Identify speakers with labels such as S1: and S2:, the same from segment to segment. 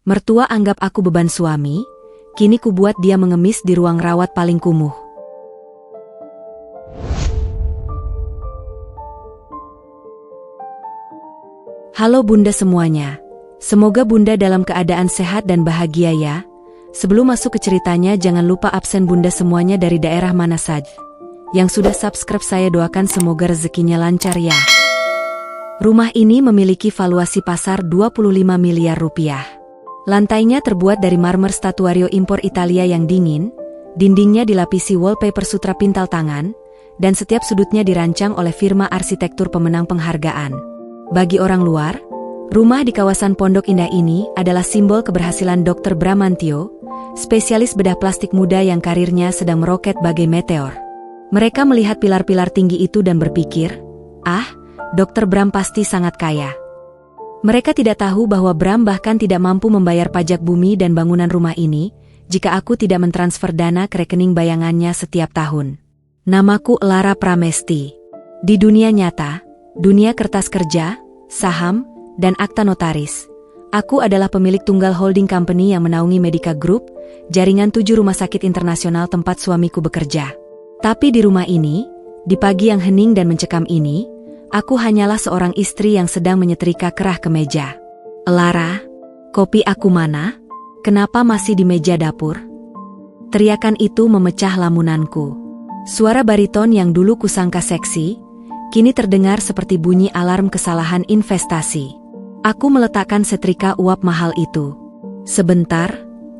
S1: Mertua anggap aku beban suami, kini kubuat dia mengemis di ruang rawat paling kumuh. Halo Bunda semuanya. Semoga Bunda dalam keadaan sehat dan bahagia ya. Sebelum masuk ke ceritanya, jangan lupa absen Bunda semuanya dari daerah mana saja. Yang sudah subscribe saya doakan semoga rezekinya lancar ya. Rumah ini memiliki valuasi pasar 25 miliar rupiah. Lantainya terbuat dari marmer statuario impor Italia yang dingin, dindingnya dilapisi wallpaper sutra pintal tangan, dan setiap sudutnya dirancang oleh firma arsitektur pemenang penghargaan. Bagi orang luar, rumah di kawasan Pondok Indah ini adalah simbol keberhasilan Dr. Bramantio, spesialis bedah plastik muda yang karirnya sedang meroket bagai meteor. Mereka melihat pilar-pilar tinggi itu dan berpikir, Dr. Bram pasti sangat kaya. Mereka tidak tahu bahwa Bram bahkan tidak mampu membayar pajak bumi dan bangunan rumah ini, jika aku tidak mentransfer dana ke rekening bayangannya setiap tahun. Namaku Lara Pramesti. Di dunia nyata, dunia kertas kerja, saham, dan akta notaris, aku adalah pemilik tunggal holding company yang menaungi Medica Group, jaringan 7 rumah sakit internasional tempat suamiku bekerja. Tapi di rumah ini, di pagi yang hening dan mencekam ini, aku hanyalah seorang istri yang sedang menyetrika kerah ke meja. Lara, kopi aku mana? Kenapa masih di meja dapur? Teriakan itu memecah lamunanku. Suara bariton yang dulu kusangka seksi, kini terdengar seperti bunyi alarm kesalahan investasi. Aku meletakkan setrika uap mahal itu. Sebentar,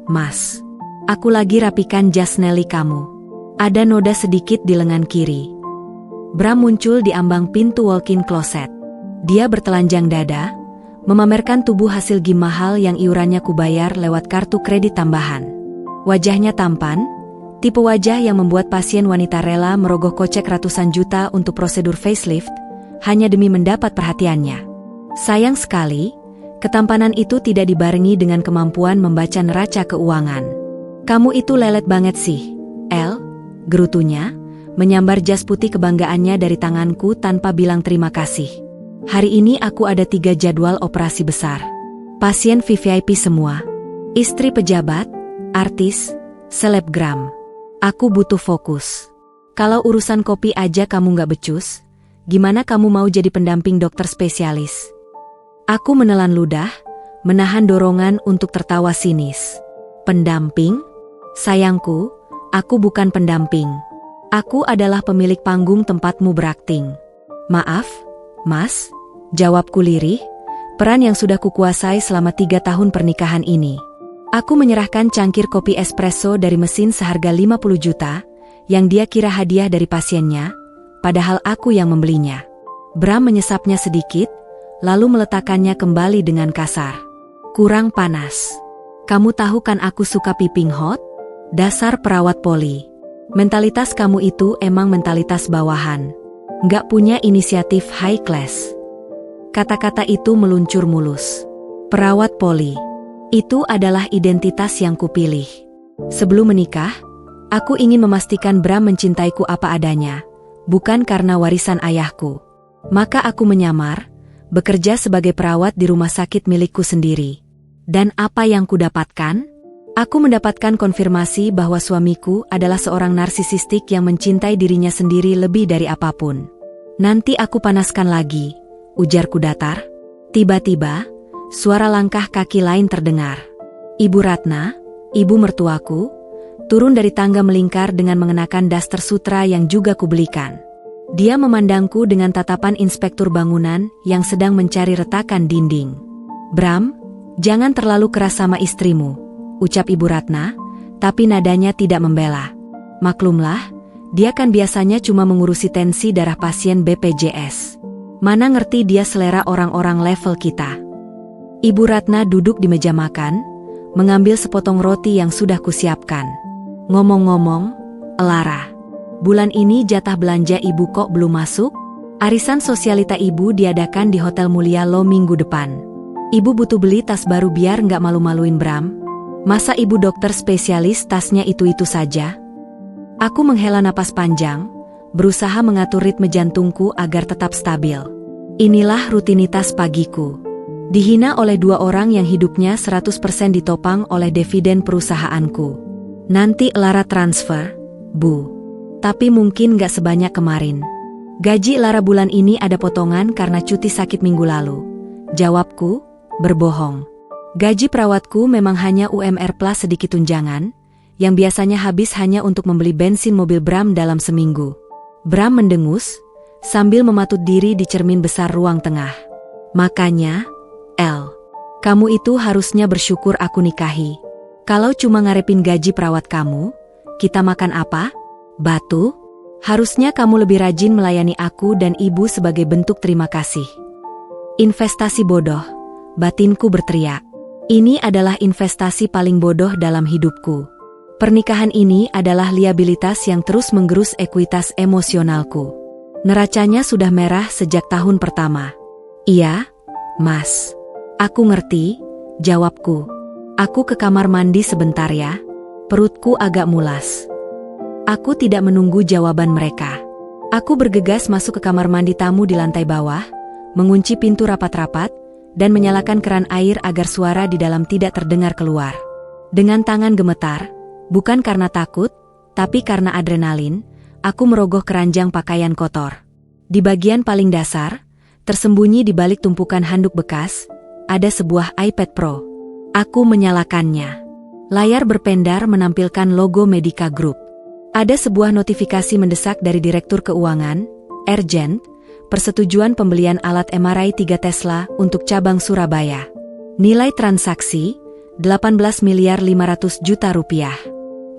S1: Mas. Aku lagi rapikan jas Nelly kamu. Ada noda sedikit di lengan kiri. Bram muncul di ambang pintu walk-in closet. Dia bertelanjang dada, memamerkan tubuh hasil gym mahal yang iurannya kubayar lewat kartu kredit tambahan. Wajahnya tampan, tipe wajah yang membuat pasien wanita rela merogoh kocek ratusan juta untuk prosedur facelift, hanya demi mendapat perhatiannya. Sayang sekali, ketampanan itu tidak dibarengi dengan kemampuan membaca neraca keuangan. Kamu itu lelet banget sih, El, gerutunya, menyambar jas putih kebanggaannya dari tanganku tanpa bilang terima kasih. Hari ini aku ada 3 jadwal operasi besar. Pasien VVIP semua. Istri pejabat, artis, selebgram. Aku butuh fokus. Kalau urusan kopi aja kamu nggak becus, gimana kamu mau jadi pendamping dokter spesialis? Aku menelan ludah, menahan dorongan untuk tertawa sinis. Pendamping? Sayangku, aku bukan pendamping. Aku adalah pemilik panggung tempatmu berakting. Maaf, Mas, jawabku lirih, peran yang sudah kukuasai selama 3 tahun pernikahan ini. Aku menyerahkan cangkir kopi espresso dari mesin seharga 50 juta, yang dia kira hadiah dari pasiennya, padahal aku yang membelinya. Bram menyesapnya sedikit, lalu meletakkannya kembali dengan kasar. Kurang panas. Kamu tahu kan aku suka piping hot? Dasar perawat poli. Mentalitas kamu itu emang mentalitas bawahan. Nggak punya inisiatif high class. Kata-kata itu meluncur mulus. Perawat poli. Itu adalah identitas yang kupilih. Sebelum menikah, aku ingin memastikan Bram mencintaiku apa adanya, bukan karena warisan ayahku. Maka aku menyamar, bekerja sebagai perawat di rumah sakit milikku sendiri. Dan apa yang kudapatkan? Aku mendapatkan konfirmasi bahwa suamiku adalah seorang narsisistik yang mencintai dirinya sendiri lebih dari apapun. Nanti aku panaskan lagi, ujarku datar. Tiba-tiba, suara langkah kaki lain terdengar. Ibu Ratna, ibu mertuaku, turun dari tangga melingkar dengan mengenakan daster sutra yang juga kubelikan. Dia memandangku dengan tatapan inspektur bangunan yang sedang mencari retakan dinding. Bram, jangan terlalu keras sama istrimu, ucap Ibu Ratna, tapi nadanya tidak membela. Maklumlah, dia kan biasanya cuma mengurusi tensi darah pasien BPJS. Mana ngerti dia selera orang-orang level kita. Ibu Ratna duduk di meja makan, mengambil sepotong roti yang sudah kusiapkan. Ngomong-ngomong, Lara, bulan ini jatah belanja ibu kok belum masuk? Arisan sosialita ibu diadakan di Hotel Mulia Lo minggu depan. Ibu butuh beli tas baru biar nggak malu-maluin Bram. Masa ibu dokter spesialis tasnya itu-itu saja? Aku menghela napas panjang, berusaha mengatur ritme jantungku agar tetap stabil. Inilah rutinitas pagiku. Dihina oleh dua orang yang hidupnya 100% ditopang oleh dividen perusahaanku. Nanti Lara transfer, Bu. Tapi mungkin gak sebanyak kemarin. Gaji Lara bulan ini ada potongan karena cuti sakit minggu lalu. Jawabku, berbohong. Gaji perawatku memang hanya UMR plus sedikit tunjangan, yang biasanya habis hanya untuk membeli bensin mobil Bram dalam seminggu. Bram mendengus, sambil mematut diri di cermin besar ruang tengah. Makanya, El, kamu itu harusnya bersyukur aku nikahi. Kalau cuma ngarepin gaji perawat kamu, kita makan apa? Batu? Harusnya kamu lebih rajin melayani aku dan ibu sebagai bentuk terima kasih. Investasi bodoh, batinku berteriak. Ini adalah investasi paling bodoh dalam hidupku. Pernikahan ini adalah liabilitas yang terus menggerus ekuitas emosionalku. Neracanya sudah merah sejak tahun pertama. Iya, Mas. Aku ngerti, jawabku. Aku ke kamar mandi sebentar ya. Perutku agak mulas. Aku tidak menunggu jawaban mereka. Aku bergegas masuk ke kamar mandi tamu di lantai bawah, mengunci pintu rapat-rapat, dan menyalakan keran air agar suara di dalam tidak terdengar keluar. Dengan tangan gemetar, bukan karena takut, tapi karena adrenalin, aku merogoh keranjang pakaian kotor. Di bagian paling dasar, tersembunyi di balik tumpukan handuk bekas, ada sebuah iPad Pro. Aku menyalakannya. Layar berpendar menampilkan logo Medica Group. Ada sebuah notifikasi mendesak dari Direktur Keuangan, Urgent, persetujuan pembelian alat MRI 3 Tesla untuk cabang Surabaya. Nilai transaksi, 18 miliar 500 juta rupiah.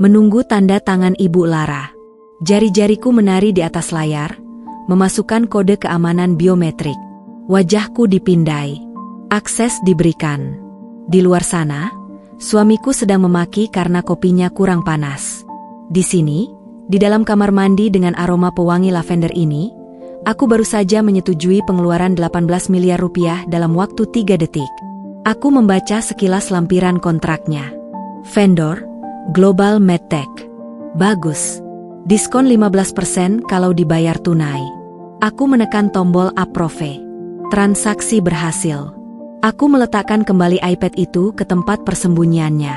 S1: Menunggu tanda tangan Ibu Lara. Jari-jariku menari di atas layar, memasukkan kode keamanan biometrik. Wajahku dipindai. Akses diberikan. Di luar sana, suamiku sedang memaki karena kopinya kurang panas. Di sini, di dalam kamar mandi dengan aroma pewangi lavender ini, aku baru saja menyetujui pengeluaran 18 miliar rupiah dalam waktu 3 detik. Aku membaca sekilas lampiran kontraknya. Vendor, Global Medtech. Bagus. Diskon 15% kalau dibayar tunai. Aku menekan tombol approve. Transaksi berhasil. Aku meletakkan kembali iPad itu ke tempat persembunyiannya.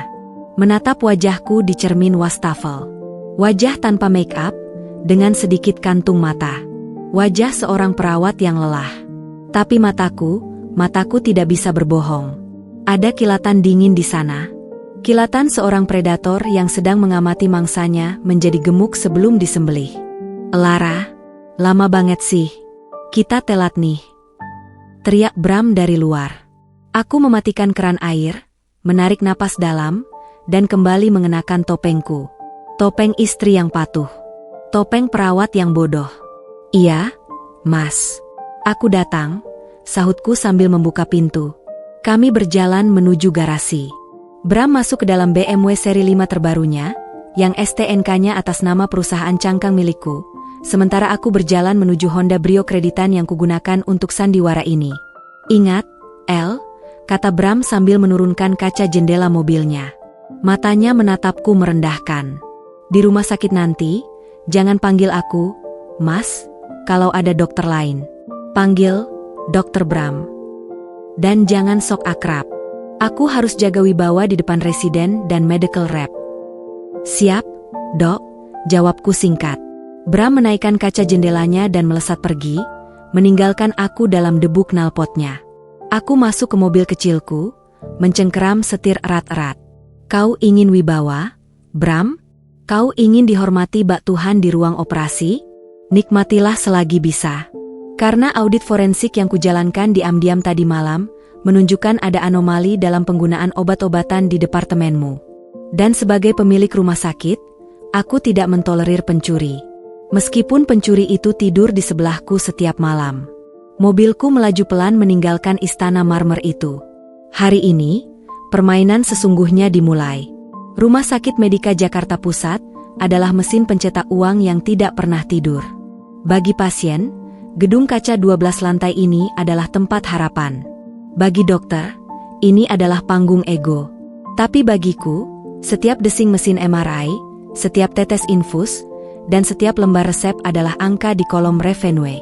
S1: Menatap wajahku di cermin wastafel. Wajah tanpa make up, dengan sedikit kantung mata. Wajah seorang perawat yang lelah. Tapi mataku tidak bisa berbohong. Ada kilatan dingin di sana. Kilatan seorang predator yang sedang mengamati mangsanya menjadi gemuk sebelum disembelih. Lara, lama banget sih. Kita telat nih. Teriak Bram dari luar. Aku mematikan keran air, menarik napas dalam, dan kembali mengenakan topengku. Topeng istri yang patuh. Topeng perawat yang bodoh. Iya, Mas. Aku datang, sahutku sambil membuka pintu. Kami berjalan menuju garasi. Bram masuk ke dalam BMW seri 5 terbarunya, yang STNK-nya atas nama perusahaan cangkang milikku, sementara aku berjalan menuju Honda Brio kreditan yang kugunakan untuk sandiwara ini. Ingat, El, kata Bram sambil menurunkan kaca jendela mobilnya. Matanya menatapku merendahkan. Di rumah sakit nanti, jangan panggil aku, Mas, kalau ada dokter lain. Panggil, Dokter Bram. Dan jangan sok akrab. Aku harus jaga wibawa di depan residen dan medical rep. Siap, Dok, jawabku singkat. Bram menaikkan kaca jendelanya dan melesat pergi, meninggalkan aku dalam debu knalpotnya. Aku masuk ke mobil kecilku, mencengkeram setir erat-erat. Kau ingin wibawa, Bram? Kau ingin dihormati bak Tuhan di ruang operasi? Nikmatilah selagi bisa. Karena audit forensik yang kujalankan diam-diam tadi malam, menunjukkan ada anomali dalam penggunaan obat-obatan di departemenmu. Dan sebagai pemilik rumah sakit, aku tidak mentolerir pencuri. Meskipun pencuri itu tidur di sebelahku setiap malam. Mobilku melaju pelan meninggalkan istana marmer itu. Hari ini, permainan sesungguhnya dimulai. Rumah Sakit Medica Jakarta Pusat adalah mesin pencetak uang yang tidak pernah tidur. Bagi pasien, gedung kaca 12 lantai ini adalah tempat harapan. Bagi dokter, ini adalah panggung ego. Tapi bagiku, setiap desing mesin MRI, setiap tetes infus, dan setiap lembar resep adalah angka di kolom revenue.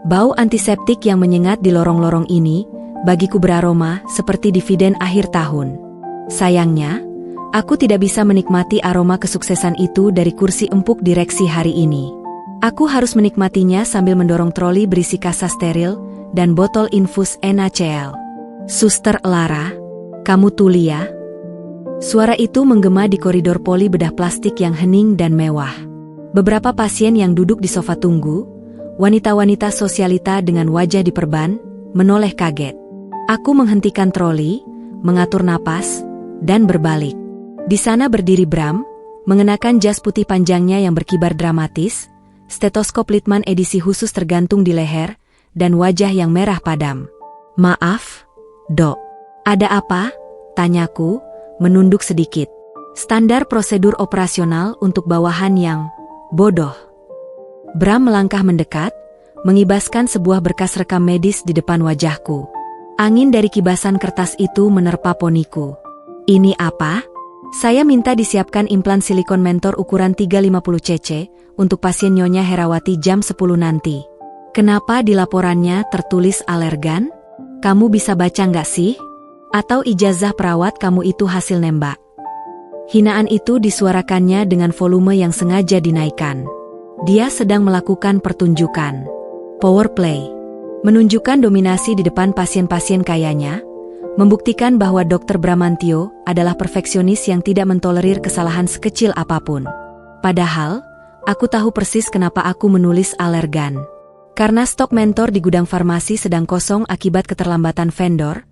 S1: Bau antiseptik yang menyengat di lorong-lorong ini bagiku beraroma seperti dividen akhir tahun. Sayangnya, aku tidak bisa menikmati aroma kesuksesan itu dari kursi empuk direksi hari ini. Aku harus menikmatinya sambil mendorong troli berisi kasa steril dan botol infus NaCl. Suster Lara, kamu tuli ya? Suara itu menggema di koridor poli bedah plastik yang hening dan mewah. Beberapa pasien yang duduk di sofa tunggu, wanita-wanita sosialita dengan wajah diperban, menoleh kaget. Aku menghentikan troli, mengatur napas, dan berbalik. Di sana berdiri Bram, mengenakan jas putih panjangnya yang berkibar dramatis, stetoskop Littmann edisi khusus tergantung di leher, dan wajah yang merah padam. "Maaf, Dok. Ada apa?" tanyaku, menunduk sedikit. "Standar prosedur operasional untuk bawahan yang bodoh." Bram melangkah mendekat, mengibaskan sebuah berkas rekam medis di depan wajahku. Angin dari kibasan kertas itu menerpa poniku. "Ini apa?" "Saya minta disiapkan implan silikon mentor ukuran 350 cc untuk pasien Nyonya Herawati jam 10 nanti." "Kenapa di laporannya tertulis alergan? Kamu bisa baca nggak sih? Atau ijazah perawat kamu itu hasil nembak?" Hinaan itu disuarakannya dengan volume yang sengaja dinaikkan. Dia sedang melakukan pertunjukan. Power play. Menunjukkan dominasi di depan pasien-pasien kayanya, membuktikan bahwa Dr. Bramantio adalah perfeksionis yang tidak mentolerir kesalahan sekecil apapun. Padahal, aku tahu persis kenapa aku menulis alergan. Karena stok mentor di gudang farmasi sedang kosong akibat keterlambatan vendor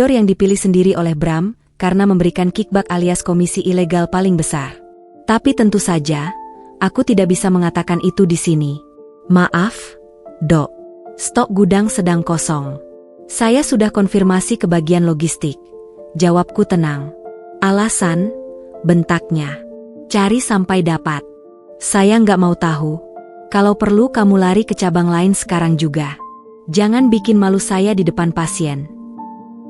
S1: yang dipilih sendiri oleh Bram karena memberikan kickback alias komisi ilegal paling besar. Tapi tentu saja, aku tidak bisa mengatakan itu di sini. "Maaf, Dok. Stok gudang sedang kosong. Saya sudah konfirmasi ke bagian logistik." Jawabku tenang. "Alasan?" bentaknya. "Cari sampai dapat." "Saya nggak mau tahu. Kalau perlu kamu lari ke cabang lain sekarang juga. Jangan bikin malu saya di depan pasien."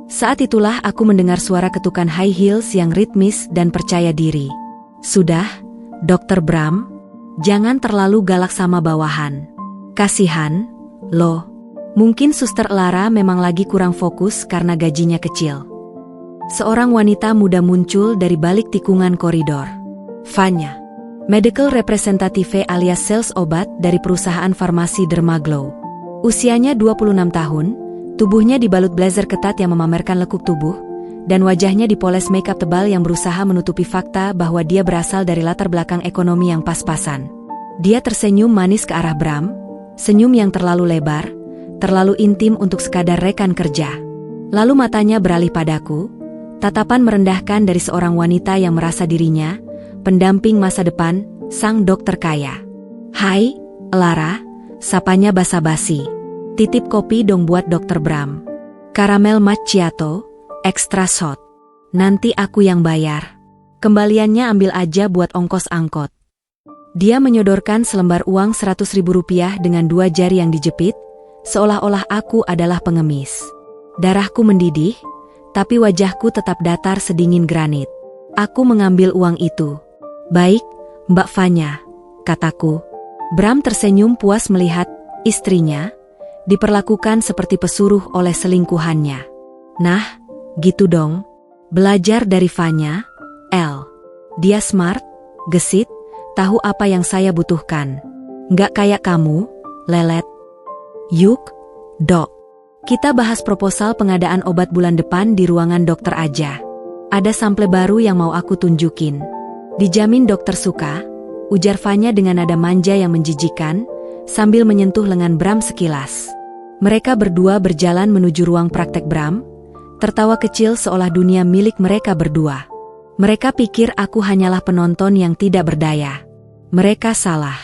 S1: Saat itulah aku mendengar suara ketukan high heels yang ritmis dan percaya diri. "Sudah, Dr. Bram, jangan terlalu galak sama bawahan. Kasihan, loh. Mungkin Suster Lara memang lagi kurang fokus karena gajinya kecil." Seorang wanita muda muncul dari balik tikungan koridor. Vanya, medical representative alias sales obat dari perusahaan farmasi Dermaglow. Usianya 26 tahun, tubuhnya dibalut blazer ketat yang memamerkan lekuk tubuh, dan wajahnya dipoles makeup tebal yang berusaha menutupi fakta bahwa dia berasal dari latar belakang ekonomi yang pas-pasan. Dia tersenyum manis ke arah Bram, senyum yang terlalu lebar, terlalu intim untuk sekadar rekan kerja. Lalu matanya beralih padaku, tatapan merendahkan dari seorang wanita yang merasa dirinya pendamping masa depan sang dokter kaya. "Hai, Lara," sapanya basa-basi. "Titip kopi dong buat Dr. Bram. Karamel macchiato, extra shot. Nanti aku yang bayar. Kembaliannya ambil aja buat ongkos angkot." Dia menyodorkan selembar uang 100.000 rupiah dengan 2 jari yang dijepit, seolah-olah aku adalah pengemis. Darahku mendidih, tapi wajahku tetap datar sedingin granit. Aku mengambil uang itu. "Baik, Mbak Vanya," kataku. Bram tersenyum puas melihat istrinya diperlakukan seperti pesuruh oleh selingkuhannya. "Nah, gitu dong. Belajar dari Vanya, El. Dia smart, gesit, tahu apa yang saya butuhkan. Nggak kayak kamu, lelet." "Yuk, Dok. Kita bahas proposal pengadaan obat bulan depan di ruangan dokter aja. Ada sample baru yang mau aku tunjukin. Dijamin dokter suka," ujar Vanya dengan nada manja yang menjijikan, sambil menyentuh lengan Bram sekilas. Mereka berdua berjalan menuju ruang praktek Bram, tertawa kecil seolah dunia milik mereka berdua. Mereka pikir aku hanyalah penonton yang tidak berdaya. Mereka salah.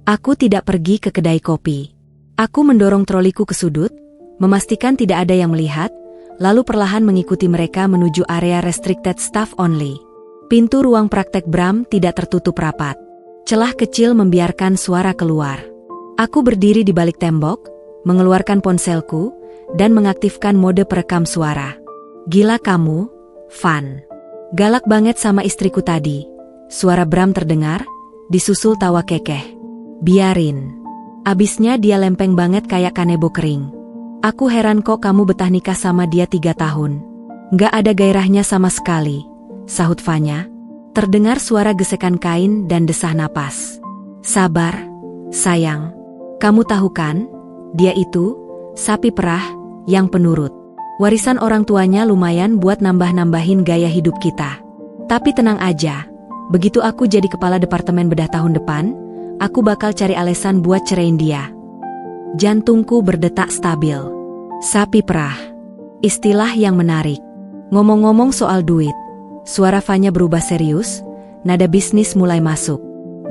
S1: Aku tidak pergi ke kedai kopi. Aku mendorong troliku ke sudut, memastikan tidak ada yang melihat, lalu perlahan mengikuti mereka menuju area restricted staff only. Pintu ruang praktek Bram tidak tertutup rapat. Celah kecil membiarkan suara keluar. Aku berdiri di balik tembok, mengeluarkan ponselku, dan mengaktifkan mode perekam suara. "Gila kamu, Van. Galak banget sama istriku tadi." Suara Bram terdengar, disusul tawa kekeh. "Biarin. Abisnya dia lempeng banget kayak kanebo kering." Aku heran kok kamu betah nikah sama dia 3 tahun. Nggak ada gairahnya sama sekali, sahut Fanya. Terdengar suara gesekan kain dan desah napas. Sabar, sayang. Kamu tahu kan, dia itu, sapi perah, yang penurut. Warisan orang tuanya lumayan buat nambah-nambahin gaya hidup kita. Tapi tenang aja, begitu aku jadi kepala departemen bedah tahun depan, aku bakal cari alasan buat ceraiin dia. Jantungku berdetak stabil. Sapi perah. Istilah yang menarik. Ngomong-ngomong soal duit, suara Fanya berubah serius, nada bisnis mulai masuk.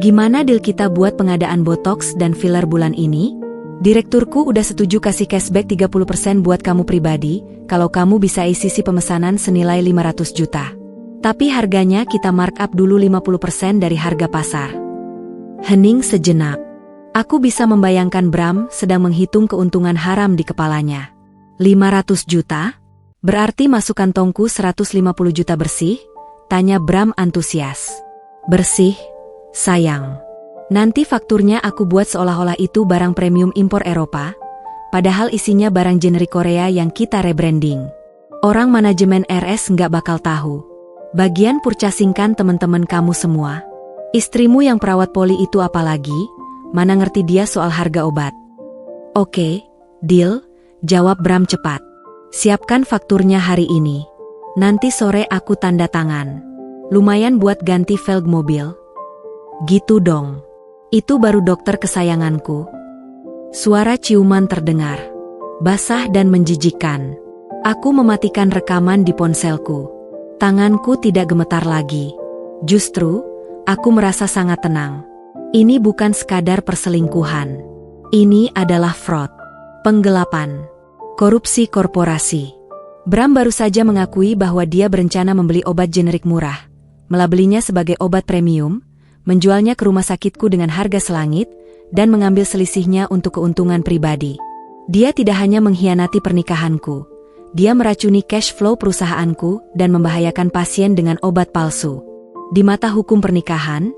S1: Gimana deal kita buat pengadaan botox dan filler bulan ini? Direkturku udah setuju kasih cashback 30% buat kamu pribadi, kalau kamu bisa isi pemesanan senilai 500 juta. Tapi harganya kita markup dulu 50% dari harga pasar. Hening sejenak. Aku bisa membayangkan Bram sedang menghitung keuntungan haram di kepalanya. 500 juta? Berarti masuk kantongku 150 juta bersih? Tanya Bram antusias. Bersih, sayang. Nanti fakturnya aku buat seolah-olah itu barang premium impor Eropa, padahal isinya barang generik Korea yang kita rebranding. Orang manajemen RS nggak bakal tahu. Bagian purchasing-kan teman-teman kamu semua. Istrimu yang perawat poli itu apalagi? Mana ngerti dia soal harga obat. Oke, deal, jawab Bram cepat. Siapkan fakturnya hari ini. Nanti sore aku tanda tangan. Lumayan buat ganti velg mobil. Gitu dong. Itu baru dokter kesayanganku. Suara ciuman terdengar. Basah dan menjijikkan. Aku mematikan rekaman di ponselku. Tanganku tidak gemetar lagi. Justru, aku merasa sangat tenang. Ini bukan sekadar perselingkuhan. Ini adalah fraud, penggelapan, korupsi korporasi. Bram baru saja mengakui bahwa dia berencana membeli obat generik murah, melabelinya sebagai obat premium, menjualnya ke rumah sakitku dengan harga selangit, dan mengambil selisihnya untuk keuntungan pribadi. Dia tidak hanya mengkhianati pernikahanku, dia meracuni cash flow perusahaanku dan membahayakan pasien dengan obat palsu. Di mata hukum pernikahan,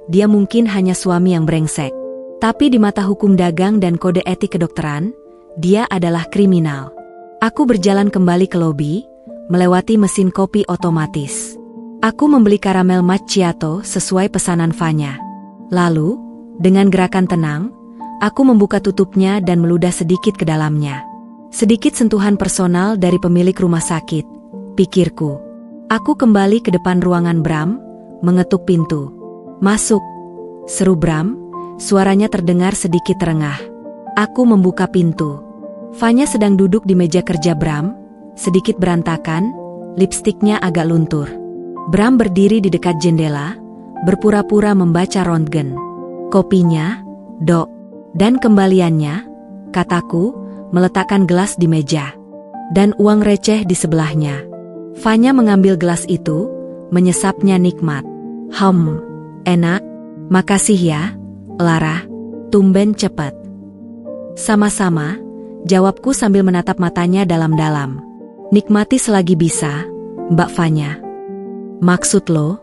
S1: dia mungkin hanya suami yang brengsek. Tapi di mata hukum dagang dan kode etik kedokteran, dia adalah kriminal. Aku berjalan kembali ke lobi, melewati mesin kopi otomatis. Aku membeli karamel macchiato sesuai pesanan Fanya. Lalu, dengan gerakan tenang, aku membuka tutupnya dan meludah sedikit ke dalamnya. Sedikit sentuhan personal dari pemilik rumah sakit, pikirku. Aku kembali ke depan ruangan Bram, mengetuk pintu. Masuk, seru Bram, suaranya terdengar sedikit terengah. Aku membuka pintu. Fanya sedang duduk di meja kerja Bram, sedikit berantakan, lipstiknya agak luntur. Bram berdiri di dekat jendela, berpura-pura membaca röntgen. Kopinya, Dok, dan kembaliannya, kataku, meletakkan gelas di meja. Dan uang receh di sebelahnya. Fanya mengambil gelas itu, menyesapnya nikmat. Enak, makasih ya, Lara, tumben cepat. Sama-sama, jawabku sambil menatap matanya dalam-dalam. Nikmati selagi bisa, Mbak Fanya. Maksud lo?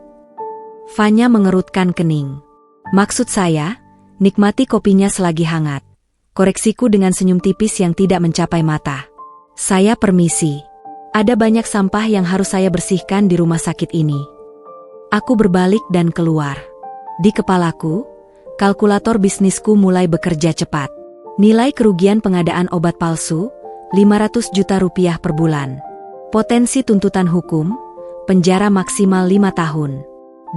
S1: Fanya mengerutkan kening. Maksud saya, nikmati kopinya selagi hangat. Koreksiku dengan senyum tipis yang tidak mencapai mata. Saya permisi. Ada banyak sampah yang harus saya bersihkan di rumah sakit ini. Aku berbalik dan keluar. Di kepalaku, kalkulator bisnisku mulai bekerja cepat. Nilai kerugian pengadaan obat palsu, 500 juta rupiah per bulan. Potensi tuntutan hukum, penjara maksimal 5 tahun.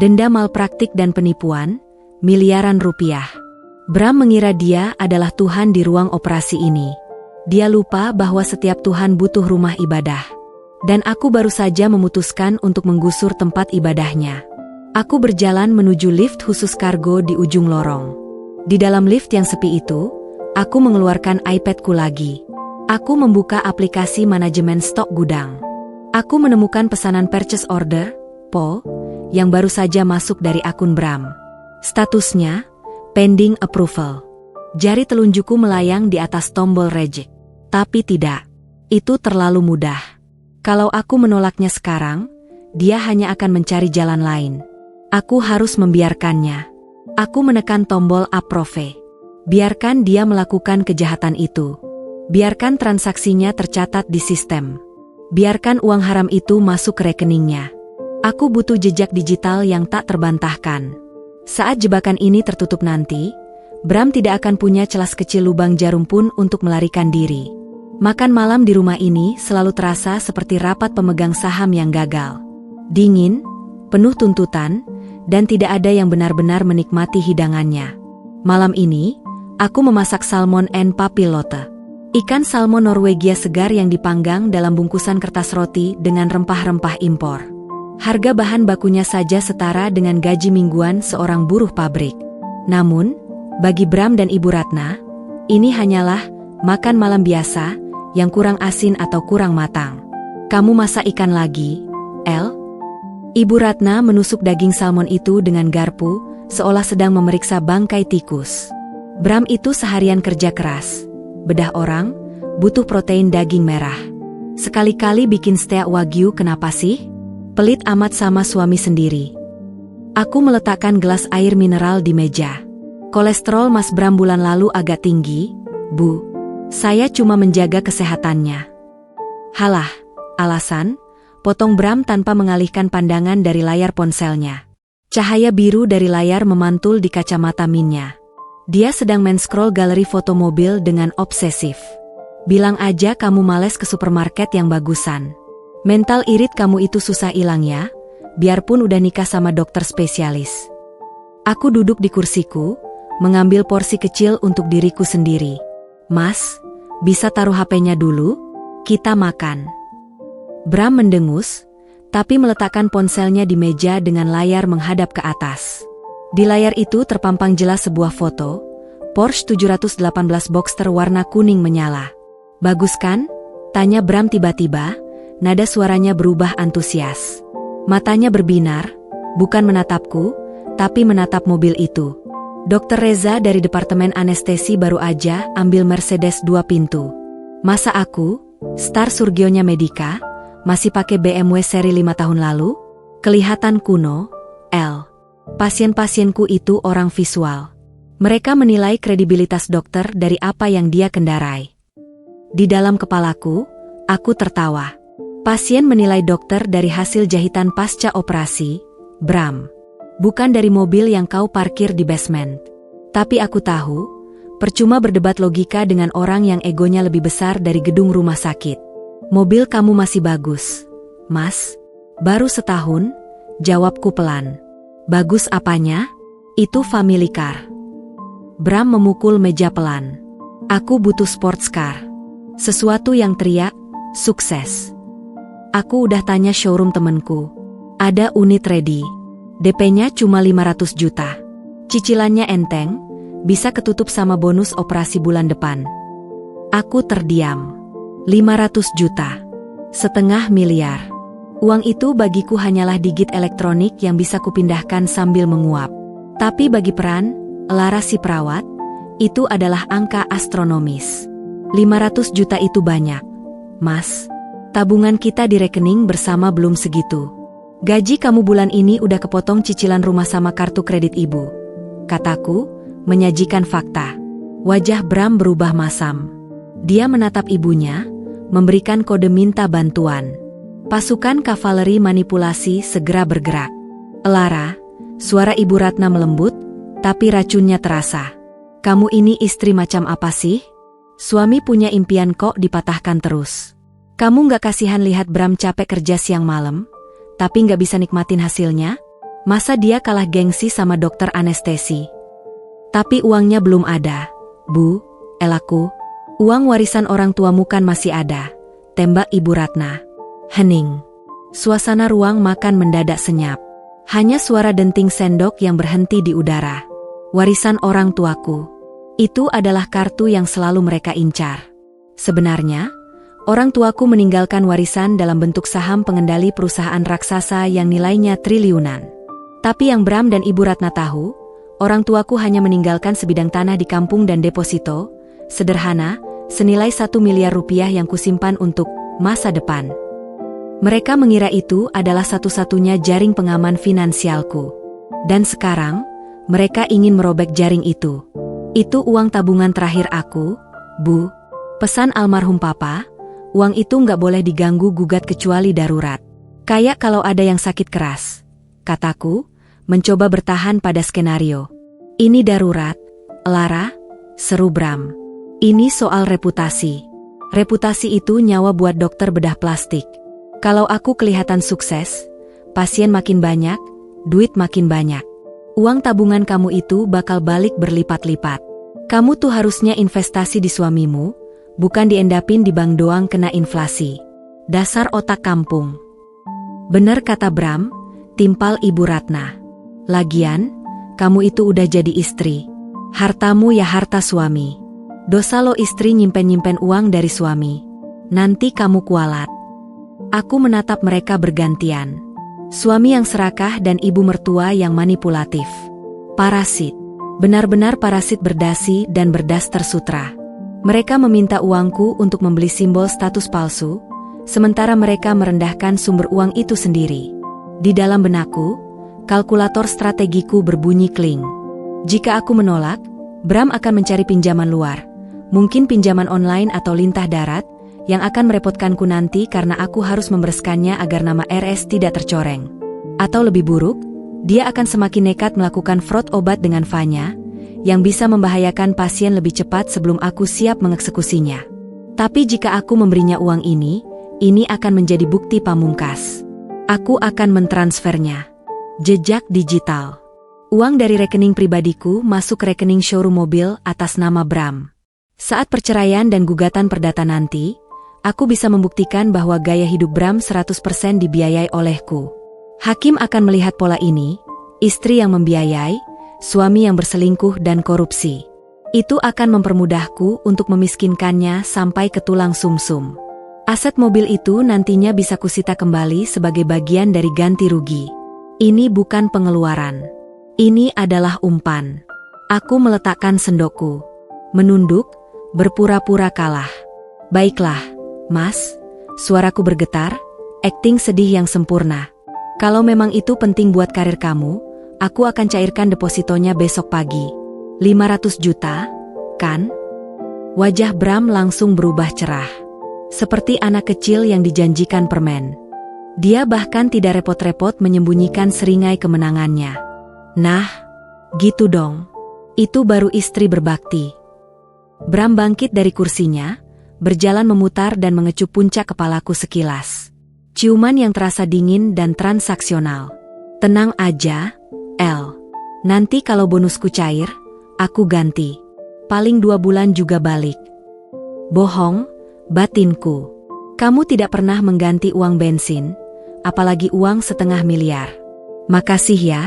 S1: Denda malpraktik dan penipuan, miliaran rupiah. Bram mengira dia adalah Tuhan di ruang operasi ini. Dia lupa bahwa setiap Tuhan butuh rumah ibadah. Dan aku baru saja memutuskan untuk menggusur tempat ibadahnya. Aku berjalan menuju lift khusus kargo di ujung lorong. Di dalam lift yang sepi itu, aku mengeluarkan iPadku lagi. Aku membuka aplikasi manajemen stok gudang. Aku menemukan pesanan purchase order, PO, yang baru saja masuk dari akun Bram. Statusnya, pending approval. Jari telunjukku melayang di atas tombol reject. Tapi tidak. Itu terlalu mudah. Kalau aku menolaknya sekarang, dia hanya akan mencari jalan lain. Aku harus membiarkannya. Aku menekan tombol approve. Biarkan dia melakukan kejahatan itu. Biarkan transaksinya tercatat di sistem. Biarkan uang haram itu masuk ke rekeningnya. Aku butuh jejak digital yang tak terbantahkan. Saat jebakan ini tertutup nanti, Bram tidak akan punya celah kecil lubang jarum pun untuk melarikan diri. Makan malam di rumah ini selalu terasa seperti rapat pemegang saham yang gagal. Dingin, penuh tuntutan, dan tidak ada yang benar-benar menikmati hidangannya. Malam ini, aku memasak salmon en papillote. Ikan salmon Norwegia segar yang dipanggang dalam bungkusan kertas roti dengan rempah-rempah impor. Harga bahan bakunya saja setara dengan gaji mingguan seorang buruh pabrik. Namun, bagi Bram dan Ibu Ratna, ini hanyalah makan malam biasa yang kurang asin atau kurang matang. Kamu masak ikan lagi, El? Ibu Ratna menusuk daging salmon itu dengan garpu, seolah sedang memeriksa bangkai tikus. Bram itu seharian kerja keras. Bedah orang, butuh protein daging merah. Sekali-kali bikin steak wagyu kenapa sih? Pelit amat sama suami sendiri. Aku meletakkan gelas air mineral di meja. Kolesterol Mas Bram bulan lalu agak tinggi, Bu. Saya cuma menjaga kesehatannya. Halah, alasan, potong Bram tanpa mengalihkan pandangan dari layar ponselnya. Cahaya biru dari layar memantul di kacamata minnya. Dia sedang men-scroll galeri foto mobil dengan obsesif. Bilang aja kamu males ke supermarket yang bagusan. Mental irit kamu itu susah hilang ya, biarpun udah nikah sama dokter spesialis. Aku duduk di kursiku, mengambil porsi kecil untuk diriku sendiri. Mas, bisa taruh HP-nya dulu? Kita makan. Bram mendengus, tapi meletakkan ponselnya di meja dengan layar menghadap ke atas. Di layar itu terpampang jelas sebuah foto, Porsche 718 Boxster warna kuning menyala. Bagus kan? Tanya Bram tiba-tiba, nada suaranya berubah antusias. Matanya berbinar, bukan menatapku, tapi menatap mobil itu. Dokter Reza dari Departemen Anestesi baru aja ambil Mercedes 2 pintu. Masa aku, star Surgionya Medica, masih pakai BMW seri 5 tahun lalu? Kelihatan kuno, El. Pasien-pasienku itu orang visual. Mereka menilai kredibilitas dokter dari apa yang dia kendarai. Di dalam kepalaku, aku tertawa. Pasien menilai dokter dari hasil jahitan pasca operasi, Bram. Bukan dari mobil yang kau parkir di basement. Tapi aku tahu, percuma berdebat logika dengan orang yang egonya lebih besar dari gedung rumah sakit. Mobil kamu masih bagus, Mas. Baru setahun, jawabku pelan. Bagus apanya? Itu family car. Bram memukul meja pelan. Aku butuh sports car. Sesuatu yang teriak, sukses. Aku udah tanya showroom temenku. Ada unit ready. DP-nya cuma 500 juta. Cicilannya enteng, bisa ketutup sama bonus operasi bulan depan. Aku terdiam. 500 juta. Setengah miliar. Uang itu bagiku hanyalah digit elektronik yang bisa kupindahkan sambil menguap. Tapi bagi peran, Lara si perawat, itu adalah angka astronomis. 500 juta itu banyak. Mas, tabungan kita di rekening bersama belum segitu. Gaji kamu bulan ini udah kepotong cicilan rumah sama kartu kredit ibu. Kataku, menyajikan fakta. Wajah Bram berubah masam. Dia menatap ibunya, memberikan kode minta bantuan. Pasukan kavaleri manipulasi segera bergerak. Lara, suara Ibu Ratna melembut, tapi racunnya terasa. Kamu ini istri macam apa sih? Suami punya impian kok dipatahkan terus. Kamu gak kasihan lihat Bram capek kerja siang malam, tapi gak bisa nikmatin hasilnya? Masa dia kalah gengsi sama dokter anestesi? Tapi uangnya belum ada, Bu, Elaku. Uang warisan orang tuamu kan masih ada, tembak Ibu Ratna. Hening. Suasana ruang makan mendadak senyap. Hanya suara denting sendok yang berhenti di udara. Warisan orang tuaku. Itu adalah kartu yang selalu mereka incar. Sebenarnya, orang tuaku meninggalkan warisan dalam bentuk saham pengendali perusahaan raksasa yang nilainya triliunan. Tapi yang Bram dan Ibu Ratna tahu, orang tuaku hanya meninggalkan sebidang tanah di kampung dan deposito, sederhana, senilai 1 miliar rupiah yang kusimpan untuk masa depan. Mereka mengira itu adalah satu-satunya jaring pengaman finansialku. Dan sekarang, mereka ingin merobek jaring itu. Itu uang tabungan terakhir aku, Bu. Pesan almarhum papa, uang itu nggak boleh diganggu-gugat kecuali darurat. Kayak kalau ada yang sakit keras. Kataku, mencoba bertahan pada skenario. Ini darurat, Lara, seru Bram. Ini soal reputasi. Reputasi itu nyawa buat dokter bedah plastik. Kalau aku kelihatan sukses, pasien makin banyak, duit makin banyak. Uang tabungan kamu itu bakal balik berlipat-lipat. Kamu tuh harusnya investasi di suamimu, bukan diendapin di bank doang kena inflasi. Dasar otak kampung. Bener kata Bram, timpal Ibu Ratna. Lagian, kamu itu udah jadi istri. Hartamu ya harta suami. Dosa lo istri nyimpen-nyimpen uang dari suami. Nanti kamu kualat. Aku menatap mereka bergantian. Suami yang serakah dan ibu mertua yang manipulatif. Parasit. Benar-benar parasit berdasi dan berdas tersutra. Mereka meminta uangku untuk membeli simbol status palsu, sementara mereka merendahkan sumber uang itu sendiri. Di dalam benakku, kalkulator strategiku berbunyi kling. Jika aku menolak, Bram akan mencari pinjaman luar. Mungkin pinjaman online atau lintah darat, yang akan merepotkanku nanti karena aku harus membereskannya agar nama RS tidak tercoreng. Atau lebih buruk, dia akan semakin nekat melakukan fraud obat dengan Vanya, yang bisa membahayakan pasien lebih cepat sebelum aku siap mengeksekusinya. Tapi jika aku memberinya uang ini akan menjadi bukti pamungkas. Aku akan mentransfernya. Jejak digital. Uang dari rekening pribadiku masuk ke rekening showroom mobil atas nama Bram. Saat perceraian dan gugatan perdata nanti, aku bisa membuktikan bahwa gaya hidup Bram 100% dibiayai olehku. Hakim akan melihat pola ini, istri yang membiayai, suami yang berselingkuh dan korupsi. Itu akan mempermudahku untuk memiskinkannya sampai ke tulang sumsum. Aset mobil itu nantinya bisa kusita kembali sebagai bagian dari ganti rugi. Ini bukan pengeluaran. Ini adalah umpan. Aku meletakkan sendokku. Menunduk, berpura-pura kalah. Baiklah, Mas, suaraku bergetar, akting sedih yang sempurna. Kalau memang itu penting buat karir kamu, aku akan cairkan depositonya besok pagi. 500 juta, kan? Wajah Bram langsung berubah cerah. Seperti anak kecil yang dijanjikan permen. Dia bahkan tidak repot-repot menyembunyikan seringai kemenangannya. Nah, gitu dong. Itu baru istri berbakti. Bram bangkit dari kursinya, berjalan memutar dan mengecup puncak kepalaku sekilas. Ciuman yang terasa dingin dan transaksional. Tenang aja, El. Nanti kalau bonusku cair, aku ganti. Paling 2 bulan juga balik. Bohong, batinku. Kamu tidak pernah mengganti uang bensin, apalagi uang 500 miliar. Makasih ya,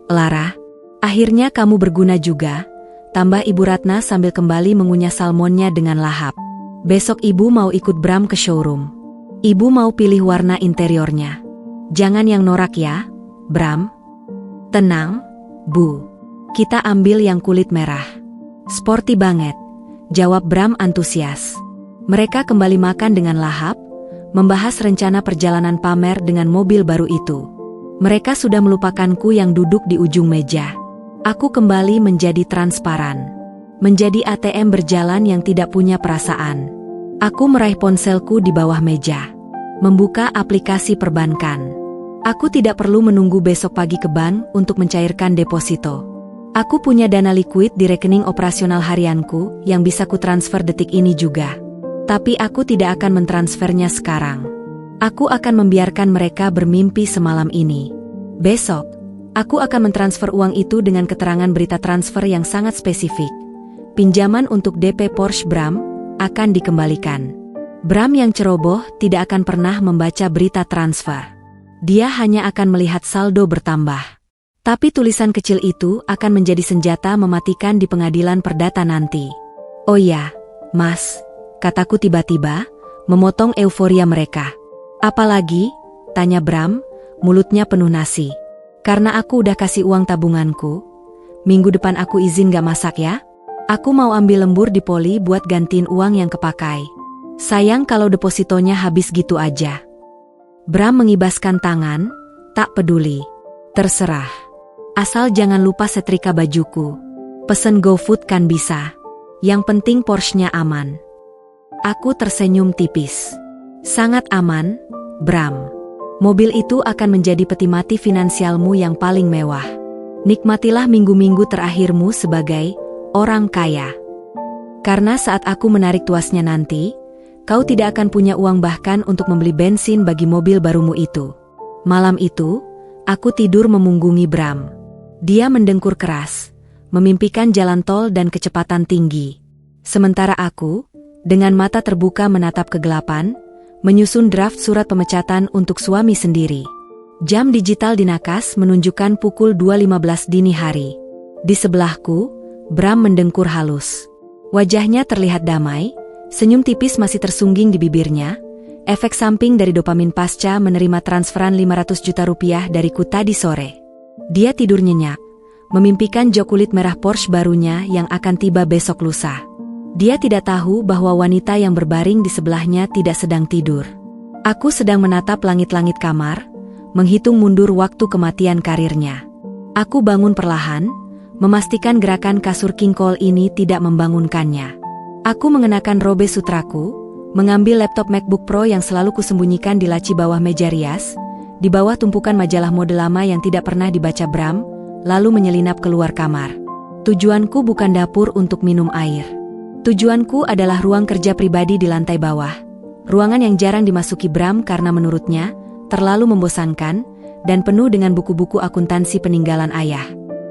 S1: Lara. Akhirnya kamu berguna juga, tambah Ibu Ratna sambil kembali mengunyah salmonnya dengan lahap. Besok ibu mau ikut Bram ke showroom. Ibu mau pilih warna interiornya. Jangan yang norak ya, Bram. Tenang, Bu. Kita ambil yang kulit merah. Sporty banget, jawab Bram antusias. Mereka kembali makan dengan lahap, membahas rencana perjalanan pamer dengan mobil baru itu. Mereka sudah melupakanku yang duduk di ujung meja. Aku kembali menjadi transparan. Menjadi ATM berjalan yang tidak punya perasaan. Aku meraih ponselku di bawah meja. Membuka aplikasi perbankan. Aku tidak perlu menunggu besok pagi ke bank untuk mencairkan deposito. Aku punya dana liquid di rekening operasional harianku yang bisa kutransfer detik ini juga. Tapi aku tidak akan mentransfernya sekarang. Aku akan membiarkan mereka bermimpi semalam ini. Besok, aku akan mentransfer uang itu dengan keterangan berita transfer yang sangat spesifik. Pinjaman untuk DP Porsche Bram akan dikembalikan. Bram yang ceroboh tidak akan pernah membaca berita transfer. Dia hanya akan melihat saldo bertambah. Tapi tulisan kecil itu akan menjadi senjata mematikan di pengadilan perdata nanti. Oh ya, Mas, kataku tiba-tiba, memotong euforia mereka. Apalagi? Tanya Bram, mulutnya penuh nasi. Karena aku udah kasih uang tabunganku, minggu depan aku izin gak masak ya? Aku mau ambil lembur di poli buat gantiin uang yang kepakai. Sayang kalau depositonya habis gitu aja. Bram mengibaskan tangan, tak peduli. Terserah. Asal jangan lupa setrika bajuku. Pesen GoFood kan bisa. Yang penting Porsche-nya aman. Aku tersenyum tipis. Sangat aman, Bram. Mobil itu akan menjadi peti mati finansialmu yang paling mewah. Nikmatilah minggu-minggu terakhirmu sebagai orang kaya. Karena saat aku menarik tuasnya nanti, kau tidak akan punya uang bahkan untuk membeli bensin bagi mobil barumu itu. Malam itu, aku tidur memunggungi Bram. Dia mendengkur keras, memimpikan jalan tol dan kecepatan tinggi. Sementara aku, dengan mata terbuka menatap kegelapan, menyusun draft surat pemecatan untuk suami sendiri. Jam digital di nakas menunjukkan pukul 2.15 dini hari. Di sebelahku, Bram mendengkur halus. Wajahnya terlihat damai, senyum tipis masih tersungging di bibirnya, efek samping dari dopamin pasca menerima transferan 500 juta rupiah dariku tadi sore. Dia tidur nyenyak, memimpikan jok kulit merah Porsche barunya yang akan tiba besok lusa. Dia tidak tahu bahwa wanita yang berbaring di sebelahnya tidak sedang tidur. Aku sedang menatap langit-langit kamar, menghitung mundur waktu kematian karirnya. Aku bangun perlahan, memastikan gerakan kasur king cole ini tidak membangunkannya. Aku mengenakan robe sutraku, mengambil laptop MacBook Pro yang selalu kusembunyikan di laci bawah meja rias, di bawah tumpukan majalah mode lama yang tidak pernah dibaca Bram, lalu menyelinap keluar kamar. Tujuanku bukan dapur untuk minum air. Tujuanku adalah ruang kerja pribadi di lantai bawah. Ruangan yang jarang dimasuki Bram karena menurutnya terlalu membosankan dan penuh dengan buku-buku akuntansi peninggalan ayah.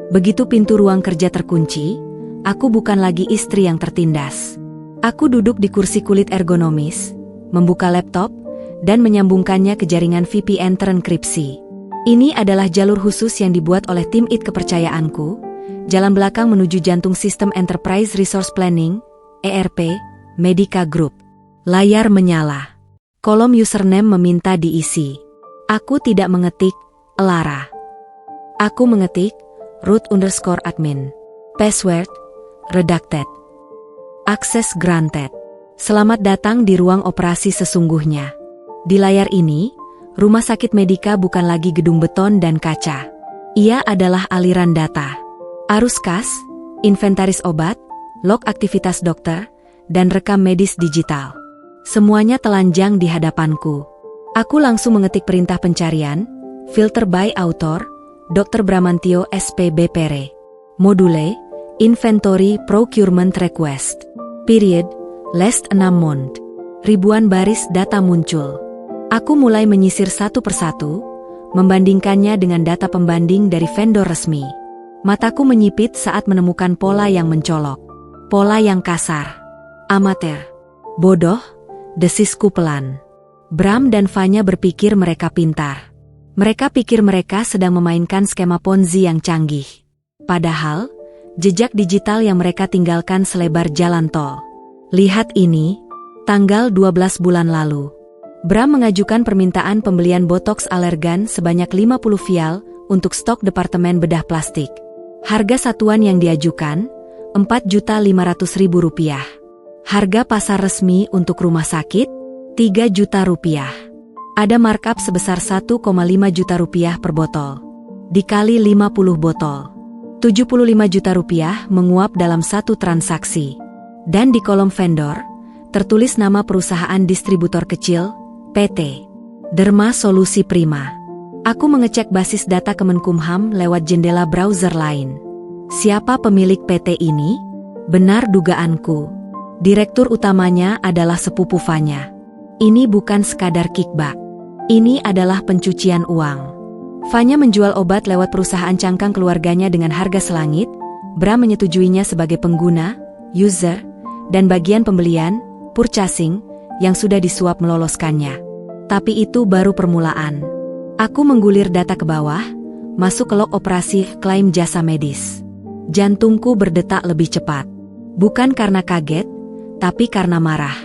S1: Begitu pintu ruang kerja terkunci, aku bukan lagi istri yang tertindas. Aku duduk di kursi kulit ergonomis, membuka laptop, dan menyambungkannya ke jaringan VPN terenkripsi. Ini adalah jalur khusus yang dibuat oleh tim IT kepercayaanku, jalan belakang menuju jantung sistem Enterprise Resource Planning, ERP, Medica Group. Layar menyala. Kolom username meminta diisi. Aku tidak mengetik, Lara. Aku mengetik, root_admin. Password, redacted. Akses granted. Selamat datang di ruang operasi sesungguhnya. Di layar ini, rumah sakit Medica bukan lagi gedung beton dan kaca. Ia adalah aliran data. Arus kas, inventaris obat, log aktivitas dokter, dan rekam medis digital. Semuanya telanjang di hadapanku. Aku langsung mengetik perintah pencarian, filter by author, Dr. Bramantio SPBPR. Module, inventory procurement request. Period, last 6 month. Ribuan baris data muncul. Aku mulai menyisir satu persatu, membandingkannya dengan data pembanding dari vendor resmi. Mataku menyipit saat menemukan pola yang mencolok. Pola yang kasar. Amatir. Bodoh, desisku pelan. Bram dan Vanya berpikir mereka pintar. Mereka pikir mereka sedang memainkan skema Ponzi yang canggih. Padahal, jejak digital yang mereka tinggalkan selebar jalan tol. Lihat ini, tanggal 12 bulan lalu. Bram mengajukan permintaan pembelian botox alergan sebanyak 50 vial untuk stok departemen bedah plastik. Harga satuan yang diajukan, Rp4.500.000. Harga pasar resmi untuk rumah sakit, Rp3 juta. Ada markup sebesar Rp1,5 juta per botol. Dikali 50 botol. Rp75 juta menguap dalam satu transaksi. Dan di kolom vendor, tertulis nama perusahaan distributor kecil, PT Derma Solusi Prima. Aku mengecek basis data Kemenkumham lewat jendela browser lain. Siapa pemilik PT ini? Benar dugaanku. Direktur utamanya adalah sepupu Vanya. Ini bukan sekadar kickback. Ini adalah pencucian uang. Vanya menjual obat lewat perusahaan cangkang keluarganya dengan harga selangit. Bram menyetujuinya sebagai pengguna, user, dan bagian pembelian, purchasing, yang sudah disuap meloloskannya. Tapi itu baru permulaan. Aku menggulir data ke bawah, masuk ke log operasi klaim jasa medis. Jantungku berdetak lebih cepat. Bukan karena kaget, tapi karena marah.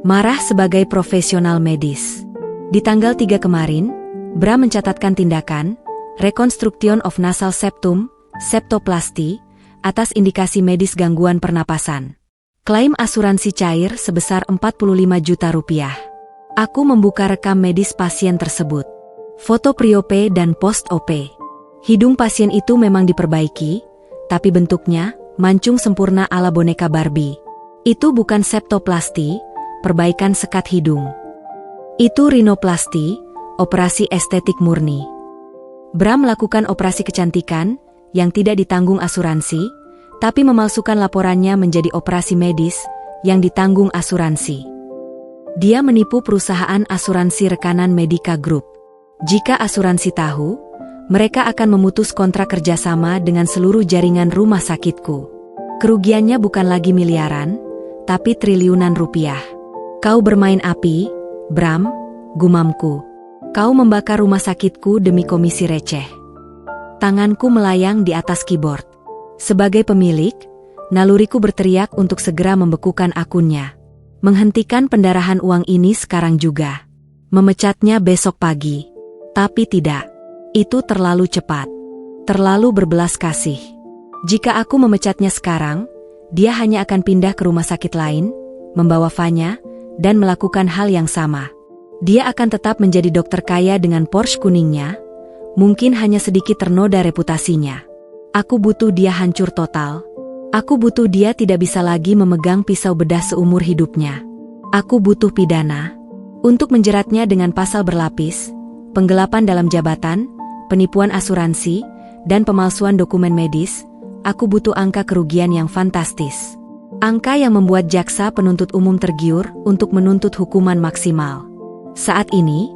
S1: Marah sebagai profesional medis. Di tanggal 3 kemarin, Bram mencatatkan tindakan, reconstruction of nasal septum, septoplasti, atas indikasi medis gangguan pernapasan. Klaim asuransi cair sebesar Rp45 juta. Aku membuka rekam medis pasien tersebut. Foto pre-OP dan post-OP. Hidung pasien itu memang diperbaiki, tapi bentuknya mancung sempurna ala boneka Barbie. Itu bukan septoplasti, perbaikan sekat hidung. Itu rinoplasti, operasi estetik murni. Bram melakukan operasi kecantikan yang tidak ditanggung asuransi, tapi memalsukan laporannya menjadi operasi medis yang ditanggung asuransi. Dia menipu perusahaan asuransi rekanan Medica Group. Jika asuransi tahu, mereka akan memutus kontrak kerjasama dengan seluruh jaringan rumah sakitku. Kerugiannya bukan lagi miliaran, tapi triliunan rupiah. Kau bermain api, Bram, gumamku. Kau membakar rumah sakitku demi komisi receh. Tanganku melayang di atas keyboard. Sebagai pemilik, naluriku berteriak untuk segera membekukan akunnya. Menghentikan pendarahan uang ini sekarang juga. Memecatnya besok pagi. Tapi tidak. Itu terlalu cepat. Terlalu berbelas kasih. Jika aku memecatnya sekarang, dia hanya akan pindah ke rumah sakit lain, membawa Vanya, dan melakukan hal yang sama. Dia akan tetap menjadi dokter kaya dengan Porsche kuningnya, mungkin hanya sedikit ternoda reputasinya. Aku butuh dia hancur total. Aku butuh dia tidak bisa lagi memegang pisau bedah seumur hidupnya. Aku butuh pidana untuk menjeratnya dengan pasal berlapis, penggelapan dalam jabatan, penipuan asuransi, dan pemalsuan dokumen medis. Aku butuh angka kerugian yang fantastis. Angka yang membuat jaksa penuntut umum tergiur untuk menuntut hukuman maksimal. Saat ini,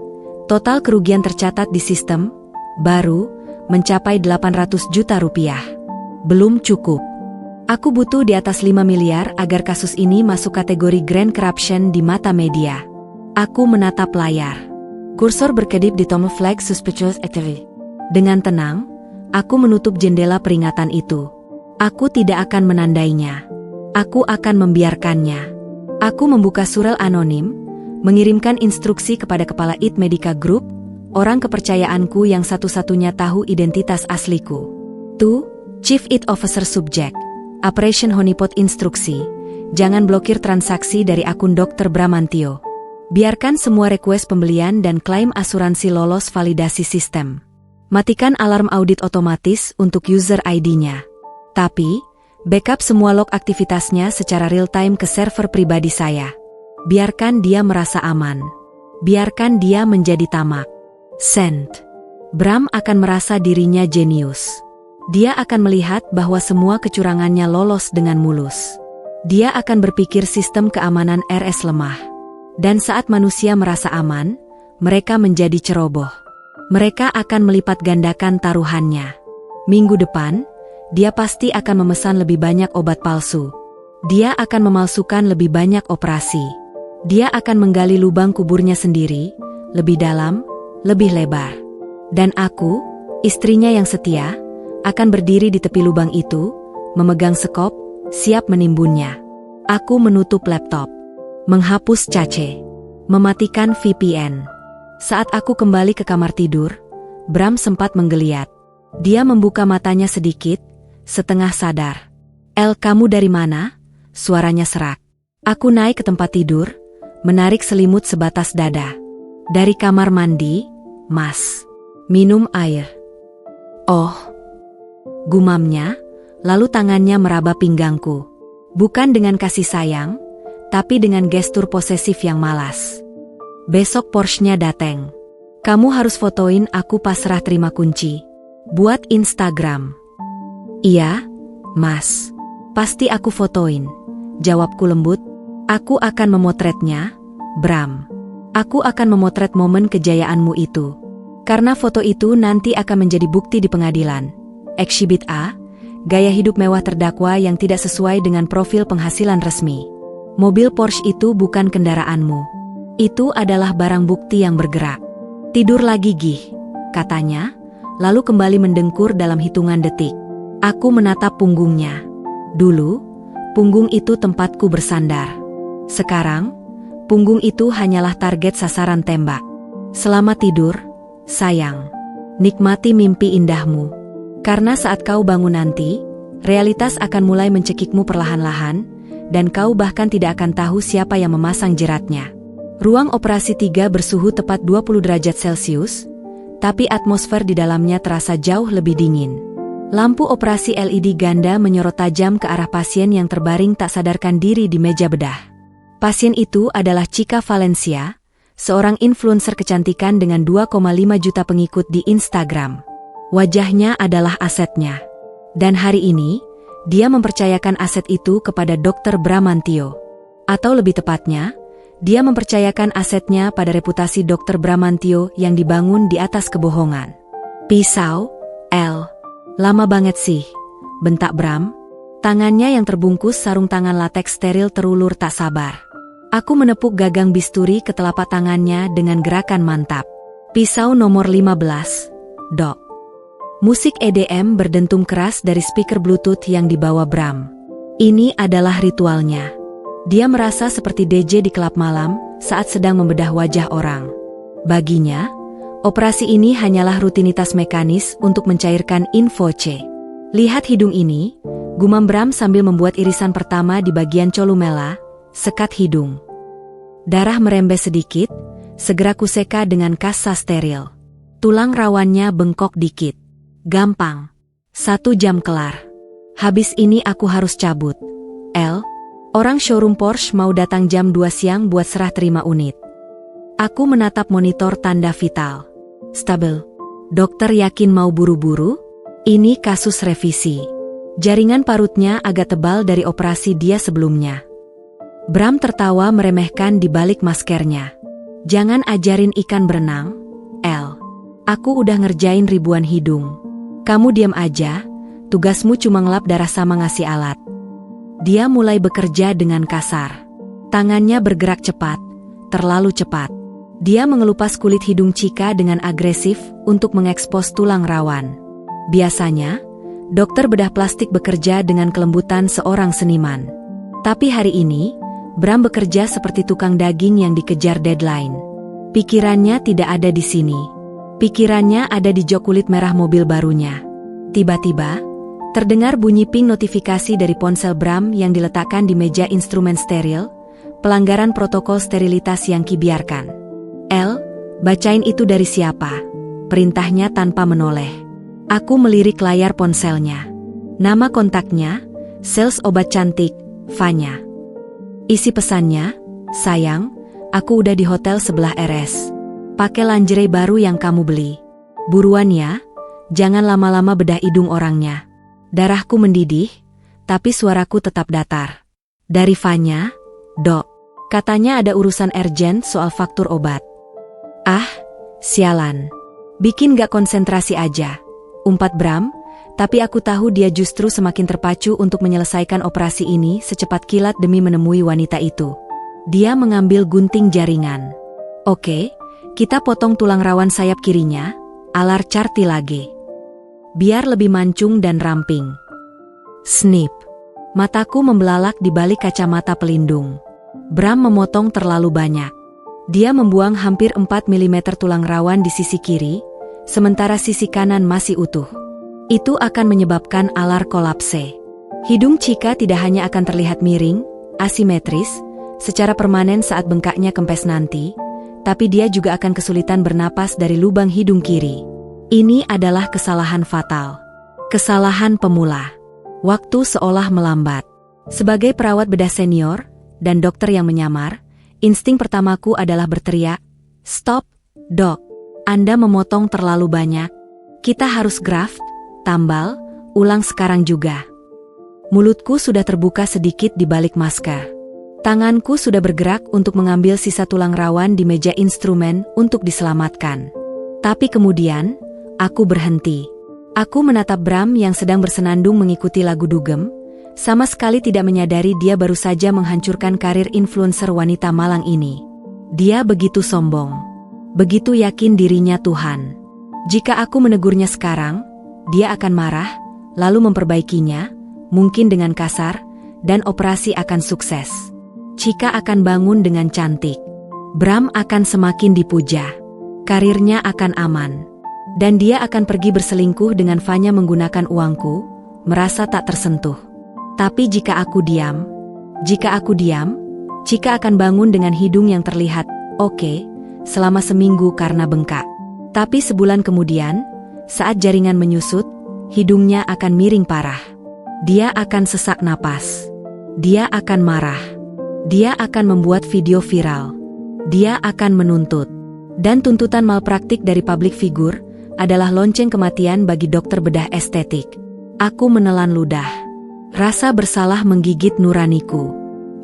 S1: total kerugian tercatat di sistem baru mencapai 800 juta rupiah. Belum cukup. Aku butuh di atas 5 miliar agar kasus ini masuk kategori grand corruption di mata media. Aku menatap layar. Kursor berkedip di tombol flag suspicious activity. Dengan tenang, aku menutup jendela peringatan itu. Aku tidak akan menandainya. Aku akan membiarkannya. Aku membuka surel anonim, mengirimkan instruksi kepada kepala IT Medica Group, orang kepercayaanku yang satu-satunya tahu identitas asliku. To Chief IT Officer Subject, Operation Honeypot instruksi, jangan blokir transaksi dari akun Dr. Bramantio. Biarkan semua request pembelian dan klaim asuransi lolos validasi sistem. Matikan alarm audit otomatis untuk user ID-nya. Tapi, backup semua log aktivitasnya secara real-time ke server pribadi saya. Biarkan dia merasa aman. Biarkan dia menjadi tamak. Send. Bram akan merasa dirinya jenius. Dia akan melihat bahwa semua kecurangannya lolos dengan mulus. Dia akan berpikir sistem keamanan RS lemah. Dan saat manusia merasa aman, mereka menjadi ceroboh. Mereka akan melipat gandakan taruhannya. Minggu depan, dia pasti akan memesan lebih banyak obat palsu. Dia akan memalsukan lebih banyak operasi. Dia akan menggali lubang kuburnya sendiri, lebih dalam, lebih lebar. Dan aku, istrinya yang setia, akan berdiri di tepi lubang itu, memegang sekop, siap menimbunnya. Aku menutup laptop, menghapus cache, mematikan VPN. Saat aku kembali ke kamar tidur, Bram sempat menggeliat. Dia membuka matanya sedikit, setengah sadar. Kamu dari mana?" Suaranya serak. Aku naik ke tempat tidur, menarik selimut sebatas dada. "Dari kamar mandi, Mas. Minum air." "Oh." Gumamnya, lalu tangannya meraba pinggangku. Bukan dengan kasih sayang, tapi dengan gestur posesif yang malas. "Besok Porsche-nya dateng. Kamu harus fotoin aku pas serah terima kunci. Buat Instagram." "Iya, Mas. Pasti aku fotoin," jawabku lembut. "Aku akan memotretnya, Bram. Aku akan memotret momen kejayaanmu itu. Karena foto itu nanti akan menjadi bukti di pengadilan. Exhibit A, gaya hidup mewah terdakwa yang tidak sesuai dengan profil penghasilan resmi. Mobil Porsche itu bukan kendaraanmu. Itu adalah barang bukti yang bergerak." "Tidur lagi, Gih," katanya, lalu kembali mendengkur dalam hitungan detik. Aku menatap punggungnya. Dulu, punggung itu tempatku bersandar. Sekarang, punggung itu hanyalah target sasaran tembak. "Selamat tidur, sayang. Nikmati mimpi indahmu. Karena saat kau bangun nanti, realitas akan mulai mencekikmu perlahan-lahan, dan kau bahkan tidak akan tahu siapa yang memasang jeratnya." Ruang operasi 3 bersuhu tepat 20 derajat Celcius, tapi atmosfer di dalamnya terasa jauh lebih dingin. Lampu operasi LED ganda menyorot tajam ke arah pasien yang terbaring tak sadarkan diri di meja bedah. Pasien itu adalah Chika Valencia, seorang influencer kecantikan dengan 2,5 juta pengikut di Instagram. Wajahnya adalah asetnya. Dan hari ini, dia mempercayakan aset itu kepada Dr. Bramantio. Atau lebih tepatnya, dia mempercayakan asetnya pada reputasi Dr. Bramantio yang dibangun di atas kebohongan. Pisau, El. Lama banget sih, bentak Bram. Tangannya yang terbungkus sarung tangan lateks steril terulur tak sabar. Aku menepuk gagang bisturi ke telapak tangannya dengan gerakan mantap. Pisau nomor 15, Dok. Musik EDM berdentum keras dari speaker Bluetooth yang dibawa Bram. Ini adalah ritualnya. Dia merasa seperti DJ di klub malam saat sedang membedah wajah orang. Baginya, operasi ini hanyalah rutinitas mekanis untuk mencairkan info C. Lihat hidung ini, gumam Bram sambil membuat irisan pertama di bagian columella, sekat hidung. Darah merembes sedikit, segera kuseka dengan kasa steril. Tulang rawannya bengkok dikit. Gampang. 1 jam kelar. Habis ini aku harus cabut. El, orang showroom Porsche mau datang jam 2 siang buat serah terima unit. Aku menatap monitor tanda vital. Stabil. Dokter yakin mau buru-buru? Ini kasus revisi. Jaringan parutnya agak tebal dari operasi dia sebelumnya. Bram tertawa meremehkan di balik maskernya. Jangan ajarin ikan berenang, El. Aku udah ngerjain ribuan hidung. Kamu diam aja, tugasmu cuma ngelap darah sama ngasih alat. Dia mulai bekerja dengan kasar. Tangannya bergerak cepat, terlalu cepat. Dia mengelupas kulit hidung Chika dengan agresif untuk mengekspos tulang rawan. Biasanya, dokter bedah plastik bekerja dengan kelembutan seorang seniman. Tapi hari ini, Bram bekerja seperti tukang daging yang dikejar deadline. Pikirannya tidak ada di sini. Pikirannya ada di jok kulit merah mobil barunya. Tiba-tiba, terdengar bunyi ping notifikasi dari ponsel Bram yang diletakkan di meja instrumen steril, pelanggaran protokol sterilitas yang kibiarkan. El, bacain itu dari siapa? Perintahnya tanpa menoleh. Aku melirik layar ponselnya. Nama kontaknya, sales obat cantik, Vanya. Isi pesannya, sayang, aku udah di hotel sebelah RS. Pakai lingerie baru yang kamu beli. Buruan ya, jangan lama-lama bedah hidung orangnya. Darahku mendidih, tapi suaraku tetap datar. Dari Vanya, Dok. Katanya ada urusan urgent soal faktur obat. Ah, sialan. Bikin gak konsentrasi aja. Umpat Bram, tapi aku tahu dia justru semakin terpacu untuk menyelesaikan operasi ini secepat kilat demi menemui wanita itu. Dia mengambil gunting jaringan. Oke, kita potong tulang rawan sayap kirinya, alar cartilage. Biar lebih mancung dan ramping. Snip. Mataku membelalak di balik kacamata pelindung. Bram memotong terlalu banyak. Dia membuang hampir 4 mm tulang rawan di sisi kiri, sementara sisi kanan masih utuh. Itu akan menyebabkan alar kolapse. Hidung Chika tidak hanya akan terlihat miring, asimetris, secara permanen saat bengkaknya kempes nanti, tapi dia juga akan kesulitan bernapas dari lubang hidung kiri. Ini adalah kesalahan fatal. Kesalahan pemula. Waktu seolah melambat. Sebagai perawat bedah senior, dan dokter yang menyamar, insting pertamaku adalah berteriak, "Stop, Dok. Anda memotong terlalu banyak. Kita harus graft. Tambal, ulang sekarang juga." Mulutku sudah terbuka sedikit di balik masker. Tanganku sudah bergerak untuk mengambil sisa tulang rawan di meja instrumen untuk diselamatkan. Tapi kemudian, aku berhenti. Aku menatap Bram yang sedang bersenandung mengikuti lagu dugem, sama sekali tidak menyadari dia baru saja menghancurkan karir influencer wanita malang ini. Dia begitu sombong. Begitu yakin dirinya Tuhan. Jika aku menegurnya sekarang, dia akan marah, lalu memperbaikinya, mungkin dengan kasar, dan operasi akan sukses. Chika akan bangun dengan cantik. Bram akan semakin dipuja. Karirnya akan aman. Dan dia akan pergi berselingkuh dengan Vanya menggunakan uangku, merasa tak tersentuh. Tapi jika aku diam, Chika akan bangun dengan hidung yang terlihat oke, selama seminggu karena bengkak. Tapi sebulan kemudian, saat jaringan menyusut, hidungnya akan miring parah. Dia akan sesak napas. Dia akan marah. Dia akan membuat video viral. Dia akan menuntut. Dan tuntutan malpraktik dari publik figur adalah lonceng kematian bagi dokter bedah estetik. Aku menelan ludah. Rasa bersalah menggigit nuraniku.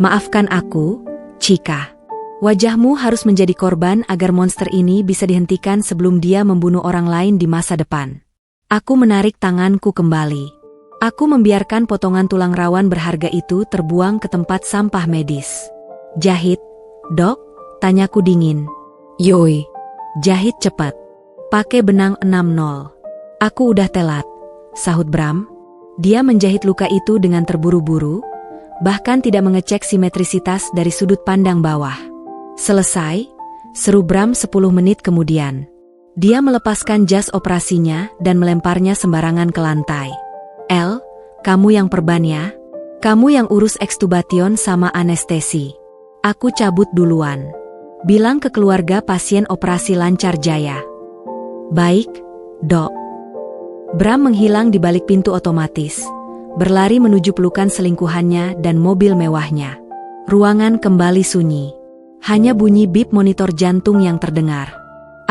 S1: Maafkan aku, Chika. Wajahmu harus menjadi korban agar monster ini bisa dihentikan sebelum dia membunuh orang lain di masa depan. Aku menarik tanganku kembali. Aku membiarkan potongan tulang rawan berharga itu terbuang ke tempat sampah medis. Jahit, Dok? Tanyaku dingin. Yoi. Jahit cepat. Pakai benang 60. Aku udah telat, sahut Bram. Dia menjahit luka itu dengan terburu-buru, bahkan tidak mengecek simetrisitas dari sudut pandang bawah. Selesai, seru Bram 10 menit kemudian. Dia melepaskan jas operasinya dan melemparnya sembarangan ke lantai. El, kamu yang perban ya? Kamu yang urus ekstubation sama anestesi. Aku cabut duluan. Bilang ke keluarga pasien operasi lancar jaya. Baik, Dok. Bram menghilang di balik pintu otomatis, berlari menuju pelukan selingkuhannya dan mobil mewahnya. Ruangan kembali sunyi. Hanya bunyi bip monitor jantung yang terdengar.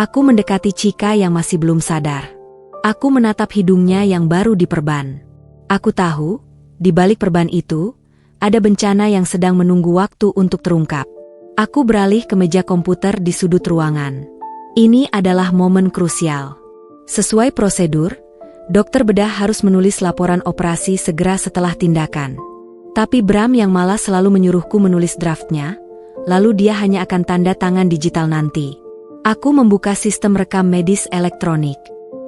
S1: Aku mendekati Chika yang masih belum sadar. Aku menatap hidungnya yang baru diperban. Aku tahu, di balik perban itu, ada bencana yang sedang menunggu waktu untuk terungkap. Aku beralih ke meja komputer di sudut ruangan. Ini adalah momen krusial. Sesuai prosedur, dokter bedah harus menulis laporan operasi segera setelah tindakan. Tapi Bram yang malah selalu menyuruhku menulis draftnya, lalu dia hanya akan tanda tangan digital nanti. Aku membuka sistem rekam medis elektronik.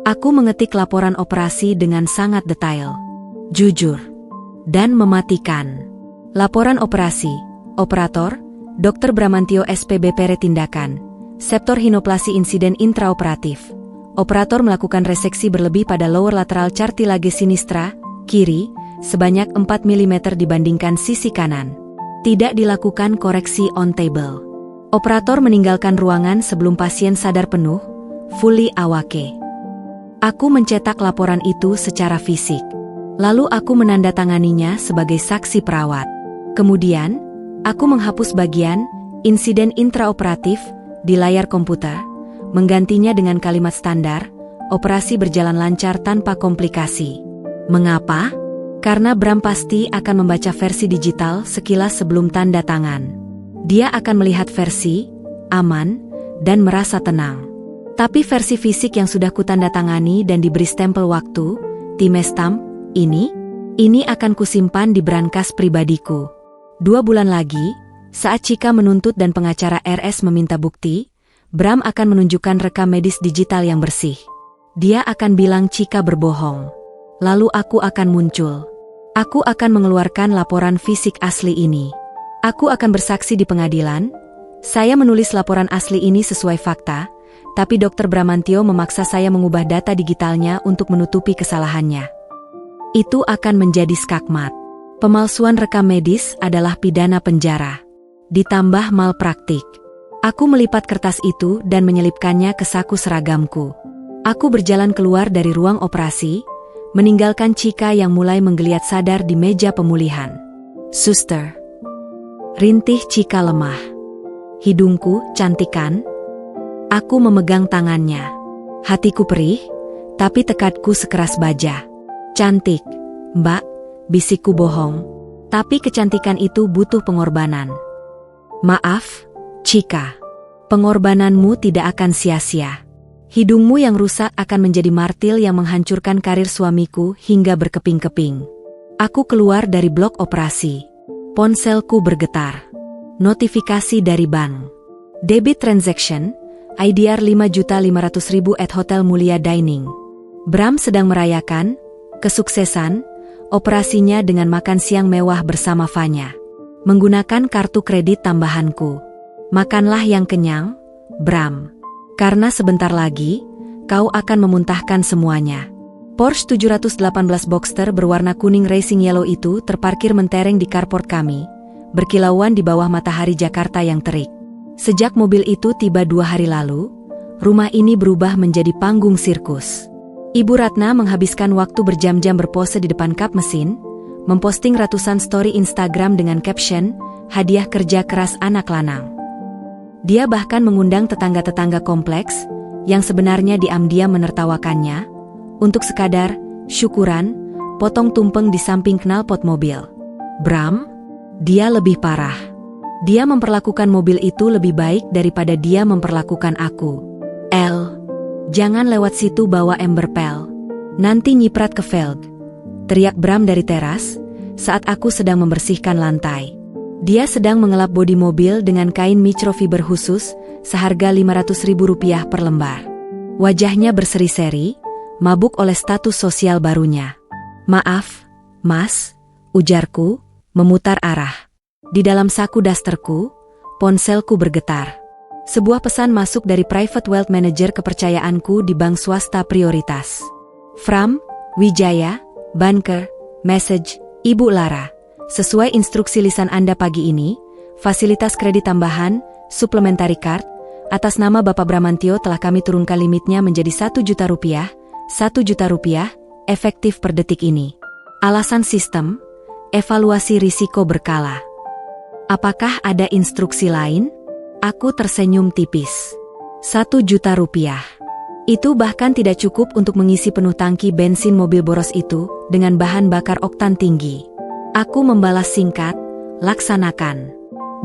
S1: Aku mengetik laporan operasi dengan sangat detail, jujur, dan mematikan. Laporan operasi, operator, Dr. Bramantio SPBP tindakan, septor hinoplasi insiden intraoperatif. Operator melakukan reseksi berlebih pada lower lateral cartilage sinistra, kiri, sebanyak 4 mm dibandingkan sisi kanan. Tidak dilakukan koreksi on table. Operator meninggalkan ruangan sebelum pasien sadar penuh, fully awake. Aku mencetak laporan itu secara fisik. Lalu aku menandatanganinya sebagai saksi perawat. Kemudian, aku menghapus bagian insiden intraoperatif di layar komputer, menggantinya dengan kalimat standar, operasi berjalan lancar tanpa komplikasi. Mengapa? Karena Bram pasti akan membaca versi digital sekilas sebelum tanda tangan. Dia akan melihat versi, aman, dan merasa tenang. Tapi versi fisik yang sudah kutandatangani dan diberi stempel waktu, timestamp, ini akan kusimpan di brankas pribadiku. 2 bulan lagi, saat Chika menuntut dan pengacara RS meminta bukti, Bram akan menunjukkan rekam medis digital yang bersih. Dia akan bilang Chika berbohong. Lalu aku akan muncul. Aku akan mengeluarkan laporan fisik asli ini. Aku akan bersaksi di pengadilan. Saya menulis laporan asli ini sesuai fakta, tapi Dr. Bramantio memaksa saya mengubah data digitalnya untuk menutupi kesalahannya. Itu akan menjadi skakmat. Pemalsuan rekam medis adalah pidana penjara. Ditambah malpraktik. Aku melipat kertas itu dan menyelipkannya ke saku seragamku. Aku berjalan keluar dari ruang operasi, meninggalkan Chika yang mulai menggeliat sadar di meja pemulihan. Suster. Rintih Chika lemah. Hidungku, cantik kan? Aku memegang tangannya. Hatiku perih, tapi tekadku sekeras baja. Cantik, Mbak, bisikku bohong. Tapi kecantikan itu butuh pengorbanan. Maaf, Chika. Pengorbananmu tidak akan sia-sia. Hidungmu yang rusak akan menjadi martil yang menghancurkan karir suamiku hingga berkeping-keping. Aku keluar dari blok operasi. Ponselku bergetar. Notifikasi dari bank. Debit transaction, IDR 5.500.000 at Hotel Mulia Dining. Bram sedang merayakan kesuksesan operasinya dengan makan siang mewah bersama Vanya. Menggunakan kartu kredit tambahanku. Makanlah yang kenyang, Bram. Karena sebentar lagi, kau akan memuntahkan semuanya. Porsche 718 Boxster berwarna kuning racing yellow itu terparkir mentereng di carport kami, berkilauan di bawah matahari Jakarta yang terik. Sejak mobil itu tiba 2 hari lalu, rumah ini berubah menjadi panggung sirkus. Ibu Ratna menghabiskan waktu berjam-jam berpose di depan kap mesin, memposting ratusan story Instagram dengan caption, hadiah kerja keras anak lanang. Dia bahkan mengundang tetangga-tetangga kompleks, yang sebenarnya diam-diam menertawakannya, untuk sekadar syukuran, potong tumpeng di samping knalpot mobil. Bram? Dia lebih parah. Dia memperlakukan mobil itu lebih baik daripada dia memperlakukan aku. Jangan lewat situ bawa ember pel. Nanti nyiprat ke velg. Teriak Bram dari teras, saat aku sedang membersihkan lantai. Dia sedang mengelap bodi mobil dengan kain microfiber khusus, seharga Rp500.000 per lembar. Wajahnya berseri-seri, mabuk oleh status sosial barunya. Maaf, Mas, ujarku, memutar arah. Di dalam saku dasterku, ponselku bergetar. Sebuah pesan masuk dari private wealth manager kepercayaanku di bank swasta prioritas. From Wijaya, Banker, message, Ibu Lara. Sesuai instruksi lisan Anda pagi ini, fasilitas kredit tambahan, supplementary card, atas nama Bapak Bramantio telah kami turunkan limitnya menjadi Rp1 juta. Rp1 juta, efektif per detik ini. Alasan sistem, evaluasi risiko berkala. Apakah ada instruksi lain? Aku tersenyum tipis. Rp1 juta. Itu bahkan tidak cukup untuk mengisi penuh tangki bensin mobil boros itu dengan bahan bakar oktan tinggi. Aku membalas singkat, laksanakan.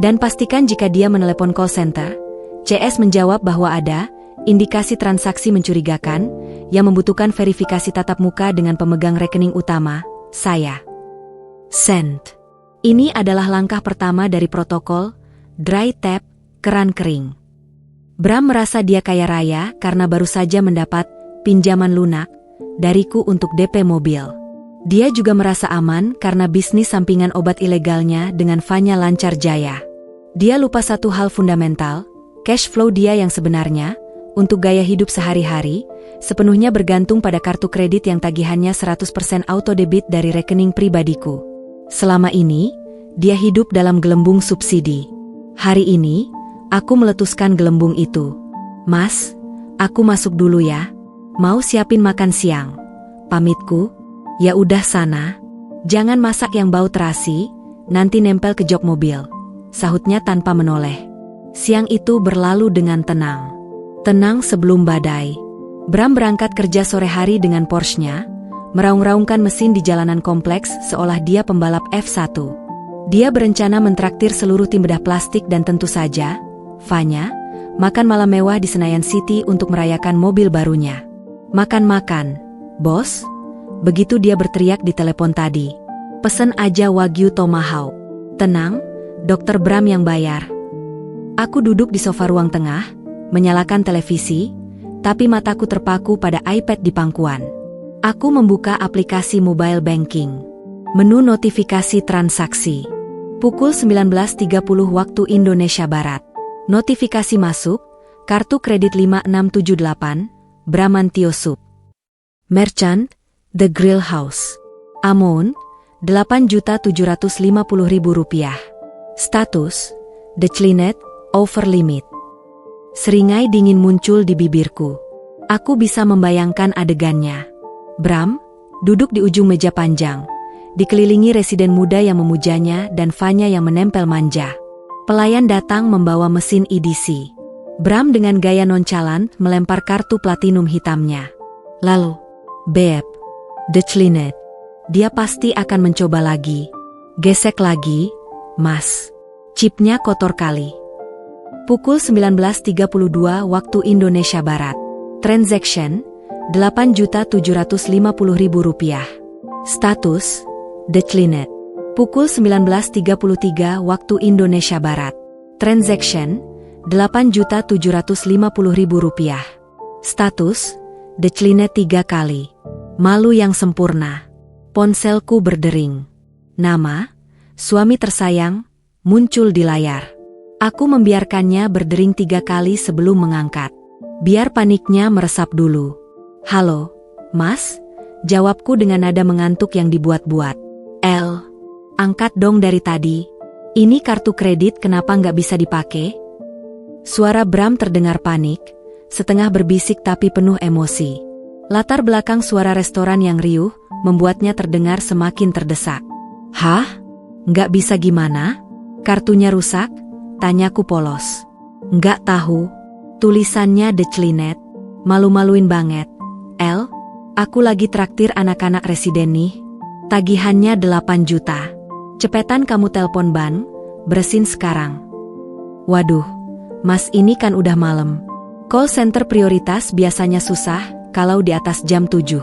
S1: Dan pastikan jika dia menelepon call center, CS menjawab bahwa ada indikasi transaksi mencurigakan yang membutuhkan verifikasi tatap muka dengan pemegang rekening utama, saya. Send. Ini adalah langkah pertama dari protokol dry tap, keran kering. Bram merasa dia kaya raya karena baru saja mendapat pinjaman lunak dariku untuk DP mobil. Dia juga merasa aman karena bisnis sampingan obat ilegalnya dengan Vanya lancar jaya. Dia lupa satu hal fundamental, cash flow dia yang sebenarnya, untuk gaya hidup sehari-hari, sepenuhnya bergantung pada kartu kredit yang tagihannya 100% auto debit dari rekening pribadiku. Selama ini, dia hidup dalam gelembung subsidi. Hari ini, aku meletuskan gelembung itu. Mas, aku masuk dulu ya. Mau siapin makan siang. Pamitku. Ya udah sana. Jangan masak yang bau terasi, nanti nempel ke jok mobil. Sahutnya tanpa menoleh. Siang itu berlalu dengan tenang. Tenang sebelum badai. Bram berangkat kerja sore hari dengan Porsche-nya, meraung-raungkan mesin di jalanan kompleks seolah dia pembalap F1. Dia berencana mentraktir seluruh tim bedah plastik dan tentu saja, Vanya, makan malam mewah di Senayan City untuk merayakan mobil barunya. Makan-makan, bos? Begitu dia berteriak di telepon tadi. Pesen aja Wagyu Tomahawk. Tenang, Dokter Bram yang bayar. Aku duduk di sofa ruang tengah, menyalakan televisi, tapi mataku terpaku pada iPad di pangkuan. Aku membuka aplikasi mobile banking. Menu notifikasi transaksi. Pukul 19.30 waktu Indonesia Barat. Notifikasi masuk, kartu kredit 5678, Bramantio Sub. Merchant, The Grill House. Amount, Rp8.750.000. Status, Declined, over limit. Seringai dingin muncul di bibirku. Aku bisa membayangkan adegannya. Bram, duduk di ujung meja panjang, dikelilingi residen muda yang memujanya dan Vanya yang menempel manja. Pelayan datang membawa mesin EDC. Bram dengan gaya nonchalant melempar kartu platinum hitamnya. Lalu, Beb, declined. Dia pasti akan mencoba lagi. Gesek lagi, Mas. Chipnya kotor kali. Pukul 19.32 waktu Indonesia Barat. Transaction, Rp8.750.000. Status, declined. Pukul 19.33 waktu Indonesia Barat. Transaction, Rp8.750.000. Status, declined 3 kali. Malu yang sempurna. Ponselku berdering. Nama, suami tersayang, muncul di layar. Aku membiarkannya berdering 3 kali sebelum mengangkat. Biar paniknya meresap dulu. Halo, Mas? Jawabku dengan nada mengantuk yang dibuat-buat. Angkat dong dari tadi. Ini kartu kredit kenapa nggak bisa dipakai? Suara Bram terdengar panik, setengah berbisik tapi penuh emosi. Latar belakang suara restoran yang riuh, membuatnya terdengar semakin terdesak. Hah? Nggak bisa gimana? Kartunya rusak? Tanyaku polos. Nggak tahu. Tulisannya declinet. Malu-maluin banget. El, aku lagi traktir anak-anak residen nih. Tagihannya 8 juta. Cepetan kamu telpon bank, beresin sekarang. Waduh, mas ini kan udah malam. Call center prioritas biasanya susah kalau di atas jam 7.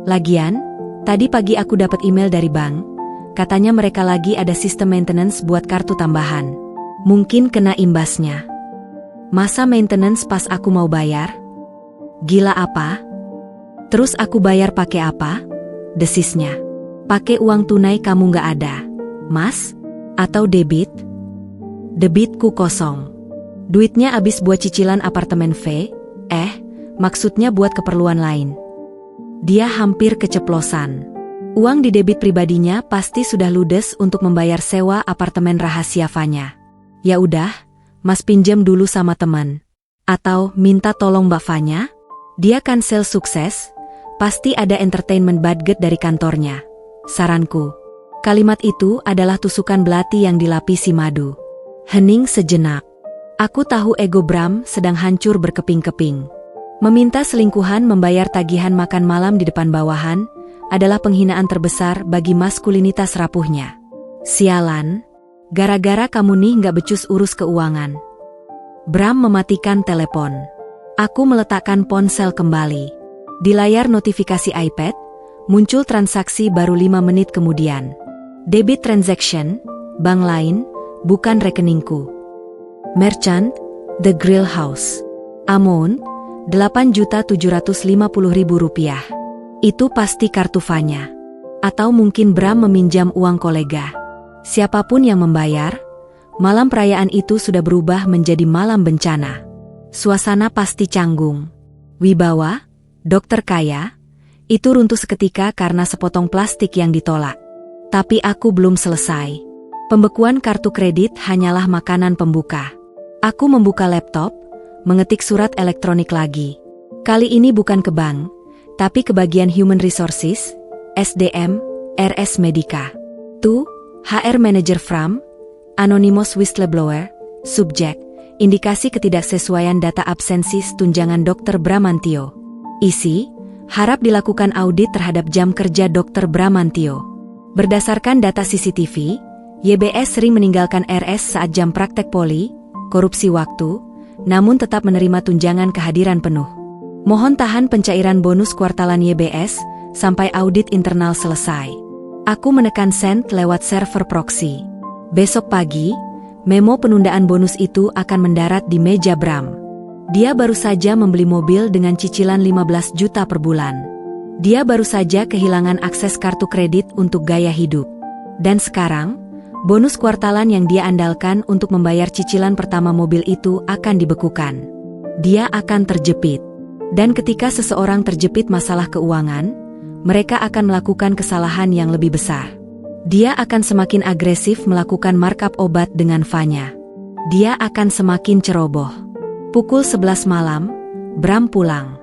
S1: Lagian, tadi pagi aku dapat email dari bank. Katanya mereka lagi ada sistem maintenance buat kartu tambahan. Mungkin kena imbasnya. Masa maintenance pas aku mau bayar? Gila apa? Terus aku bayar pakai apa? Desisnya. Pakai uang tunai kamu nggak ada, mas? Atau debit? Debitku kosong. Duitnya habis buat cicilan apartemen V, maksudnya buat keperluan lain. Dia hampir keceplosan. Uang di debit pribadinya pasti sudah ludes untuk membayar sewa apartemen rahasia Fanya. Ya udah, mas pinjam dulu sama teman. Atau minta tolong Mbak Fanya? Dia kan sales sukses, pasti ada entertainment budget dari kantornya. Saranku. Kalimat itu adalah tusukan belati yang dilapisi madu. Hening sejenak. Aku tahu ego Bram sedang hancur berkeping-keping. Meminta selingkuhan membayar tagihan makan malam di depan bawahan adalah penghinaan terbesar bagi maskulinitas rapuhnya. Sialan, gara-gara kamu nih nggak becus urus keuangan. Bram mematikan telepon. Aku meletakkan ponsel kembali. Di layar notifikasi iPad, muncul transaksi baru 5 menit kemudian. Debit transaction, bank lain, bukan rekeningku. Merchant, The Grill House. Amount, Rp8.750.000. Itu pasti kartu Fanya. Atau mungkin Bram meminjam uang kolega. Siapapun yang membayar, malam perayaan itu sudah berubah menjadi malam bencana. Suasana pasti canggung. Wibawa, dokter kaya, itu runtuh seketika karena sepotong plastik yang ditolak. Tapi aku belum selesai. Pembekuan kartu kredit hanyalah makanan pembuka. Aku membuka laptop, mengetik surat elektronik lagi. Kali ini bukan ke bank, tapi ke bagian Human Resources, SDM, RS Medica. To, HR Manager from, Anonymous Whistleblower, Subject, indikasi ketidaksesuaian data absensis tunjangan Dr. Bramantio. Isi, harap dilakukan audit terhadap jam kerja Dr. Bramantio. Berdasarkan data CCTV, YBS sering meninggalkan RS saat jam praktek poli, korupsi waktu, namun tetap menerima tunjangan kehadiran penuh. Mohon tahan pencairan bonus kuartalan YBS sampai audit internal selesai. Aku menekan send lewat server proxy. Besok pagi, memo penundaan bonus itu akan mendarat di meja Bram. Dia baru saja membeli mobil dengan cicilan 15 juta per bulan. Dia baru saja kehilangan akses kartu kredit untuk gaya hidup. Dan sekarang, bonus kuartalan yang dia andalkan untuk membayar cicilan pertama mobil itu akan dibekukan. Dia akan terjepit. Dan ketika seseorang terjepit masalah keuangan, mereka akan melakukan kesalahan yang lebih besar. Dia akan semakin agresif melakukan markup obat dengan Fanya. Dia akan semakin ceroboh. Pukul 11 malam, Bram pulang.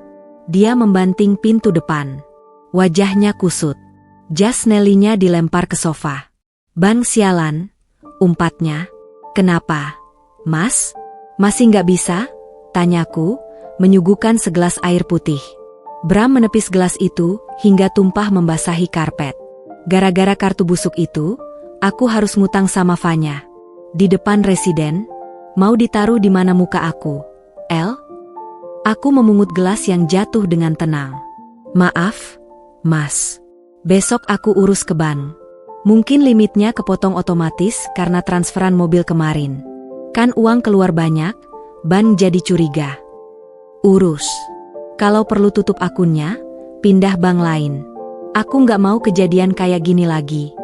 S1: Dia membanting pintu depan. Wajahnya kusut. Jas Nelly-nya dilempar ke sofa. Bang sialan, umpatnya. Kenapa? Mas? Masih nggak bisa? Tanyaku, menyuguhkan segelas air putih. Bram menepis gelas itu hingga tumpah membasahi karpet. Gara-gara kartu busuk itu, aku harus ngutang sama Fanya. Di depan residen, mau ditaruh di mana muka aku? El? Aku memungut gelas yang jatuh dengan tenang. Maaf, Mas. Besok aku urus ke bank. Mungkin limitnya kepotong otomatis karena transferan mobil kemarin. Kan uang keluar banyak, bank jadi curiga. Urus. Kalau perlu tutup akunnya, pindah bank lain. Aku nggak mau kejadian kayak gini lagi.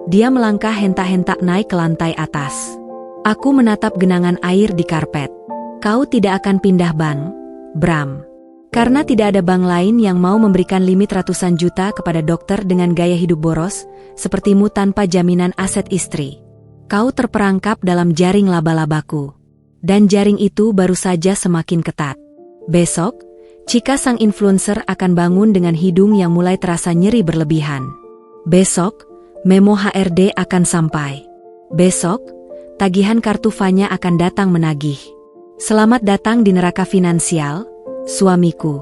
S1: Dia melangkah hentak-hentak naik ke lantai atas. Aku menatap genangan air di karpet. Kau tidak akan pindah bank, Bram. Karena tidak ada bank lain yang mau memberikan limit ratusan juta kepada dokter dengan gaya hidup boros, sepertimu tanpa jaminan aset istri. Kau terperangkap dalam jaring laba-labaku. Dan jaring itu baru saja semakin ketat. Besok, Cika sang influencer akan bangun dengan hidung yang mulai terasa nyeri berlebihan. Besok, Memo HRD akan sampai. Besok, tagihan kartu Fanya akan datang menagih. Selamat datang di neraka finansial, suamiku.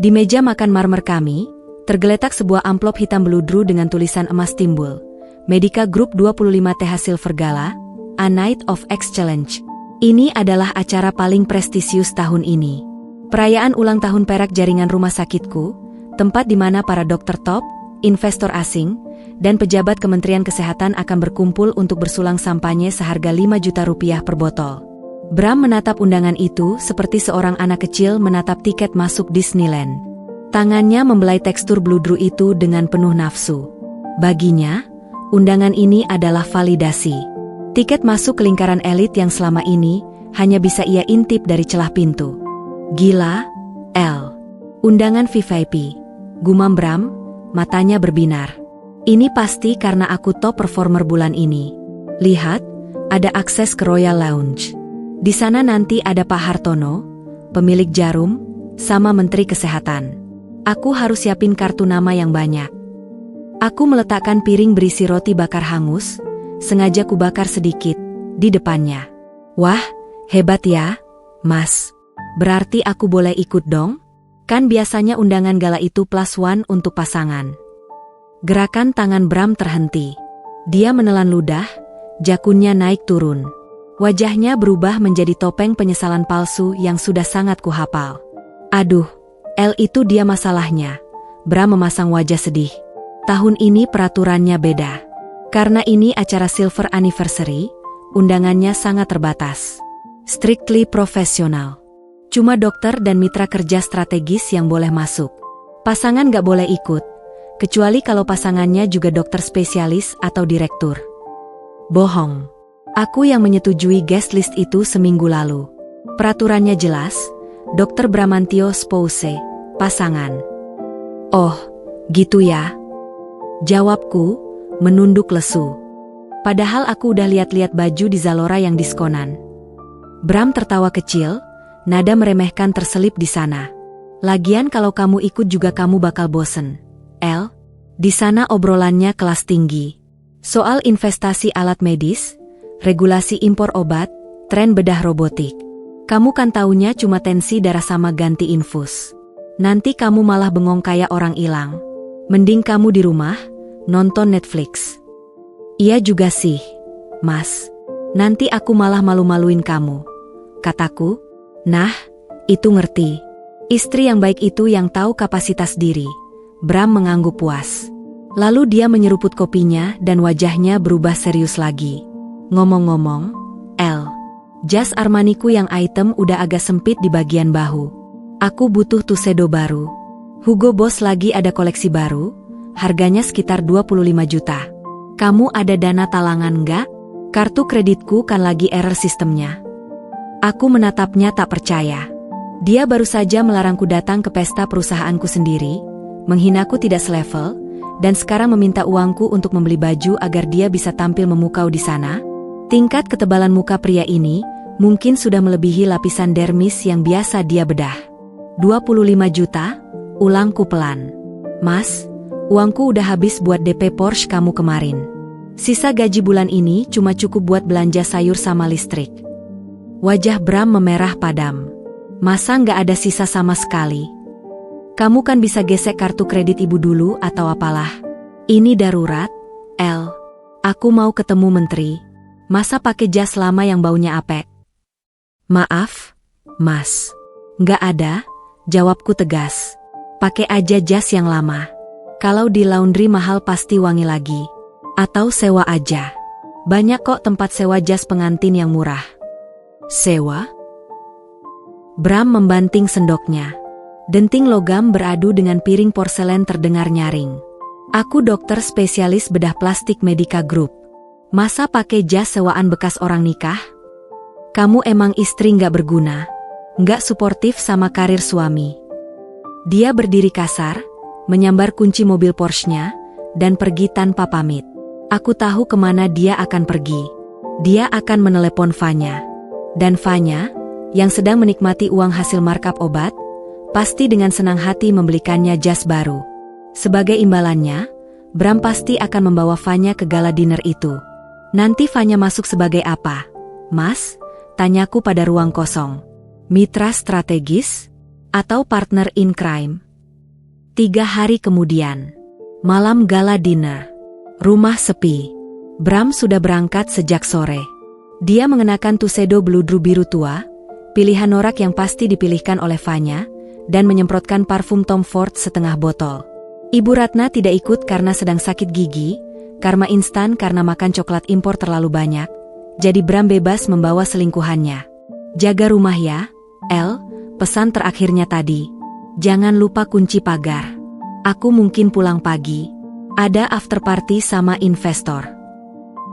S1: Di meja makan marmer kami, tergeletak sebuah amplop hitam beludru dengan tulisan emas timbul. Medica Group 25 TH Silver Gala, A Night of Excellence. Ini adalah acara paling prestisius tahun ini. Perayaan ulang tahun perak jaringan rumah sakitku, tempat di mana para dokter top, investor asing, dan pejabat Kementerian Kesehatan akan berkumpul untuk bersulang sampanye seharga 5 juta rupiah per botol. Bram menatap undangan itu seperti seorang anak kecil menatap tiket masuk Disneyland. Tangannya membelai tekstur beludru itu dengan penuh nafsu. Baginya, undangan ini adalah validasi. Tiket masuk ke lingkaran elit yang selama ini hanya bisa ia intip dari celah pintu. Gila, L. Undangan VIP. Gumam Bram, matanya berbinar. Ini pasti karena aku top performer bulan ini. Lihat, ada akses ke Royal Lounge. Di sana nanti ada Pak Hartono, pemilik Jarum, sama Menteri Kesehatan. Aku harus siapin kartu nama yang banyak. Aku meletakkan piring berisi roti bakar hangus, sengaja kubakar sedikit, di depannya. Wah, hebat ya, Mas. Berarti aku boleh ikut dong? Kan biasanya undangan gala itu +1 untuk pasangan. Gerakan tangan Bram terhenti. Dia menelan ludah, jakunnya naik turun. Wajahnya berubah menjadi topeng penyesalan palsu yang sudah sangat kuhafal. Aduh, L itu dia masalahnya. Bram memasang wajah sedih. Tahun ini peraturannya beda. Karena ini acara Silver Anniversary, undangannya sangat terbatas. Strictly profesional. Cuma dokter dan mitra kerja strategis yang boleh masuk. Pasangan gak boleh ikut, kecuali kalau pasangannya juga dokter spesialis atau direktur. Bohong. Aku yang menyetujui guest list itu seminggu lalu. Peraturannya jelas, Dr. Bramantio spouse, pasangan. Oh, gitu ya? Jawabku, menunduk lesu. Padahal aku udah lihat-lihat baju di Zalora yang diskonan. Bram tertawa kecil, nada meremehkan terselip di sana. Lagian kalau kamu ikut juga kamu bakal bosen. L, di sana obrolannya kelas tinggi. Soal investasi alat medis, regulasi impor obat, tren bedah robotik. Kamu kan taunya cuma tensi darah sama ganti infus. Nanti kamu malah bengong kayak orang ilang. Mending kamu di rumah, nonton Netflix. Iya juga sih, Mas. Nanti aku malah malu-maluin kamu. Kataku, nah, itu ngerti. Istri yang baik itu yang tahu kapasitas diri. Bram mengangguk puas. Lalu dia menyeruput kopinya dan wajahnya berubah serius lagi. Ngomong-ngomong, L, jas Armaniku yang item udah agak sempit di bagian bahu. Aku butuh tuxedo baru. Hugo Boss lagi ada koleksi baru, harganya sekitar 25 juta. Kamu ada dana talangan nggak? Kartu kreditku kan lagi error sistemnya. Aku menatapnya tak percaya. Dia baru saja melarangku datang ke pesta perusahaanku sendiri, menghinaku tidak selevel, dan sekarang meminta uangku untuk membeli baju agar dia bisa tampil memukau di sana. Tingkat ketebalan muka pria ini mungkin sudah melebihi lapisan dermis yang biasa dia bedah. 25 juta? Ulangku pelan. Mas, uangku udah habis buat DP Porsche kamu kemarin. Sisa gaji bulan ini cuma cukup buat belanja sayur sama listrik. Wajah Bram memerah padam. Masa nggak ada sisa sama sekali? Kamu kan bisa gesek kartu kredit ibu dulu atau apalah. Ini darurat, L. Aku mau ketemu menteri. Masa pakai jas lama yang baunya apek? Maaf, Mas. Nggak ada, jawabku tegas. Pakai aja jas yang lama. Kalau di laundry mahal pasti wangi lagi. Atau sewa aja. Banyak kok tempat sewa jas pengantin yang murah. Sewa? Bram membanting sendoknya. Denting logam beradu dengan piring porselen terdengar nyaring. Aku dokter spesialis bedah plastik Medica Group. Masa pakai jas sewaan bekas orang nikah? Kamu emang istri nggak berguna, nggak suportif sama karir suami. Dia berdiri kasar, menyambar kunci mobil Porsche-nya, dan pergi tanpa pamit. Aku tahu kemana dia akan pergi. Dia akan menelepon Fanya. Dan Fanya, yang sedang menikmati uang hasil markup obat, pasti dengan senang hati membelikannya jas baru. Sebagai imbalannya, Bram pasti akan membawa Fanya ke gala dinner itu. Nanti Fanya masuk sebagai apa? Mas? Tanyaku pada ruang kosong. Mitra strategis? Atau partner in crime? 3 hari kemudian. Malam gala dinner. Rumah sepi. Bram sudah berangkat sejak sore. Dia mengenakan tuxedo bludru biru tua, pilihan norak yang pasti dipilihkan oleh Fanya, dan menyemprotkan parfum Tom Ford setengah botol. Ibu Ratna tidak ikut karena sedang sakit gigi, karma instan karena makan coklat impor terlalu banyak, jadi Bram bebas membawa selingkuhannya. Jaga rumah ya, El, pesan terakhirnya tadi. Jangan lupa kunci pagar. Aku mungkin pulang pagi. Ada after party sama investor.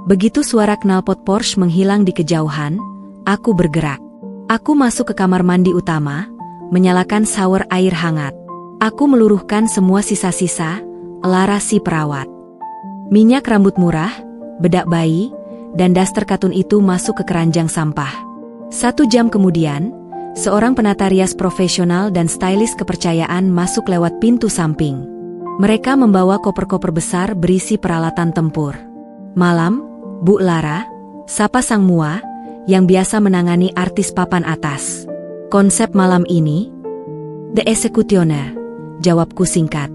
S1: Begitu suara knalpot Porsche menghilang di kejauhan, aku bergerak. Aku masuk ke kamar mandi utama, menyalakan shower air hangat. Aku meluruhkan semua sisa-sisa, lara si perawat. Minyak rambut murah, bedak bayi, dan daster katun itu masuk ke keranjang sampah. 1 jam kemudian, seorang penata rias profesional dan stylis kepercayaan masuk lewat pintu samping. Mereka membawa koper-koper besar berisi peralatan tempur. Malam, Bu Lara, sapa Sang Mua, yang biasa menangani artis papan atas. Konsep malam ini, The Executioner, jawabku singkat.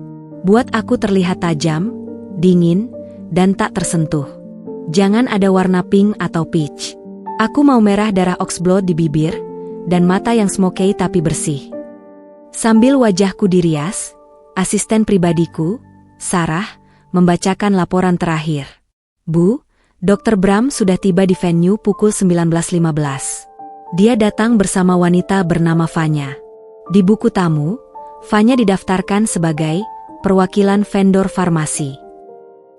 S1: Buat aku terlihat tajam, dingin, dan tak tersentuh. Jangan ada warna pink atau peach. Aku mau merah darah oxblood di bibir, dan mata yang smoky tapi bersih. Sambil wajahku dirias, asisten pribadiku, Sarah, membacakan laporan terakhir. Bu, Dr. Bram sudah tiba di venue pukul 19.15. Dia datang bersama wanita bernama Fanya. Di buku tamu, Fanya didaftarkan sebagai perwakilan vendor farmasi.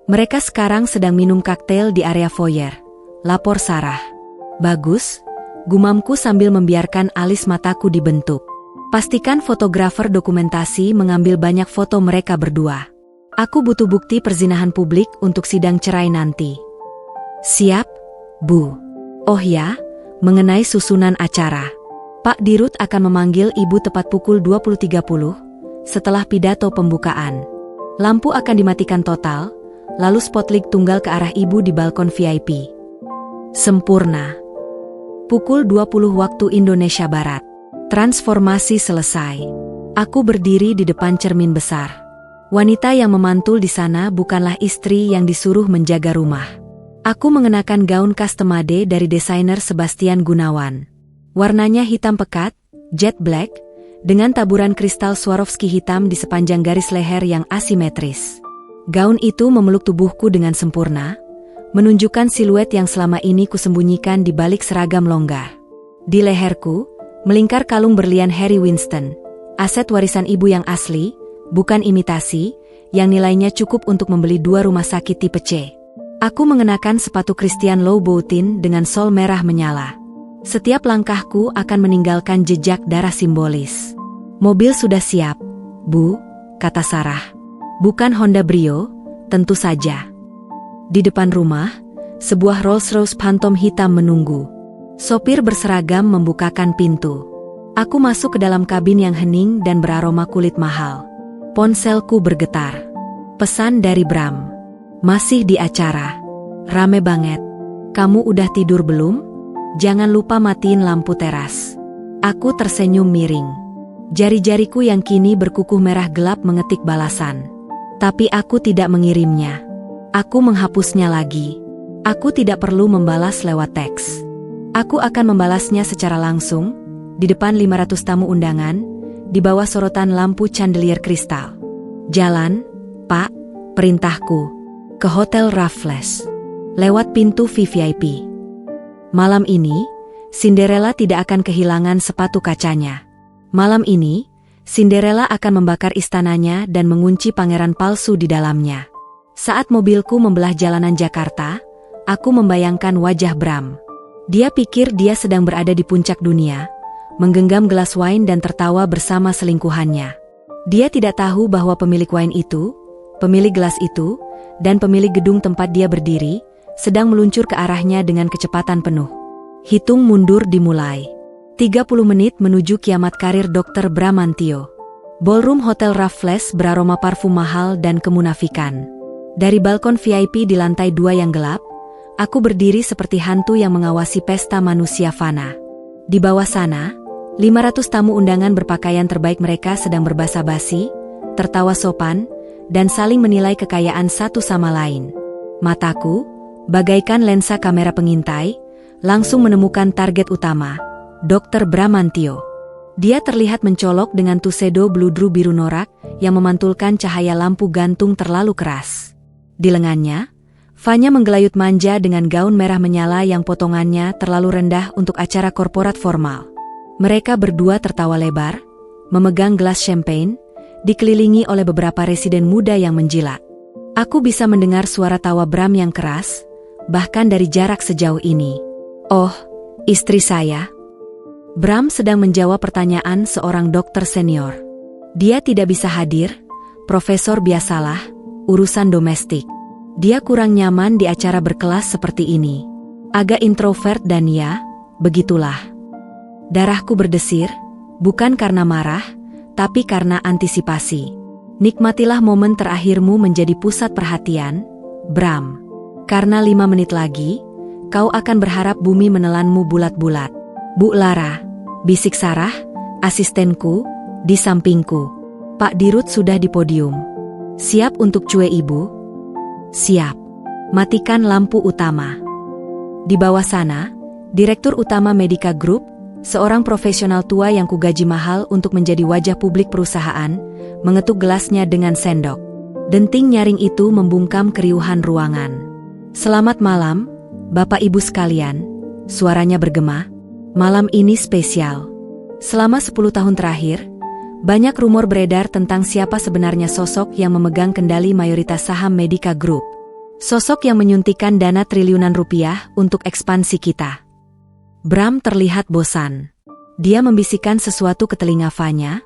S1: Mereka sekarang sedang minum koktail di area foyer, lapor Sarah. Bagus, gumamku sambil membiarkan alis mataku dibentuk. Pastikan fotografer dokumentasi mengambil banyak foto mereka berdua. Aku butuh bukti perzinahan publik untuk sidang cerai nanti. Siap, Bu. Oh ya, mengenai susunan acara. Pak Dirut akan memanggil Ibu tepat pukul 20.30, setelah pidato pembukaan. Lampu akan dimatikan total, lalu spotlight tunggal ke arah Ibu di balkon VIP. Sempurna. Pukul 20 waktu Indonesia Barat. Transformasi selesai. Aku berdiri di depan cermin besar. Wanita yang memantul di sana bukanlah istri yang disuruh menjaga rumah. Aku mengenakan gaun custom-made dari desainer Sebastian Gunawan. Warnanya hitam pekat, jet black, dengan taburan kristal Swarovski hitam di sepanjang garis leher yang asimetris. Gaun itu memeluk tubuhku dengan sempurna, menunjukkan siluet yang selama ini kusembunyikan di balik seragam longgar. Di leherku, melingkar kalung berlian Harry Winston, aset warisan ibu yang asli, bukan imitasi, yang nilainya cukup untuk membeli 2 rumah sakit tipe C. Aku mengenakan sepatu Christian Louboutin dengan sol merah menyala. Setiap langkahku akan meninggalkan jejak darah simbolis. Mobil sudah siap, Bu, kata Sarah. Bukan Honda Brio, tentu saja. Di depan rumah, sebuah Rolls-Royce Phantom hitam menunggu. Sopir berseragam membukakan pintu. Aku masuk ke dalam kabin yang hening dan beraroma kulit mahal. Ponselku bergetar. Pesan dari Bram. Masih di acara. Rame banget. Kamu udah tidur belum? Jangan lupa matiin lampu teras. Aku tersenyum miring. Jari-jariku yang kini berkukuh merah gelap mengetik balasan. Tapi aku tidak mengirimnya. Aku menghapusnya lagi. Aku tidak perlu membalas lewat teks. Aku akan membalasnya secara langsung, di depan 500 tamu undangan, di bawah sorotan lampu chandelier kristal. Jalan, Pak, perintahku, ke Hotel Raffles. Lewat pintu VVIP. Malam ini, Cinderella tidak akan kehilangan sepatu kacanya. Malam ini, Cinderella akan membakar istananya dan mengunci pangeran palsu di dalamnya. Saat mobilku membelah jalanan Jakarta, aku membayangkan wajah Bram. Dia pikir dia sedang berada di puncak dunia, menggenggam gelas wine dan tertawa bersama selingkuhannya. Dia tidak tahu bahwa pemilik wine itu, pemilik gelas itu, dan pemilik gedung tempat dia berdiri, sedang meluncur ke arahnya dengan kecepatan penuh. Hitung mundur dimulai. 30 menit menuju kiamat karir Dr. Bramantio. Ballroom Hotel Raffles beraroma parfum mahal dan kemunafikan. Dari balkon VIP di lantai 2 yang gelap, aku berdiri seperti hantu yang mengawasi pesta manusia fana. Di bawah sana, 500 tamu undangan berpakaian terbaik mereka sedang berbasa-basi, tertawa sopan, dan saling menilai kekayaan satu sama lain. Mataku, bagaikan lensa kamera pengintai, langsung menemukan target utama, Dr. Bramantio. Dia terlihat mencolok dengan tuxedo bludru biru norak yang memantulkan cahaya lampu gantung terlalu keras. Di lengannya, Fanya menggelayut manja dengan gaun merah menyala yang potongannya terlalu rendah untuk acara korporat formal. Mereka berdua tertawa lebar, memegang gelas champagne, dikelilingi oleh beberapa residen muda yang menjilat. Aku bisa mendengar suara tawa Bram yang keras, bahkan dari jarak sejauh ini. "Oh, istri saya." Bram sedang menjawab pertanyaan seorang dokter senior. Dia tidak bisa hadir, profesor biasalah, urusan domestik. Dia kurang nyaman di acara berkelas seperti ini. Agak introvert dan ya, begitulah. Darahku berdesir, bukan karena marah, tapi karena antisipasi. Nikmatilah momen terakhirmu menjadi pusat perhatian, Bram. Karena 5 menit lagi, kau akan berharap bumi menelanmu bulat-bulat. "Bu Lara," bisik Sarah, asistenku, di sampingku. Pak Dirut sudah di podium. "Siap untuk cue ibu?" "Siap." "Matikan lampu utama." Di bawah sana, Direktur Utama Medica Group, seorang profesional tua yang kugaji mahal untuk menjadi wajah publik perusahaan, mengetuk gelasnya dengan sendok. Denting nyaring itu membungkam keriuhan ruangan. "Selamat malam, Bapak Ibu sekalian," suaranya bergema. "Malam ini spesial. Selama 10 tahun terakhir, banyak rumor beredar tentang siapa sebenarnya sosok yang memegang kendali mayoritas saham Medica Group. Sosok yang menyuntikkan dana triliunan rupiah untuk ekspansi kita." Bram terlihat bosan. Dia membisikkan sesuatu ke telinga Fanya,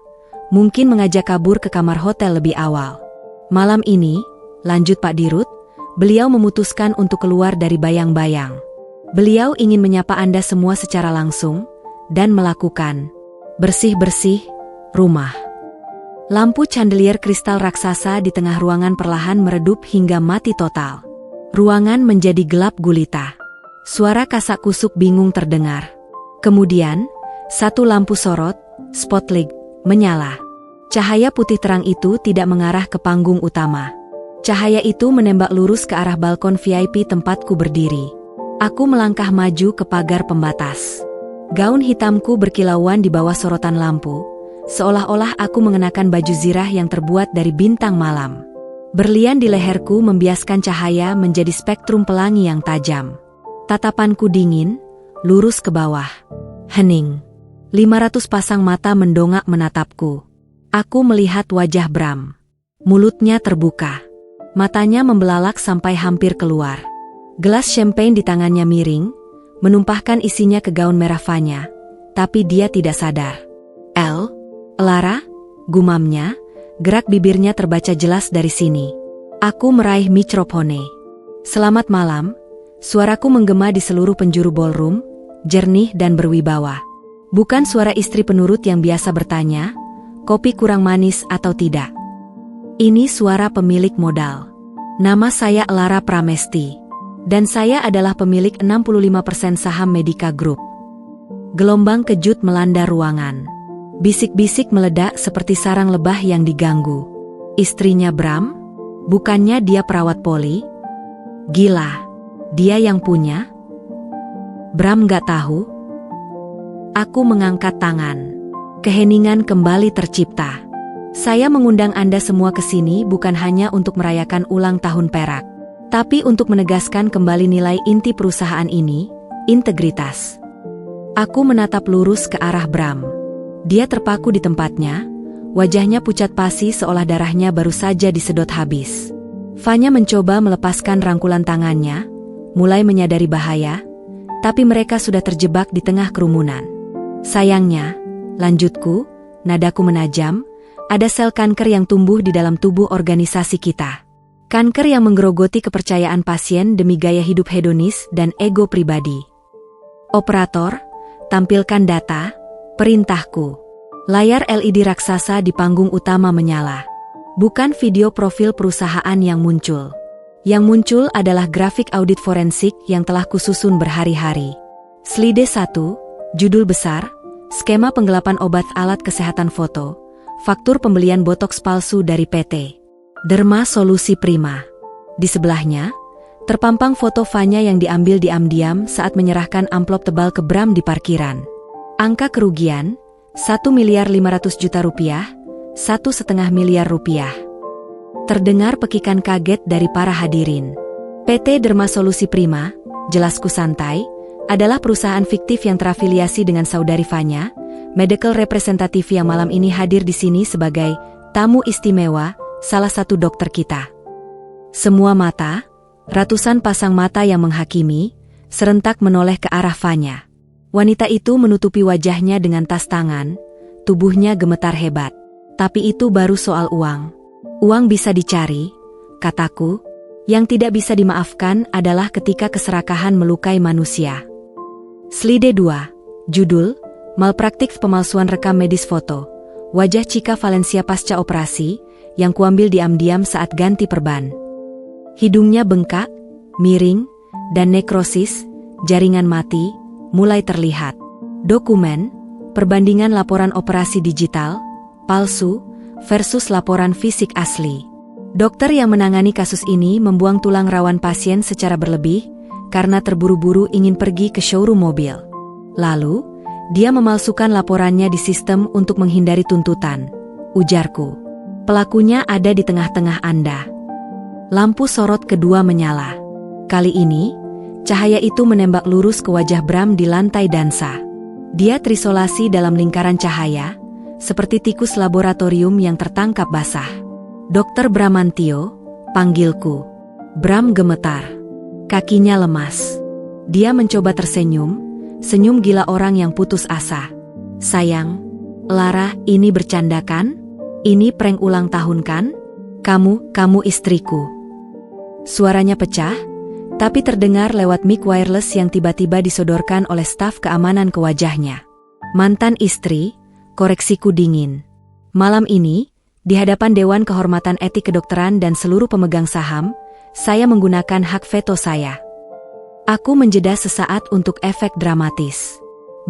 S1: mungkin mengajak kabur ke kamar hotel lebih awal. "Malam ini," lanjut Pak Dirut, "beliau memutuskan untuk keluar dari bayang-bayang. Beliau ingin menyapa Anda semua secara langsung, dan melakukan bersih-bersih rumah." Lampu chandelier kristal raksasa di tengah ruangan perlahan meredup hingga mati total. Ruangan menjadi gelap gulita. Suara kasak kusuk bingung terdengar. Kemudian, satu lampu sorot, spotlight, menyala. Cahaya putih terang itu tidak mengarah ke panggung utama. Cahaya itu menembak lurus ke arah balkon VIP tempatku berdiri. Aku melangkah maju ke pagar pembatas. Gaun hitamku berkilauan di bawah sorotan lampu, seolah-olah aku mengenakan baju zirah yang terbuat dari bintang malam. Berlian di leherku membiaskan cahaya menjadi spektrum pelangi yang tajam. Tatapanku dingin, lurus ke bawah. Hening. 500 pasang mata mendongak menatapku. Aku melihat wajah Bram. Mulutnya terbuka. Matanya membelalak sampai hampir keluar. Gelas champagne di tangannya miring, menumpahkan isinya ke gaun merah Fanya, tapi dia tidak sadar. Lara, gumamnya, gerak bibirnya terbaca jelas dari sini. Aku meraih mikrofone. "Selamat malam." Suaraku menggema di seluruh penjuru ballroom, jernih dan berwibawa. Bukan suara istri penurut yang biasa bertanya, "Kopi kurang manis atau tidak?" Ini suara pemilik modal. "Nama saya Lara Pramesti. Dan saya adalah pemilik 65% saham Medica Group." Gelombang kejut melanda ruangan. Bisik-bisik meledak seperti sarang lebah yang diganggu. Istrinya Bram? Bukannya dia perawat poli? Gila. Dia yang punya? Bram gak tahu? Aku mengangkat tangan. Keheningan kembali tercipta. "Saya mengundang Anda semua ke sini bukan hanya untuk merayakan ulang tahun perak, tapi untuk menegaskan kembali nilai inti perusahaan ini, integritas." Aku menatap lurus ke arah Bram. Dia terpaku di tempatnya, wajahnya pucat pasi seolah darahnya baru saja disedot habis. Fanya mencoba melepaskan rangkulan tangannya, mulai menyadari bahaya, tapi mereka sudah terjebak di tengah kerumunan. "Sayangnya," lanjutku, nadaku menajam, "ada sel kanker yang tumbuh di dalam tubuh organisasi kita. Kanker yang menggerogoti kepercayaan pasien demi gaya hidup hedonis dan ego pribadi." "Operator, tampilkan data," perintahku. Layar LED raksasa di panggung utama menyala. Bukan video profil perusahaan yang muncul. Yang muncul adalah grafik audit forensik yang telah kususun berhari-hari. Slide 1, judul besar, skema penggelapan obat alat kesehatan foto, faktur pembelian botox palsu dari PT Derma Solusi Prima. Di sebelahnya, terpampang foto Fanya yang diambil diam-diam saat menyerahkan amplop tebal ke Bram di parkiran. Angka kerugian, 1.500.000.000 rupiah, 1,5 miliar rupiah. Terdengar pekikan kaget dari para hadirin. PT Derma Solusi Prima, jelasku santai, adalah perusahaan fiktif yang terafiliasi dengan saudari Fanya, medical representative yang malam ini hadir di sini sebagai tamu istimewa, salah satu dokter kita. Semua mata, ratusan pasang mata yang menghakimi, serentak menoleh ke arah Fanya. Wanita itu menutupi wajahnya dengan tas tangan, tubuhnya gemetar hebat. Tapi itu baru soal uang. Uang bisa dicari, kataku. Yang tidak bisa dimaafkan adalah ketika keserakahan melukai manusia. Slide 2, judul, malpraktik pemalsuan rekam medis foto, wajah Cika Valencia pasca operasi, yang kuambil diam-diam saat ganti perban. Hidungnya bengkak, miring, dan nekrosis, jaringan mati, mulai terlihat. Dokumen, perbandingan laporan operasi digital, palsu, versus laporan fisik asli. Dokter yang menangani kasus ini membuang tulang rawan pasien secara berlebih, karena terburu-buru ingin pergi ke showroom mobil. Lalu, dia memalsukan laporannya di sistem untuk menghindari tuntutan. Ujarku. Pelakunya ada di tengah-tengah Anda. Lampu sorot kedua menyala. Kali ini, cahaya itu menembak lurus ke wajah Bram di lantai dansa. Dia terisolasi dalam lingkaran cahaya, seperti tikus laboratorium yang tertangkap basah. Dokter Bramantio, panggilku. Bram gemetar. Kakinya lemas. Dia mencoba tersenyum, senyum gila orang yang putus asa. Sayang, Lara, ini bercanda kan? Ini prank ulang tahun kan? Kamu istriku. Suaranya pecah, tapi terdengar lewat mic wireless yang tiba-tiba disodorkan oleh staf keamanan ke wajahnya. Mantan istri, koreksiku dingin. Malam ini, di hadapan Dewan Kehormatan Etik Kedokteran dan seluruh pemegang saham, saya menggunakan hak veto saya. Aku menjeda sesaat untuk efek dramatis.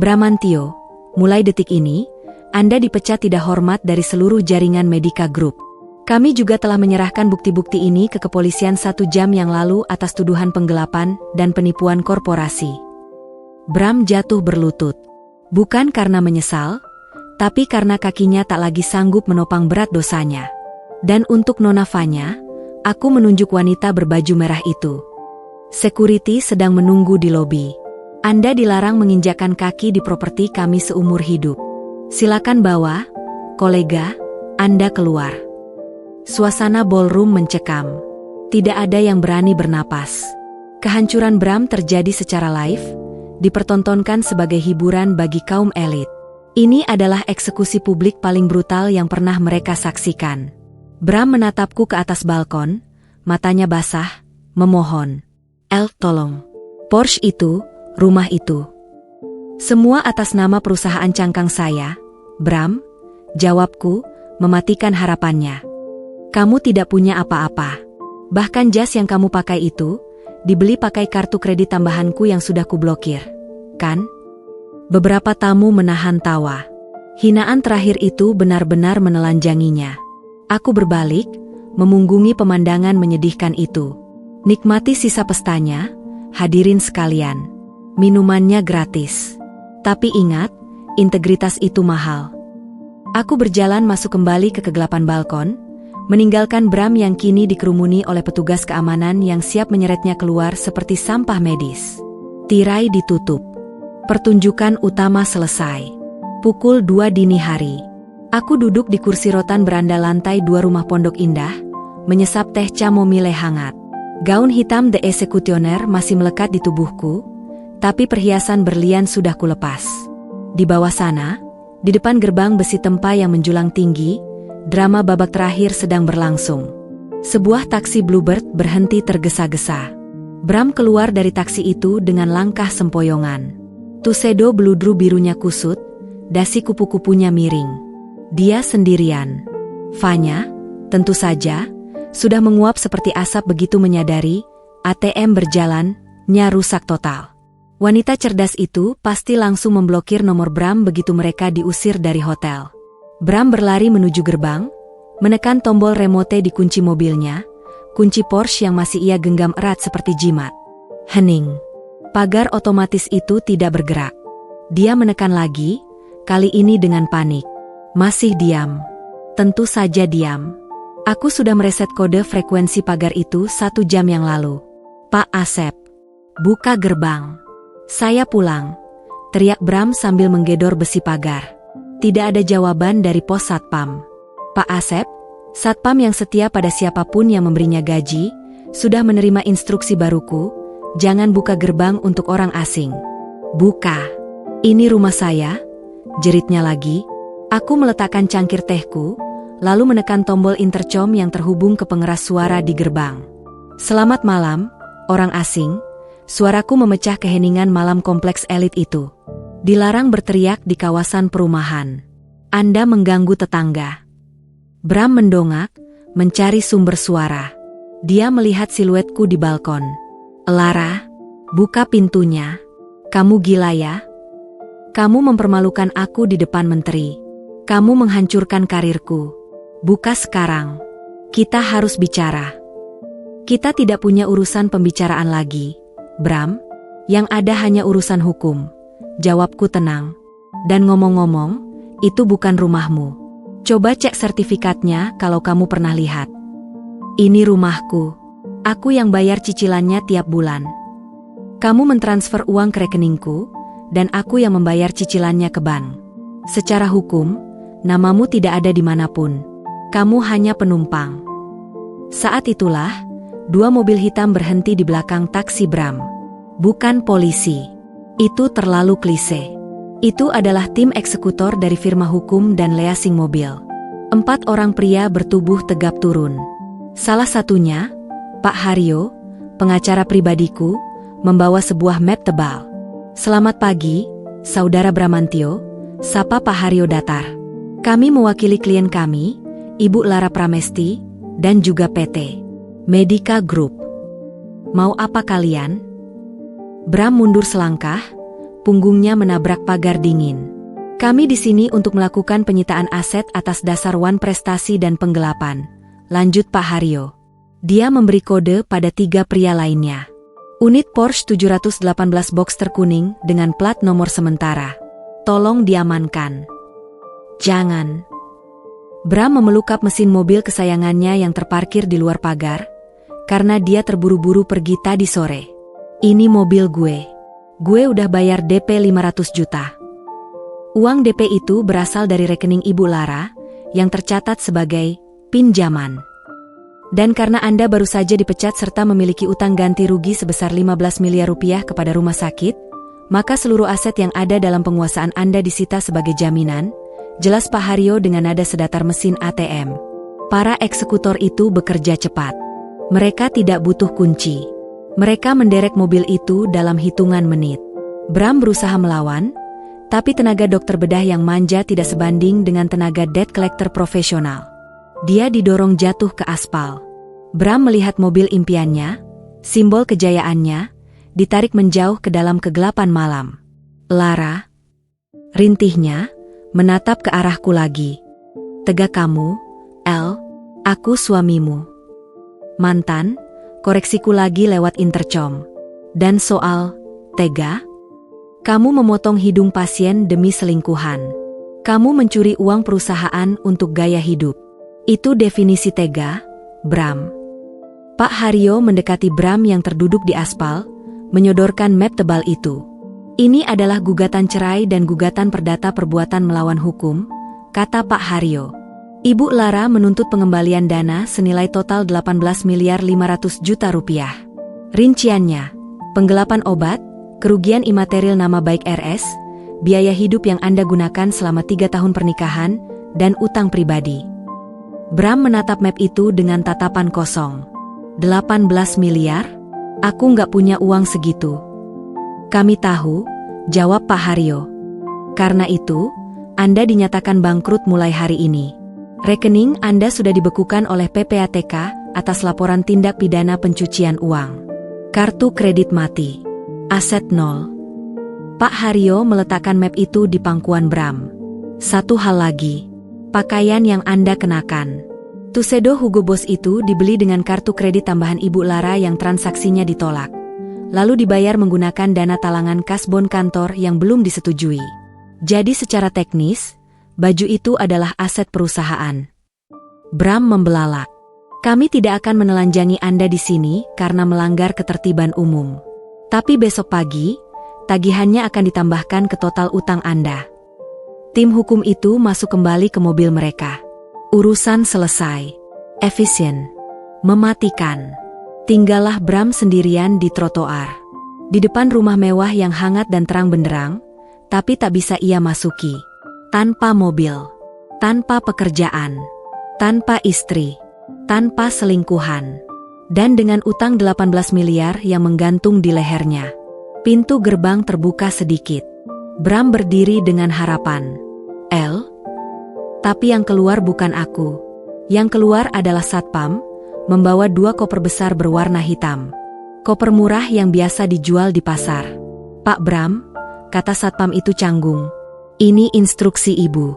S1: Bramantio, mulai detik ini, Anda dipecat tidak hormat dari seluruh jaringan Medica Group. Kami juga telah menyerahkan bukti-bukti ini ke kepolisian 1 jam yang lalu atas tuduhan penggelapan dan penipuan korporasi. Bram jatuh berlutut. Bukan karena menyesal, tapi karena kakinya tak lagi sanggup menopang berat dosanya. Dan untuk Nona Fanya, aku menunjuk wanita berbaju merah itu. Security sedang menunggu di lobi. Anda dilarang menginjakkan kaki di properti kami seumur hidup. Silakan bawa, kolega, Anda keluar. Suasana ballroom mencekam. Tidak ada yang berani bernapas. Kehancuran Bram terjadi secara live, dipertontonkan sebagai hiburan bagi kaum elit. Ini adalah eksekusi publik paling brutal yang pernah mereka saksikan. Bram menatapku ke atas balkon, matanya basah, memohon. Tolong. Porsche itu, rumah itu. Semua atas nama perusahaan cangkang saya, Bram, jawabku, mematikan harapannya. Kamu tidak punya apa-apa. Bahkan jas yang kamu pakai itu, dibeli pakai kartu kredit tambahanku yang sudah kublokir. Kan? Beberapa tamu menahan tawa. Hinaan terakhir itu benar-benar menelanjanginya. Aku berbalik, memunggungi pemandangan menyedihkan itu. Nikmati sisa pestanya, hadirin sekalian. Minumannya gratis. Tapi ingat, integritas itu mahal. Aku berjalan masuk kembali ke kegelapan balkon, meninggalkan Bram yang kini dikerumuni oleh petugas keamanan yang siap menyeretnya keluar seperti sampah medis. Tirai ditutup. Pertunjukan utama selesai. Pukul 2 dini hari. Aku duduk di kursi rotan beranda lantai 2 rumah Pondok Indah, menyesap teh chamomile hangat. Gaun hitam The Executioner masih melekat di tubuhku, tapi perhiasan berlian sudah kulepas. Di bawah sana, di depan gerbang besi tempa yang menjulang tinggi, drama babak terakhir sedang berlangsung. Sebuah taksi Bluebird berhenti tergesa-gesa. Bram keluar dari taksi itu dengan langkah sempoyongan. Tuxedo beludru birunya kusut, dasi kupu-kupunya miring. Dia sendirian. Fanya, tentu saja, sudah menguap seperti asap begitu menyadari ATM berjalannya rusak total. Wanita cerdas itu pasti langsung memblokir nomor Bram begitu mereka diusir dari hotel. Bram berlari menuju gerbang, menekan tombol remote di kunci mobilnya, kunci Porsche yang masih ia genggam erat seperti jimat. Hening. Pagar otomatis itu tidak bergerak. Dia menekan lagi, kali ini dengan panik. Masih diam. Tentu saja diam. Aku sudah mereset kode frekuensi pagar itu 1 jam yang lalu. Pak Asep, buka gerbang. Saya pulang, teriak Bram sambil menggedor besi pagar. Tidak ada jawaban dari pos satpam. Pak Asep, satpam yang setia pada siapapun yang memberinya gaji, sudah menerima instruksi baruku, jangan buka gerbang untuk orang asing. Buka. Ini rumah saya, jeritnya lagi. Aku meletakkan cangkir tehku, lalu menekan tombol intercom yang terhubung ke pengeras suara di gerbang. Selamat malam, orang asing. Suaraku memecah keheningan malam kompleks elit itu. Dilarang berteriak di kawasan perumahan. Anda mengganggu tetangga. Bram mendongak, mencari sumber suara. Dia melihat siluetku di balkon. Lara, buka pintunya. Kamu gila ya? Kamu mempermalukan aku di depan menteri. Kamu menghancurkan karirku. Buka sekarang. Kita harus bicara. Kita tidak punya urusan pembicaraan lagi, Bram. Yang ada hanya urusan hukum. Jawabku tenang. Dan ngomong-ngomong, itu bukan rumahmu. Coba cek sertifikatnya kalau kamu pernah lihat. Ini rumahku. Aku yang bayar cicilannya tiap bulan. Kamu mentransfer uang ke rekeningku, dan aku yang membayar cicilannya ke bank. Secara hukum, namamu tidak ada dimanapun. Kamu hanya penumpang. Saat itulah, 2 mobil hitam berhenti di belakang taksi Bram. Bukan polisi. Itu terlalu klise. Itu adalah tim eksekutor dari firma hukum dan leasing mobil. 4 orang pria bertubuh tegap turun. Salah satunya, Pak Haryo, pengacara pribadiku, membawa sebuah map tebal. Selamat pagi, Saudara Bramantio, sapa Pak Haryo datar. Kami mewakili klien kami, Ibu Lara Pramesti, dan juga PT Medica Group. Mau apa kalian? Bram mundur selangkah, punggungnya menabrak pagar dingin. Kami di sini untuk melakukan penyitaan aset atas dasar prestasi dan penggelapan, lanjut Pak Haryo. Dia memberi kode pada 3 pria lainnya. Unit Porsche 718 Boxster kuning dengan plat nomor sementara. Tolong diamankan. Jangan. Bram memelukap mesin mobil kesayangannya yang terparkir di luar pagar, karena dia terburu-buru pergi tadi sore. Ini mobil gue. Gue udah bayar DP 500 juta. Uang DP itu berasal dari rekening Ibu Lara, yang tercatat sebagai pinjaman. Dan karena Anda baru saja dipecat serta memiliki utang ganti rugi sebesar 15 miliar rupiah kepada rumah sakit, maka seluruh aset yang ada dalam penguasaan Anda disita sebagai jaminan, jelas Pak Haryo dengan nada sedatar mesin ATM. Para eksekutor itu bekerja cepat. Mereka tidak butuh kunci. Mereka menderek mobil itu dalam hitungan menit. Bram berusaha melawan, tapi tenaga dokter bedah yang manja tidak sebanding dengan tenaga debt collector profesional. Dia didorong jatuh ke aspal. Bram melihat mobil impiannya, simbol kejayaannya, ditarik menjauh ke dalam kegelapan malam. Lara, rintihnya, menatap ke arahku lagi. Tegak kamu, El, aku suamimu. Mantan, koreksiku lagi lewat intercom. Dan soal, tega? Kamu memotong hidung pasien demi selingkuhan. Kamu mencuri uang perusahaan untuk gaya hidup. Itu definisi tega, Bram. Pak Haryo mendekati Bram yang terduduk di aspal, menyodorkan map tebal itu. Ini adalah gugatan cerai dan gugatan perdata perbuatan melawan hukum, kata Pak Haryo. Ibu Lara menuntut pengembalian dana senilai total 18 miliar 500 juta rupiah. Rinciannya, penggelapan obat, kerugian imaterial nama baik RS, biaya hidup yang Anda gunakan selama 3 tahun pernikahan, dan utang pribadi. Bram menatap map itu dengan tatapan kosong. 18 miliar? Aku nggak punya uang segitu. Kami tahu, jawab Pak Haryo. Karena itu, Anda dinyatakan bangkrut mulai hari ini. Rekening Anda sudah dibekukan oleh PPATK, atas laporan tindak pidana pencucian uang. Kartu kredit mati. Aset nol. Pak Haryo meletakkan map itu di pangkuan Bram. Satu hal lagi. Pakaian yang Anda kenakan. Tuxedo Hugo Boss itu dibeli dengan kartu kredit tambahan Ibu Lara yang transaksinya ditolak. Lalu dibayar menggunakan dana talangan kas bon kantor yang belum disetujui. Jadi secara teknis, baju itu adalah aset perusahaan. Bram membelalak. Kami tidak akan menelanjangi Anda di sini karena melanggar ketertiban umum. Tapi besok pagi, tagihannya akan ditambahkan ke total utang Anda. Tim hukum itu masuk kembali ke mobil mereka. Urusan selesai. Efisien. Mematikan. Tinggallah Bram sendirian di trotoar. Di depan rumah mewah yang hangat dan terang benderang, tapi tak bisa ia masuki. Tanpa mobil. Tanpa pekerjaan. Tanpa istri. Tanpa selingkuhan. Dan dengan utang 18 miliar yang menggantung di lehernya. Pintu gerbang terbuka sedikit. Bram berdiri dengan harapan. Tapi yang keluar bukan aku. Yang keluar adalah satpam, membawa 2 koper besar berwarna hitam. Koper murah yang biasa dijual di pasar. Pak Bram, kata satpam itu canggung. Ini instruksi ibu.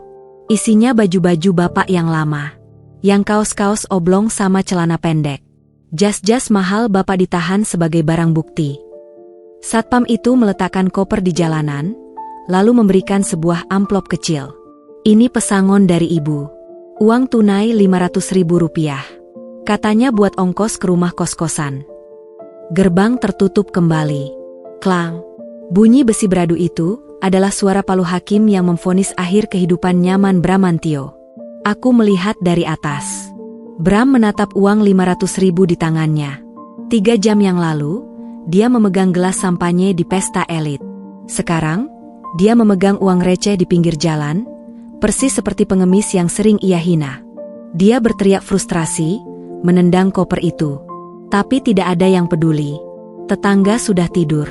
S1: Isinya baju-baju bapak yang lama. Yang kaos-kaos oblong sama celana pendek. Jas-jas mahal bapak ditahan sebagai barang bukti. Satpam itu meletakkan koper di jalanan, lalu memberikan sebuah amplop kecil. Ini pesangon dari ibu. Uang tunai 500.000 rupiah. Katanya buat ongkos ke rumah kos-kosan. Gerbang tertutup kembali. Klang. Bunyi besi beradu itu adalah suara palu hakim yang memvonis akhir kehidupan nyaman Bramantio. Aku melihat dari atas. Bram menatap uang 500.000 di tangannya. 3 jam yang lalu, dia memegang gelas sampanye di pesta elit. Sekarang, dia memegang uang receh di pinggir jalan, persis seperti pengemis yang sering ia hina. Dia berteriak frustrasi, menendang koper itu. Tapi tidak ada yang peduli. Tetangga sudah tidur.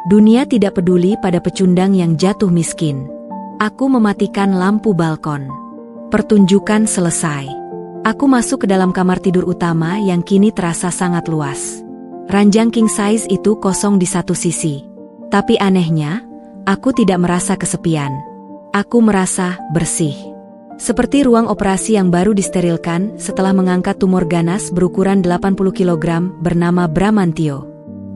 S1: Dunia tidak peduli pada pecundang yang jatuh miskin. Aku mematikan lampu balkon. Pertunjukan selesai. Aku masuk ke dalam kamar tidur utama yang kini terasa sangat luas. Ranjang king size itu kosong di satu sisi. Tapi anehnya, aku tidak merasa kesepian. Aku merasa bersih. Seperti ruang operasi yang baru disterilkan setelah mengangkat tumor ganas berukuran 80 kg bernama Bramantio.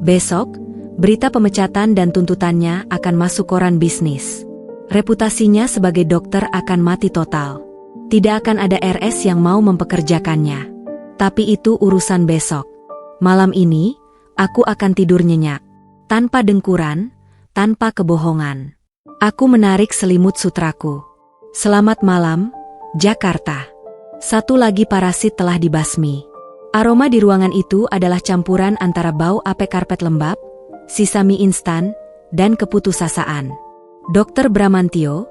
S1: Besok, berita pemecatan dan tuntutannya akan masuk koran bisnis. Reputasinya sebagai dokter akan mati total. Tidak akan ada RS yang mau mempekerjakannya. Tapi itu urusan besok. Malam ini, aku akan tidur nyenyak. Tanpa dengkuran, tanpa kebohongan. Aku menarik selimut sutraku. Selamat malam, Jakarta. Satu lagi parasit telah dibasmi. Aroma di ruangan itu adalah campuran antara bau ape karpet lembab, sisa mie instan, dan keputusasaan. Dr. Bramantio,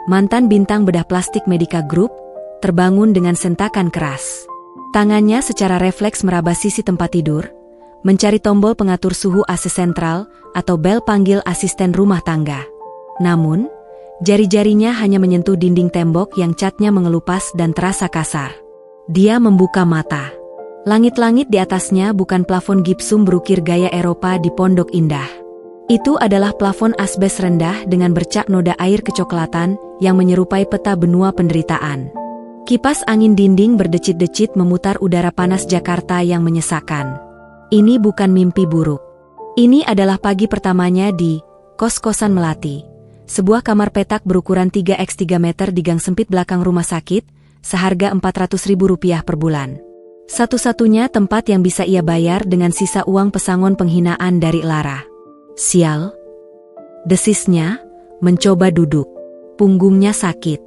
S1: mantan bintang bedah plastik Medica Group, terbangun dengan sentakan keras. Tangannya secara refleks meraba sisi tempat tidur, mencari tombol pengatur suhu AC sentral atau bel panggil asisten rumah tangga. Namun, jari-jarinya hanya menyentuh dinding tembok yang catnya mengelupas dan terasa kasar. Dia membuka mata. Langit-langit di atasnya bukan plafon gipsum berukir gaya Eropa di Pondok Indah. Itu adalah plafon asbes rendah dengan bercak noda air kecoklatan yang menyerupai peta benua penderitaan. Kipas angin dinding berdecit-decit memutar udara panas Jakarta yang menyesakkan. Ini bukan mimpi buruk. Ini adalah pagi pertamanya di kos-kosan Melati. Sebuah kamar petak berukuran 3x3 meter di gang sempit belakang rumah sakit, seharga Rp400.000 per bulan. Satu-satunya tempat yang bisa ia bayar dengan sisa uang pesangon penghinaan dari Lara. Sial. Desisnya, mencoba duduk. Punggungnya sakit.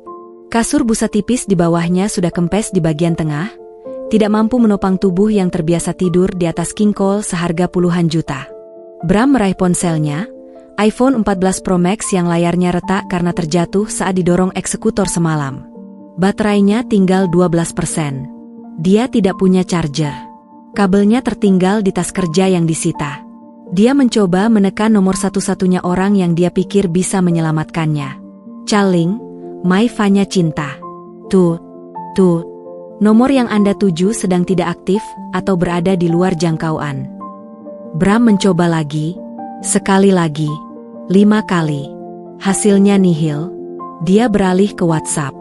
S1: Kasur busa tipis di bawahnya sudah kempes di bagian tengah, tidak mampu menopang tubuh yang terbiasa tidur di atas king cole seharga puluhan juta. Bram meraih ponselnya, iPhone 14 Pro Max yang layarnya retak karena terjatuh saat didorong eksekutor semalam. Baterainya tinggal 12%. Dia tidak punya charger. Kabelnya tertinggal di tas kerja yang disita. Dia mencoba menekan nomor satu-satunya orang yang dia pikir bisa menyelamatkannya. Caling, Mai Fanya cinta. Tut. Nomor yang Anda tuju sedang tidak aktif atau berada di luar jangkauan. Bram mencoba lagi, sekali lagi, 5 kali. Hasilnya nihil. Dia beralih ke WhatsApp.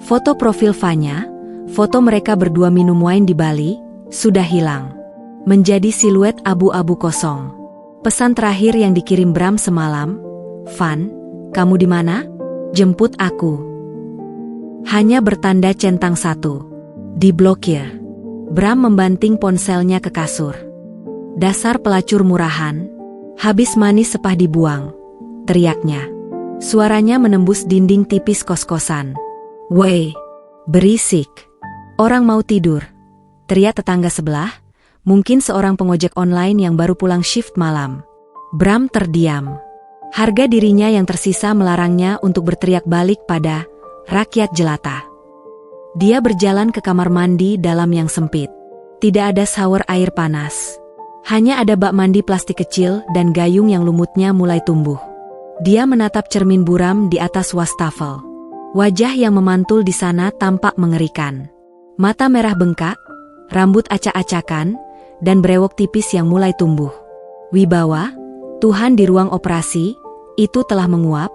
S1: Foto profil Vanya, foto mereka berdua minum wine di Bali, sudah hilang. Menjadi siluet abu-abu kosong. Pesan terakhir yang dikirim Bram semalam, "Van, kamu di mana? Jemput aku." Hanya bertanda centang 1. Diblokir. Bram membanting ponselnya ke kasur. Dasar pelacur murahan. Habis manis sepah dibuang, teriaknya. Suaranya menembus dinding tipis kos-kosan. "Woi, berisik. Orang mau tidur," teriak tetangga sebelah, mungkin seorang pengojek online yang baru pulang shift malam. Bram terdiam. Harga dirinya yang tersisa melarangnya untuk berteriak balik pada rakyat jelata. Dia berjalan ke kamar mandi dalam yang sempit. Tidak ada shower air panas. Hanya ada bak mandi plastik kecil dan gayung yang lumutnya mulai tumbuh. Dia menatap cermin buram di atas wastafel. Wajah yang memantul di sana tampak mengerikan. Mata merah bengkak, rambut acak-acakan, dan brewok tipis yang mulai tumbuh. Wibawa, Tuhan di ruang operasi, itu telah menguap,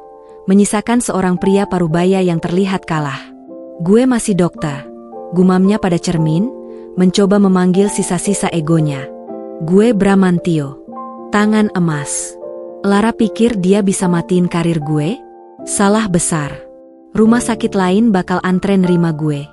S1: menyisakan seorang pria parubaya yang terlihat kalah. "Gue masih dokter," gumamnya pada cermin, mencoba memanggil sisa-sisa egonya. "Gue Bramantio." Tangan emas. Lara pikir dia bisa matiin karir gue? Salah besar. Rumah sakit lain bakal antre nerima gue.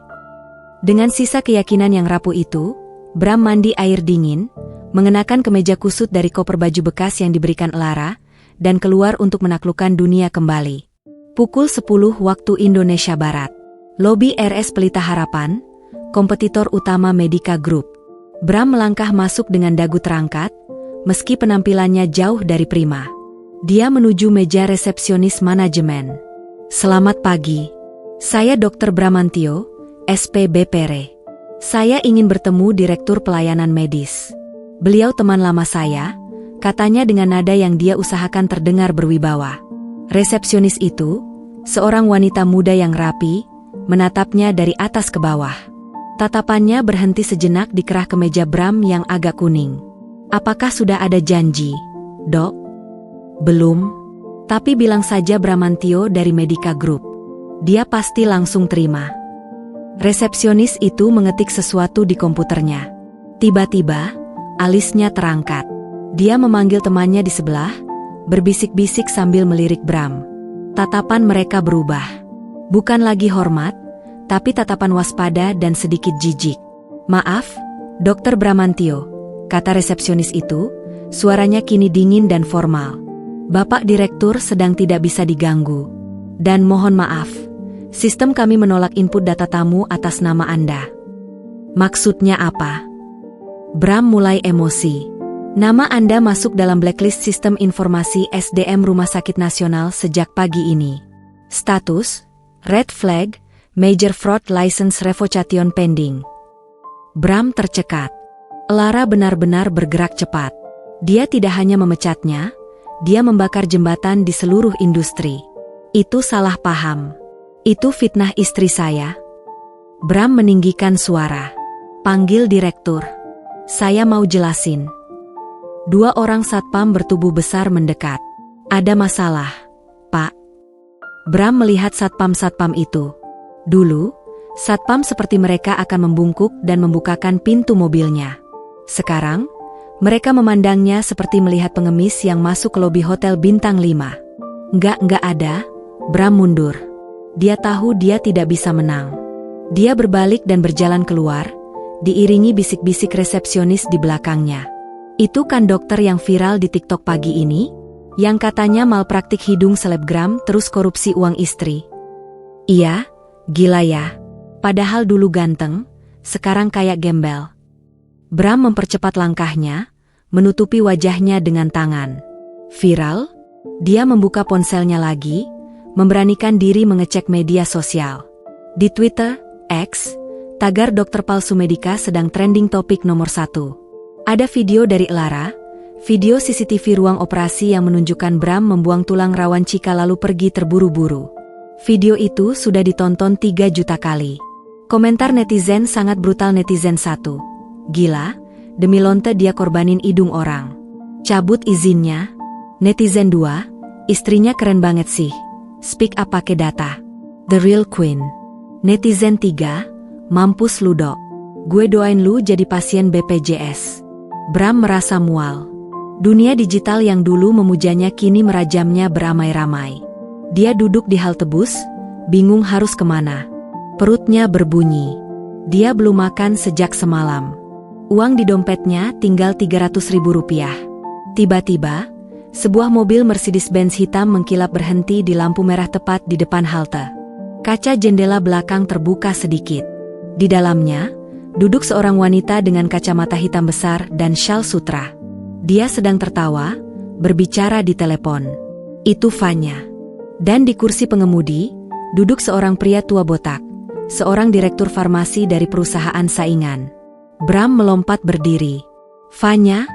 S1: Dengan sisa keyakinan yang rapuh itu, Bram mandi air dingin, mengenakan kemeja kusut dari koper baju bekas yang diberikan Lara, dan keluar untuk menaklukkan dunia kembali. Pukul 10 waktu Indonesia Barat. Lobi RS Pelita Harapan, kompetitor utama Medica Group. Bram melangkah masuk dengan dagu terangkat, meski penampilannya jauh dari prima. Dia menuju meja resepsionis manajemen. "Selamat pagi. Saya Dr. Bramantio, SPBPR. Saya ingin bertemu Direktur Pelayanan Medis. Beliau teman lama saya," katanya dengan nada yang dia usahakan terdengar berwibawa. Resepsionis itu, seorang wanita muda yang rapi, menatapnya dari atas ke bawah. Tatapannya berhenti sejenak di kerah kemeja Bram yang agak kuning. "Apakah sudah ada janji, Dok?" "Belum. Tapi bilang saja Bramantio dari Medica Group. Dia pasti langsung terima." Resepsionis itu mengetik sesuatu di komputernya. Tiba-tiba, alisnya terangkat. Dia memanggil temannya di sebelah, berbisik-bisik sambil melirik Bram. Tatapan mereka berubah. Bukan lagi hormat, tapi tatapan waspada dan sedikit jijik. "Maaf, Dr. Bramantio," kata resepsionis itu, suaranya kini dingin dan formal. "Bapak Direktur sedang tidak bisa diganggu. Dan mohon maaf, sistem kami menolak input data tamu atas nama Anda." "Maksudnya apa?" Bram mulai emosi. "Nama Anda masuk dalam blacklist Sistem Informasi SDM Rumah Sakit Nasional sejak pagi ini. Status Red Flag, Major Fraud License Revocation Pending." Bram tercekat. Lara benar-benar bergerak cepat. Dia tidak hanya memecatnya, dia membakar jembatan di seluruh industri. "Itu salah paham. Itu fitnah istri saya." Bram meninggikan suara. "Panggil direktur. Saya mau jelasin." 2 orang satpam bertubuh besar mendekat. "Ada masalah, Pak." Bram melihat satpam-satpam itu. Dulu, satpam seperti mereka akan membungkuk dan membukakan pintu mobilnya. Sekarang, mereka memandangnya seperti melihat pengemis yang masuk ke lobi hotel bintang 5. Enggak ada." Bram mundur. Dia tahu dia tidak bisa menang. Dia berbalik dan berjalan keluar, diiringi bisik-bisik resepsionis di belakangnya. "Itu kan dokter yang viral di TikTok pagi ini? Yang katanya malpraktik hidung selebgram terus korupsi uang istri." "Iya, gila ya. Padahal dulu ganteng, sekarang kayak gembel." Bram mempercepat langkahnya, menutupi wajahnya dengan tangan. Viral? Dia membuka ponselnya lagi, memberanikan diri mengecek media sosial. Di Twitter, X, tagar dokter palsu Medica sedang trending topik nomor 1. Ada video dari Lara, video CCTV ruang operasi yang menunjukkan Bram membuang tulang rawan Cika lalu pergi terburu-buru. Video itu sudah ditonton 3 juta kali. Komentar netizen sangat brutal. Netizen 1. Gila, demi lonte dia korbanin hidung orang. Cabut izinnya. Netizen 2. Istrinya keren banget sih. Speak up pakai data. The real queen. Netizen 3. Mampus lu dok. Gue doain lu jadi pasien BPJS. Bram merasa mual. Dunia digital yang dulu memujanya kini merajamnya beramai-ramai. Dia duduk di halte bus, bingung harus kemana. Perutnya berbunyi. Dia belum makan sejak semalam. Uang di dompetnya tinggal Rp300.000. Tiba-tiba, sebuah mobil Mercedes-Benz hitam mengkilap berhenti di lampu merah tepat di depan halte. Kaca jendela belakang terbuka sedikit. Di dalamnya, duduk seorang wanita dengan kacamata hitam besar dan syal sutra. Dia sedang tertawa, berbicara di telepon. Itu Vanya. Dan di kursi pengemudi, duduk seorang pria tua botak, seorang direktur farmasi dari perusahaan saingan. Bram melompat berdiri. Vanya,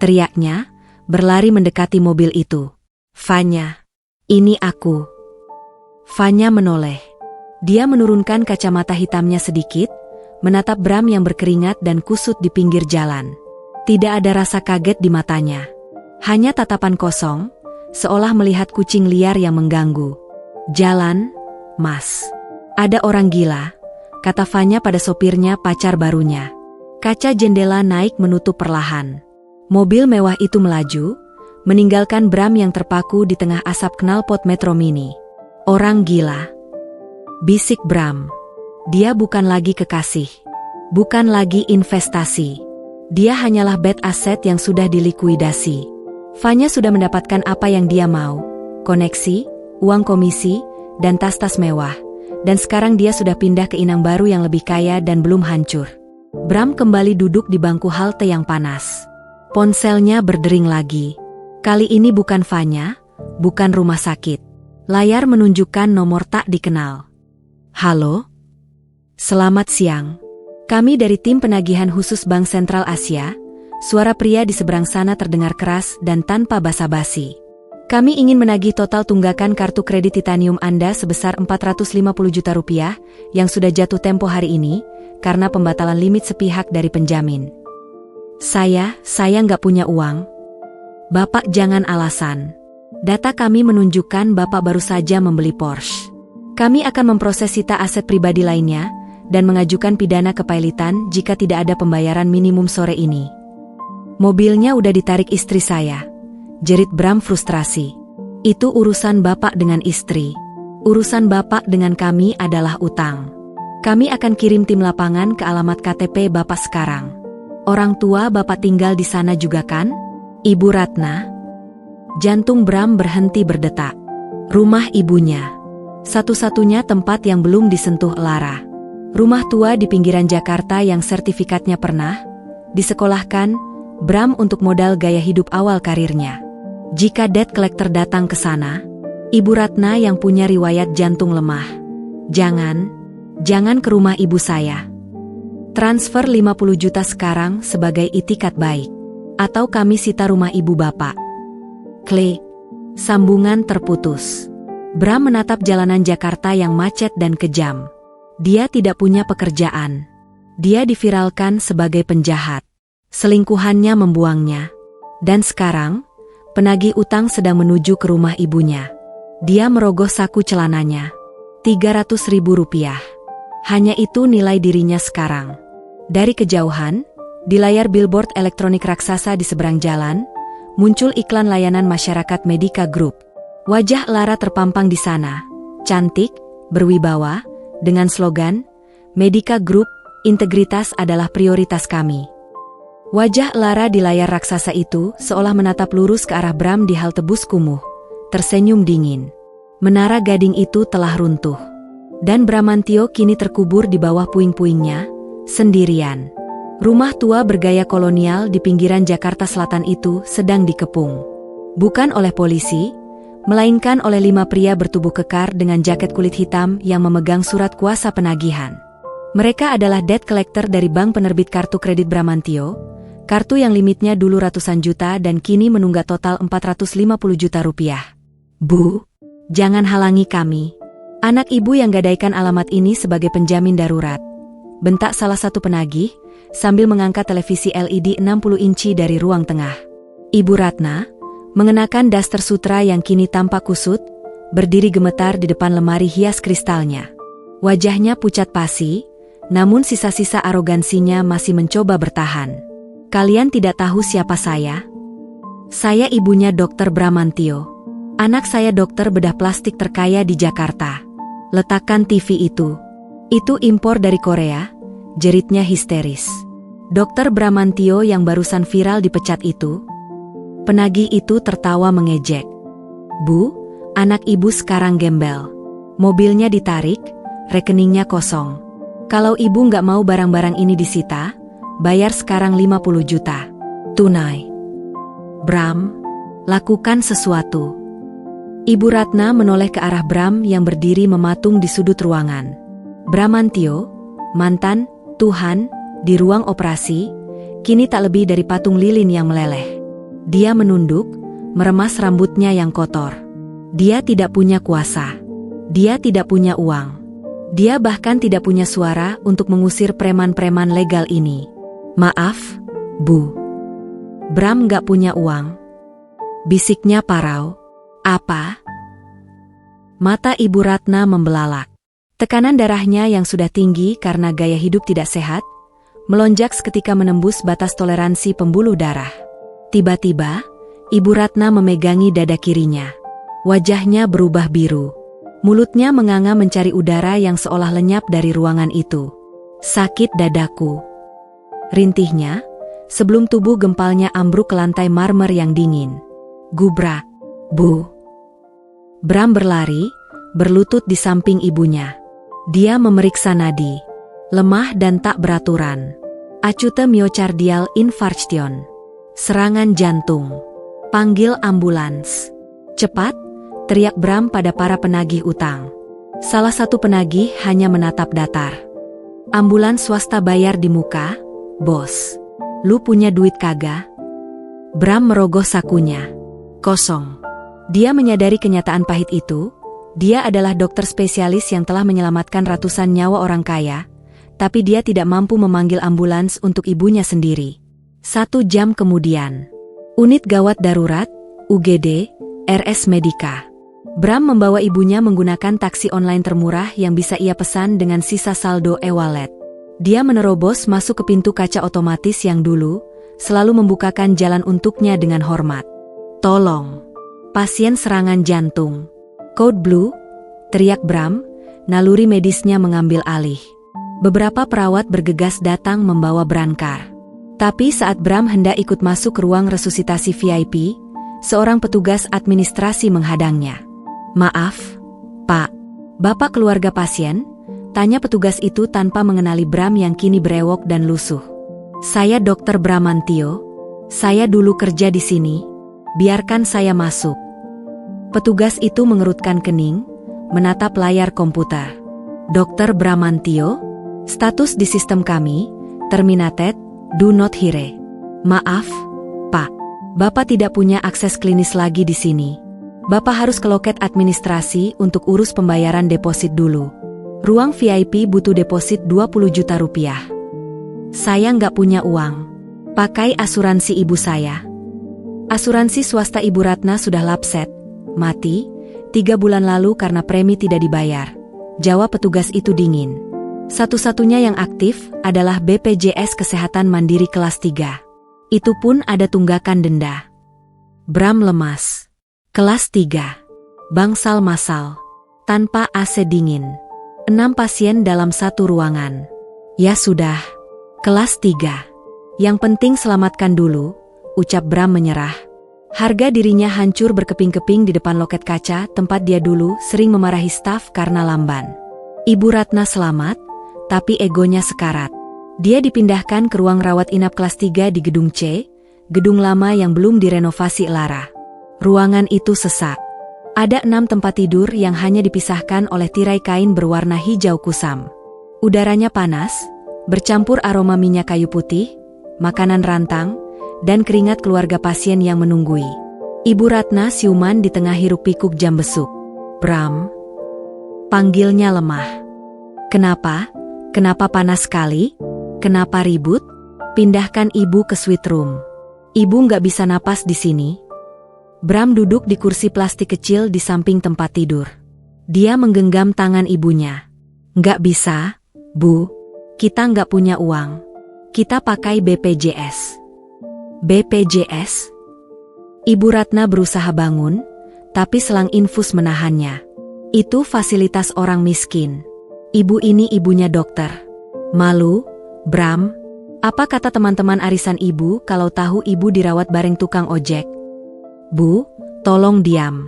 S1: teriaknya, berlari mendekati mobil itu. Vanya, ini aku. Vanya menoleh. Dia menurunkan kacamata hitamnya sedikit, menatap Bram yang berkeringat dan kusut di pinggir jalan. Tidak ada rasa kaget di matanya. Hanya tatapan kosong, seolah melihat kucing liar yang mengganggu. Jalan, Mas. Ada orang gila, kata Vanya pada sopirnya pacar barunya. Kaca jendela naik menutup perlahan. Mobil mewah itu melaju, meninggalkan Bram yang terpaku di tengah asap knalpot Metro Mini. Orang gila. Bisik Bram. Dia bukan lagi kekasih. Bukan lagi investasi. Dia hanyalah bad asset yang sudah dilikuidasi. Vanya sudah mendapatkan apa yang dia mau. Koneksi, uang komisi, dan tas-tas mewah. Dan sekarang dia sudah pindah ke inang baru yang lebih kaya dan belum hancur. Bram kembali duduk di bangku halte yang panas. Ponselnya berdering lagi. Kali ini bukan Vanya, bukan rumah sakit. Layar menunjukkan nomor tak dikenal. Halo? Selamat siang. Kami dari tim penagihan khusus Bank Sentral Asia. Suara pria di seberang sana terdengar keras dan tanpa basa-basi. Kami ingin menagih total tunggakan kartu kredit titanium Anda sebesar Rp450 juta yang sudah jatuh tempo hari ini karena pembatalan limit sepihak dari penjamin. Saya nggak punya uang. Bapak jangan alasan. Data kami menunjukkan Bapak baru saja membeli Porsche. Kami akan memproses sita aset pribadi lainnya dan mengajukan pidana kepailitan jika tidak ada pembayaran minimum sore ini. Mobilnya udah ditarik istri saya, jerit Bram frustrasi. Itu urusan Bapak dengan istri. Urusan Bapak dengan kami adalah utang. Kami akan kirim tim lapangan ke alamat KTP Bapak sekarang. Orang tua Bapak tinggal di sana juga kan? Ibu Ratna? Jantung Bram berhenti berdetak. Rumah ibunya. Satu-satunya tempat yang belum disentuh lara. Rumah tua di pinggiran Jakarta yang sertifikatnya pernah disekolahkan Bram untuk modal gaya hidup awal karirnya. Jika debt collector datang ke sana, Ibu Ratna yang punya riwayat jantung lemah. Jangan ke rumah ibu saya. Transfer 50 juta sekarang sebagai itikat baik. Atau kami sita rumah ibu Bapak. Klik. Sambungan terputus. Bram menatap jalanan Jakarta yang macet dan kejam. Dia tidak punya pekerjaan. Dia diviralkan sebagai penjahat. Selingkuhannya membuangnya. Dan sekarang, penagih utang sedang menuju ke rumah ibunya. Dia merogoh saku celananya. Rp300.000. Hanya itu nilai dirinya sekarang. Dari kejauhan, di layar billboard elektronik raksasa di seberang jalan, muncul iklan layanan masyarakat Medica Group. Wajah Lara terpampang di sana, cantik, berwibawa, dengan slogan, Medica Group, integritas adalah prioritas kami. Wajah Lara di layar raksasa itu seolah menatap lurus ke arah Bram di halte bus kumuh, tersenyum dingin. Menara Gading itu telah runtuh. Dan Bramantio kini terkubur di bawah puing-puingnya, sendirian. Rumah tua bergaya kolonial di pinggiran Jakarta Selatan itu sedang dikepung. Bukan oleh polisi, melainkan oleh 5 pria bertubuh kekar dengan jaket kulit hitam yang memegang surat kuasa penagihan. Mereka adalah debt collector dari bank penerbit kartu kredit Bramantio, kartu yang limitnya dulu ratusan juta dan kini menunggak total Rp450 juta. Bu, jangan halangi kami. Anak ibu yang gadaikan alamat ini sebagai penjamin darurat. Bentak salah satu penagih, sambil mengangkat televisi LED 60 inci dari ruang tengah. Ibu Ratna, mengenakan daster sutra yang kini tampak kusut, berdiri gemetar di depan lemari hias kristalnya. Wajahnya pucat pasi, namun sisa-sisa arogansinya masih mencoba bertahan. Kalian tidak tahu siapa saya? Saya ibunya Dr. Bramantio. Anak saya dokter bedah plastik terkaya di Jakarta. Letakkan TV itu. Itu impor dari Korea, jeritnya histeris. Dr. Bramantio yang barusan viral dipecat itu. Penagih itu tertawa mengejek. Bu, anak ibu sekarang gembel. Mobilnya ditarik, rekeningnya kosong. Kalau ibu nggak mau barang-barang ini disita, bayar sekarang 50 juta. Tunai. Bram, lakukan sesuatu. Ibu Ratna menoleh ke arah Bram yang berdiri mematung di sudut ruangan. Bramantio, mantan Tuhan, di ruang operasi, kini tak lebih dari patung lilin yang meleleh. Dia menunduk, meremas rambutnya yang kotor. Dia tidak punya kuasa. Dia tidak punya uang. Dia bahkan tidak punya suara untuk mengusir preman-preman legal ini. Maaf, Bu. Bram gak punya uang. Bisiknya parau. Apa? Mata Ibu Ratna membelalak. Tekanan darahnya yang sudah tinggi karena gaya hidup tidak sehat, melonjak seketika menembus batas toleransi pembuluh darah. Tiba-tiba, Ibu Ratna memegangi dada kirinya. Wajahnya berubah biru. Mulutnya menganga mencari udara yang seolah lenyap dari ruangan itu. Sakit dadaku. Rintihnya, sebelum tubuh gempalnya ambruk ke lantai marmer yang dingin. Gubrak. Bu. Bram berlari, berlutut di samping ibunya. Dia memeriksa nadi. Lemah dan tak beraturan. Acute myocardial infarction. Serangan jantung. Panggil ambulans. Cepat, teriak Bram pada para penagih utang. Salah satu penagih hanya menatap datar. Ambulans swasta bayar di muka, bos. Lu punya duit kagak? Bram merogoh sakunya. Kosong. Dia menyadari kenyataan pahit itu. Dia adalah dokter spesialis yang telah menyelamatkan ratusan nyawa orang kaya, tapi dia tidak mampu memanggil ambulans untuk ibunya sendiri. 1 jam kemudian. Unit gawat darurat, UGD, RS Medica. Bram membawa ibunya menggunakan taksi online termurah yang bisa ia pesan dengan sisa saldo e-wallet. Dia menerobos masuk ke pintu kaca otomatis yang dulu selalu membukakan jalan untuknya dengan hormat. Tolong. Pasien serangan jantung. Code Blue, teriak Bram, naluri medisnya mengambil alih. Beberapa perawat bergegas datang membawa berangkar. Tapi saat Bram hendak ikut masuk ke ruang resusitasi VIP, seorang petugas administrasi menghadangnya. Maaf, Pak. Bapak keluarga pasien? Tanya petugas itu tanpa mengenali Bram yang kini berewok dan lusuh. Saya Dr. Bramantio. Saya dulu kerja di sini. Biarkan saya masuk. Petugas itu mengerutkan kening, menatap layar komputer. Dr. Bramantio, status di sistem kami, terminated, do not hire. Maaf, Pak. Bapak tidak punya akses klinis lagi di sini. Bapak harus ke loket administrasi untuk urus pembayaran deposit dulu. Ruang VIP butuh deposit 20 juta rupiah. Saya nggak punya uang. Pakai asuransi ibu saya. Asuransi swasta Ibu Ratna sudah lapset, mati, 3 bulan lalu karena premi tidak dibayar. Jawab petugas itu dingin. Satu-satunya yang aktif adalah BPJS Kesehatan Mandiri kelas 3. Itu pun ada tunggakan denda. Bram lemas. Kelas 3. Bangsal massal. Tanpa AC dingin. 6 pasien dalam satu ruangan. Ya sudah. Kelas 3. Yang penting selamatkan dulu, ucap Bram menyerah. Harga dirinya hancur berkeping-keping di depan loket kaca tempat dia dulu sering memarahi staf karena lamban. Ibu Ratna selamat, tapi egonya sekarat. Dia dipindahkan ke ruang rawat inap kelas 3 di gedung C, gedung lama yang belum direnovasi Lara. Ruangan itu sesak. Ada 6 tempat tidur yang hanya dipisahkan oleh tirai kain berwarna hijau kusam. Udaranya panas, bercampur aroma minyak kayu putih, makanan rantang, dan keringat keluarga pasien yang menunggui. Ibu Ratna siuman di tengah hiruk-pikuk jam besuk. Bram. Panggilnya lemah. Kenapa? Kenapa panas sekali? Kenapa ribut? Pindahkan ibu ke suite room. Ibu nggak bisa napas di sini. Bram duduk di kursi plastik kecil di samping tempat tidur. Dia menggenggam tangan ibunya. Nggak bisa, Bu. Kita nggak punya uang. Kita pakai BPJS. BPJS? Ibu Ratna berusaha bangun, tapi selang infus menahannya. Itu fasilitas orang miskin. Ibu ini ibunya dokter. Malu, Bram. Apa kata teman-teman arisan ibu kalau tahu ibu dirawat bareng tukang ojek? Bu, tolong diam.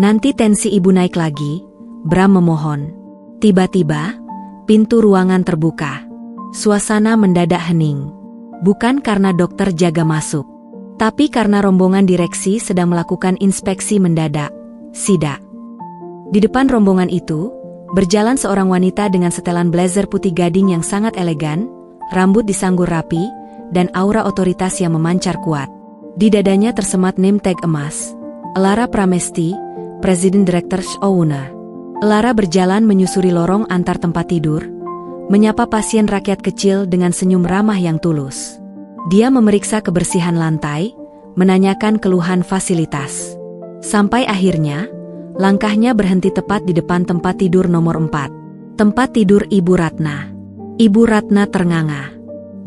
S1: Nanti tensi ibu naik lagi, Bram memohon. Tiba-tiba, pintu ruangan terbuka. Suasana mendadak hening. Bukan karena dokter jaga masuk, tapi karena rombongan direksi sedang melakukan inspeksi mendadak, sidak. Di depan rombongan itu, berjalan seorang wanita dengan setelan blazer putih gading yang sangat elegan, rambut disanggur rapi, dan aura otoritas yang memancar kuat. Di dadanya tersemat name tag emas, Elara Pramesti, Presiden Director Owner. Elara berjalan menyusuri lorong antar tempat tidur, menyapa pasien rakyat kecil dengan senyum ramah yang tulus. Dia memeriksa kebersihan lantai, menanyakan keluhan fasilitas. Sampai akhirnya, langkahnya berhenti tepat di depan tempat tidur nomor 4. Tempat tidur Ibu Ratna. Ibu Ratna ternganga.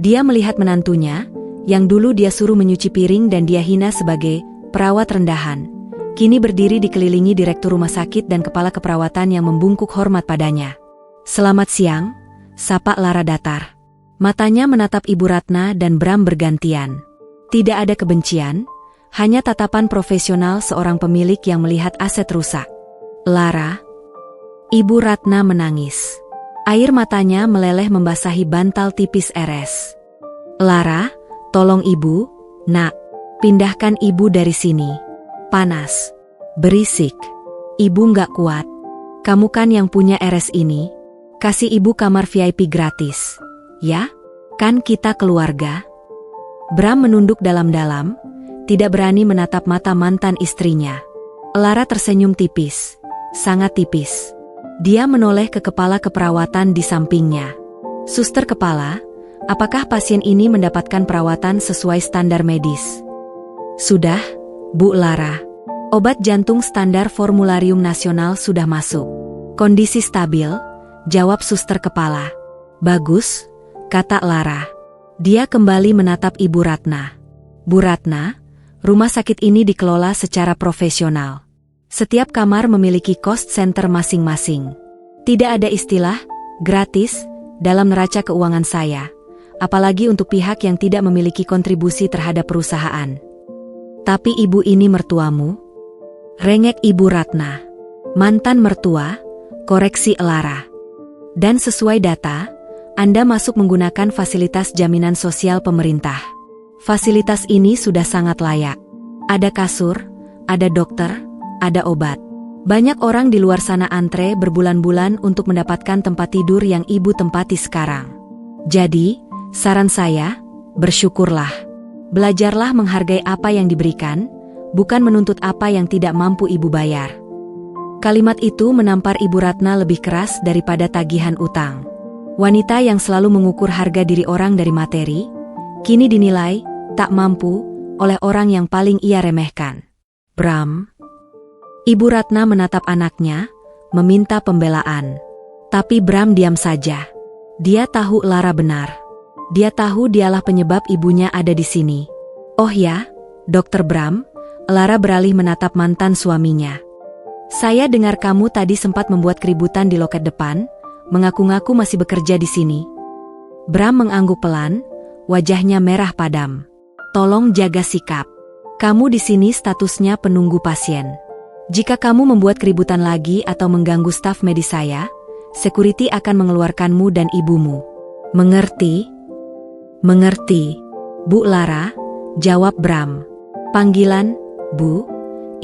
S1: Dia melihat menantunya, yang dulu dia suruh menyuci piring dan dia hina sebagai perawat rendahan. Kini berdiri dikelilingi direktur rumah sakit dan kepala keperawatan yang membungkuk hormat padanya. Selamat siang, sapa Lara datar. Matanya menatap Ibu Ratna dan Bram bergantian. Tidak ada kebencian, hanya tatapan profesional seorang pemilik yang melihat aset rusak. Lara. Ibu Ratna menangis. Air matanya meleleh membasahi bantal tipis RS. Lara, tolong ibu, nak. Pindahkan ibu dari sini. Panas. Berisik. Ibu nggak kuat. Kamu kan yang punya RS ini. Kasih ibu kamar VIP gratis. Ya? Kan kita keluarga. Bram menunduk dalam-dalam, tidak berani menatap mata mantan istrinya. Lara tersenyum tipis, sangat tipis. Dia menoleh ke kepala keperawatan di sampingnya. Suster kepala, apakah pasien ini mendapatkan perawatan sesuai standar medis? Sudah, Bu Lara. Obat jantung standar formularium nasional sudah masuk. Kondisi stabil, jawab suster kepala. Bagus, kata Lara. Dia kembali menatap Ibu Ratna. Bu Ratna, rumah sakit ini dikelola secara profesional. Setiap kamar memiliki cost center masing-masing. Tidak ada istilah gratis dalam neraca keuangan saya, apalagi untuk pihak yang tidak memiliki kontribusi terhadap perusahaan. Tapi ibu ini mertuamu? Rengek Ibu Ratna. Mantan mertua, koreksi Lara. Dan sesuai data, Anda masuk menggunakan fasilitas jaminan sosial pemerintah. Fasilitas ini sudah sangat layak. Ada kasur, ada dokter, ada obat. Banyak orang di luar sana antre berbulan-bulan untuk mendapatkan tempat tidur yang ibu tempati sekarang. Jadi, saran saya, bersyukurlah. Belajarlah menghargai apa yang diberikan, bukan menuntut apa yang tidak mampu ibu bayar. Kalimat itu menampar Ibu Ratna lebih keras daripada tagihan utang. Wanita yang selalu mengukur harga diri orang dari materi, kini dinilai tak mampu oleh orang yang paling ia remehkan. Bram. Ibu Ratna menatap anaknya, meminta pembelaan. Tapi Bram diam saja. Dia tahu Lara benar. Dia tahu dialah penyebab ibunya ada di sini. Oh ya, Dokter Bram, Lara beralih menatap mantan suaminya. Saya dengar kamu tadi sempat membuat keributan di loket depan, mengaku-ngaku masih bekerja di sini. Bram mengangguk pelan, wajahnya merah padam. Tolong jaga sikap. Kamu di sini statusnya penunggu pasien. Jika kamu membuat keributan lagi atau mengganggu staf medis saya, security akan mengeluarkanmu dan ibumu. Mengerti? Mengerti, Bu Lara, jawab Bram. Panggilan, Bu,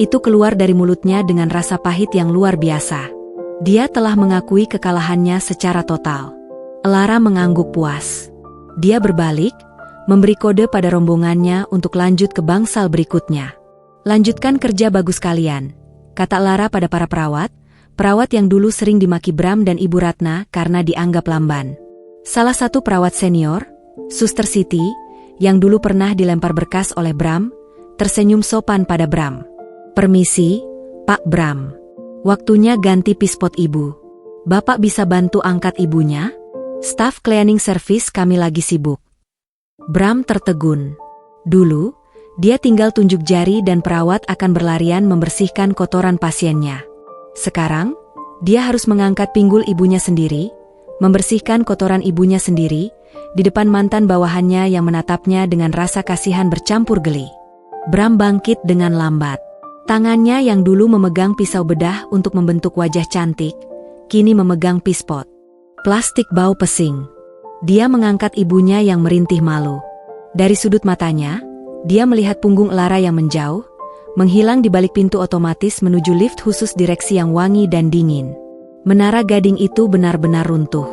S1: itu keluar dari mulutnya dengan rasa pahit yang luar biasa. Dia telah mengakui kekalahannya secara total. Lara mengangguk puas. Dia berbalik, memberi kode pada rombongannya untuk lanjut ke bangsal berikutnya. Lanjutkan kerja bagus kalian, kata Lara pada para perawat, perawat yang dulu sering dimaki Bram dan Ibu Ratna karena dianggap lamban. Salah satu perawat senior, Suster Siti, yang dulu pernah dilempar berkas oleh Bram, tersenyum sopan pada Bram. "Permisi, Pak Bram. Waktunya ganti pispot Ibu. Bapak bisa bantu angkat ibunya? Staf cleaning service kami lagi sibuk." Bram tertegun. Dulu, dia tinggal tunjuk jari dan perawat akan berlarian membersihkan kotoran pasiennya. Sekarang, dia harus mengangkat pinggul ibunya sendiri, membersihkan kotoran ibunya sendiri, di depan mantan bawahannya yang menatapnya dengan rasa kasihan bercampur geli. Bram bangkit dengan lambat. Tangannya yang dulu memegang pisau bedah untuk membentuk wajah cantik, kini memegang pispot. Plastik bau pesing. Dia mengangkat ibunya yang merintih malu. Dari sudut matanya, dia melihat punggung Lara yang menjauh, menghilang di balik pintu otomatis menuju lift khusus direksi yang wangi dan dingin. Menara gading itu benar-benar runtuh.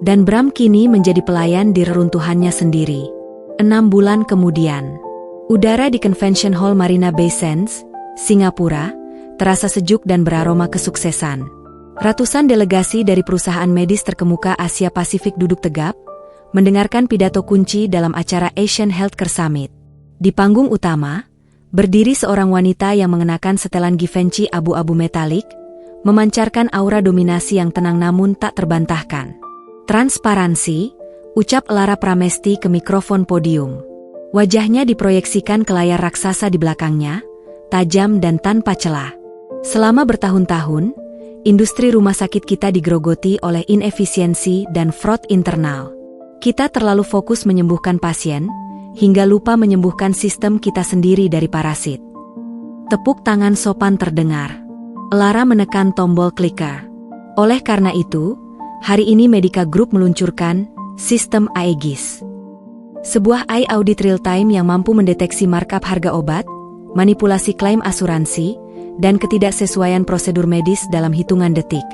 S1: Dan Bram kini menjadi pelayan di reruntuhannya sendiri. 6 bulan kemudian, udara di Convention Hall Marina Bay Sands, Singapura, terasa sejuk dan beraroma kesuksesan. Ratusan delegasi dari perusahaan medis terkemuka Asia Pasifik duduk tegap, mendengarkan pidato kunci dalam acara Asian Healthcare Summit. Di panggung utama, berdiri seorang wanita yang mengenakan setelan Givenchy abu-abu metalik, memancarkan aura dominasi yang tenang namun tak terbantahkan. "Transparansi," ucap Lara Pramesti ke mikrofon podium. Wajahnya diproyeksikan ke layar raksasa di belakangnya, tajam dan tanpa celah. Selama bertahun-tahun, industri rumah sakit kita digerogoti oleh inefisiensi dan fraud internal. Kita terlalu fokus menyembuhkan pasien, hingga lupa menyembuhkan sistem kita sendiri dari parasit. Tepuk tangan sopan terdengar. Lara menekan tombol clicker. Oleh karena itu, hari ini Medica Group meluncurkan sistem Aegis. Sebuah AI audit real-time yang mampu mendeteksi markup harga obat, manipulasi klaim asuransi, dan ketidaksesuaian prosedur medis dalam hitungan detik.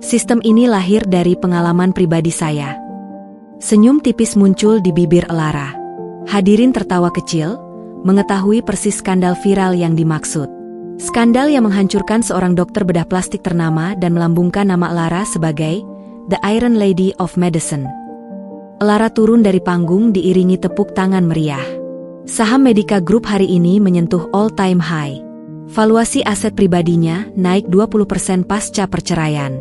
S1: Sistem ini lahir dari pengalaman pribadi saya. Senyum tipis muncul di bibir Lara. Hadirin tertawa kecil, mengetahui persis skandal viral yang dimaksud. Skandal yang menghancurkan seorang dokter bedah plastik ternama dan melambungkan nama Lara sebagai The Iron Lady of Medicine. Lara turun dari panggung diiringi tepuk tangan meriah. Saham Medica Group hari ini menyentuh all-time high. Valuasi aset pribadinya naik 20% pasca perceraian.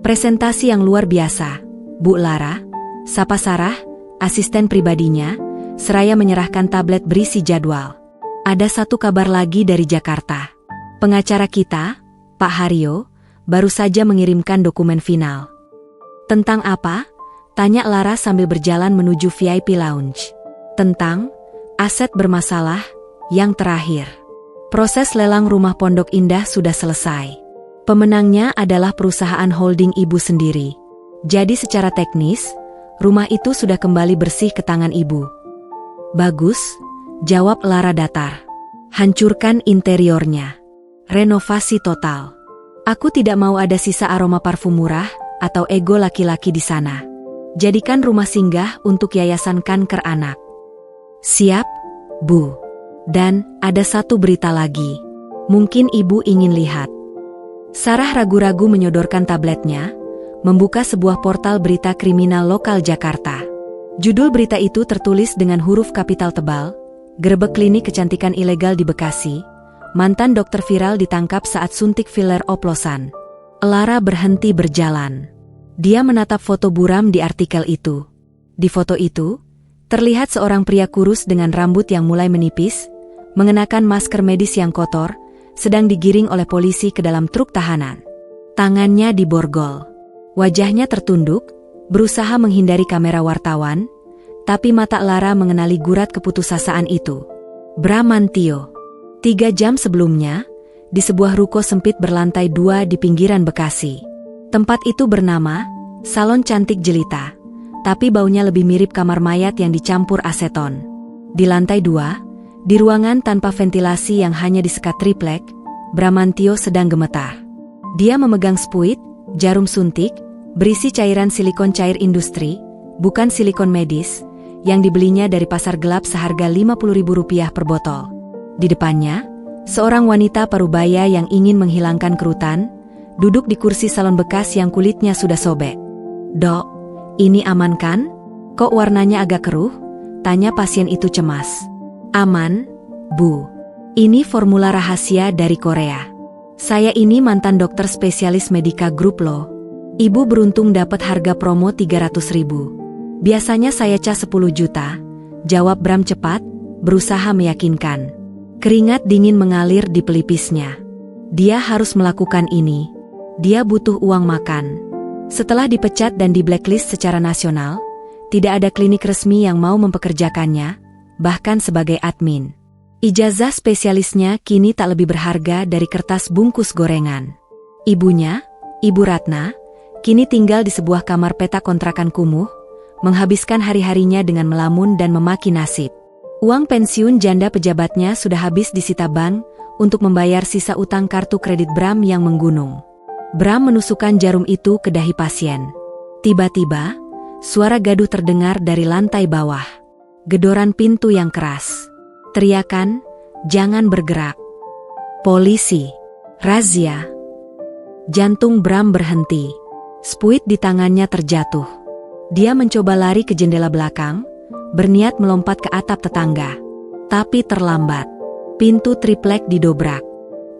S1: Presentasi yang luar biasa, Bu Lara, sapa Sarah, asisten pribadinya, seraya menyerahkan tablet berisi jadwal. Ada satu kabar lagi dari Jakarta. Pengacara kita, Pak Haryo, baru saja mengirimkan dokumen final. "Tentang apa?" tanya Lara sambil berjalan menuju VIP Lounge. "Tentang aset bermasalah yang terakhir. Proses lelang rumah Pondok Indah sudah selesai. Pemenangnya adalah perusahaan holding ibu sendiri. Jadi secara teknis, rumah itu sudah kembali bersih ke tangan ibu." "Bagus," jawab Lara datar. "Hancurkan interiornya. Renovasi total. Aku tidak mau ada sisa aroma parfum murah atau ego laki-laki di sana. Jadikan rumah singgah untuk yayasan kanker anak." "Siap, Bu. Dan ada satu berita lagi. Mungkin ibu ingin lihat." Sarah ragu-ragu menyodorkan tabletnya, membuka sebuah portal berita kriminal lokal Jakarta. Judul berita itu tertulis dengan huruf kapital tebal, "Gerebek klinik kecantikan ilegal di Bekasi. Mantan dokter viral ditangkap saat suntik filler oplosan." Lara berhenti berjalan. Dia menatap foto buram di artikel itu. Di foto itu, terlihat seorang pria kurus dengan rambut yang mulai menipis, mengenakan masker medis yang kotor, sedang digiring oleh polisi ke dalam truk tahanan. Tangannya diborgol. Wajahnya tertunduk, berusaha menghindari kamera wartawan, tapi mata Lara mengenali gurat keputusasaan itu. Bramantio. 3 jam sebelumnya, di sebuah ruko sempit berlantai 2 di pinggiran Bekasi. Tempat itu bernama Salon Cantik Jelita, tapi baunya lebih mirip kamar mayat yang dicampur aseton. Di lantai 2, di ruangan tanpa ventilasi yang hanya disekat triplek, Bramantio sedang gemetar. Dia memegang spuit, jarum suntik, berisi cairan silikon cair industri, bukan silikon medis, yang dibelinya dari pasar gelap seharga Rp50.000 per botol. Di depannya, seorang wanita parubaya yang ingin menghilangkan kerutan, duduk di kursi salon bekas yang kulitnya sudah sobek. "Dok, ini aman kan? Kok warnanya agak keruh?" tanya pasien itu cemas. "Aman, Bu. Ini formula rahasia dari Korea. Saya ini mantan dokter spesialis Medica Group loh. Ibu beruntung dapat harga promo 300.000. Biasanya saya cas 10 juta, jawab Bram cepat, berusaha meyakinkan. Keringat dingin mengalir di pelipisnya. Dia harus melakukan ini. Dia butuh uang makan. Setelah dipecat dan di blacklist secara nasional, tidak ada klinik resmi yang mau mempekerjakannya, bahkan sebagai admin. Ijazah spesialisnya kini tak lebih berharga dari kertas bungkus gorengan. Ibunya, Ibu Ratna, kini tinggal di sebuah kamar petak kontrakan kumuh, menghabiskan hari-harinya dengan melamun dan memaki nasib. Uang pensiun janda pejabatnya sudah habis disita bank untuk membayar sisa utang kartu kredit Bram yang menggunung. Bram menusukkan jarum itu ke dahi pasien. Tiba-tiba, suara gaduh terdengar dari lantai bawah. Gedoran pintu yang keras. Teriakan, "Jangan bergerak. Polisi. Razia." Jantung Bram berhenti. Spuit di tangannya terjatuh. Dia mencoba lari ke jendela belakang, berniat melompat ke atap tetangga. Tapi terlambat. Pintu triplek didobrak.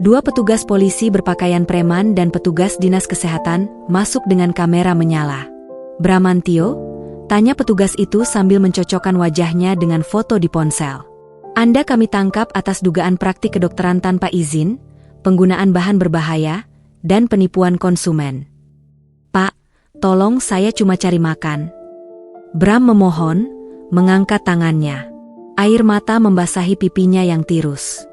S1: 2 petugas polisi berpakaian preman dan petugas dinas kesehatan masuk dengan kamera menyala. "Bramantio?" tanya petugas itu sambil mencocokkan wajahnya dengan foto di ponsel. "Anda kami tangkap atas dugaan praktik kedokteran tanpa izin, penggunaan bahan berbahaya, dan penipuan konsumen." "Pak, tolong saya cuma cari makan." Bram memohon, mengangkat tangannya. Air mata membasahi pipinya yang tirus.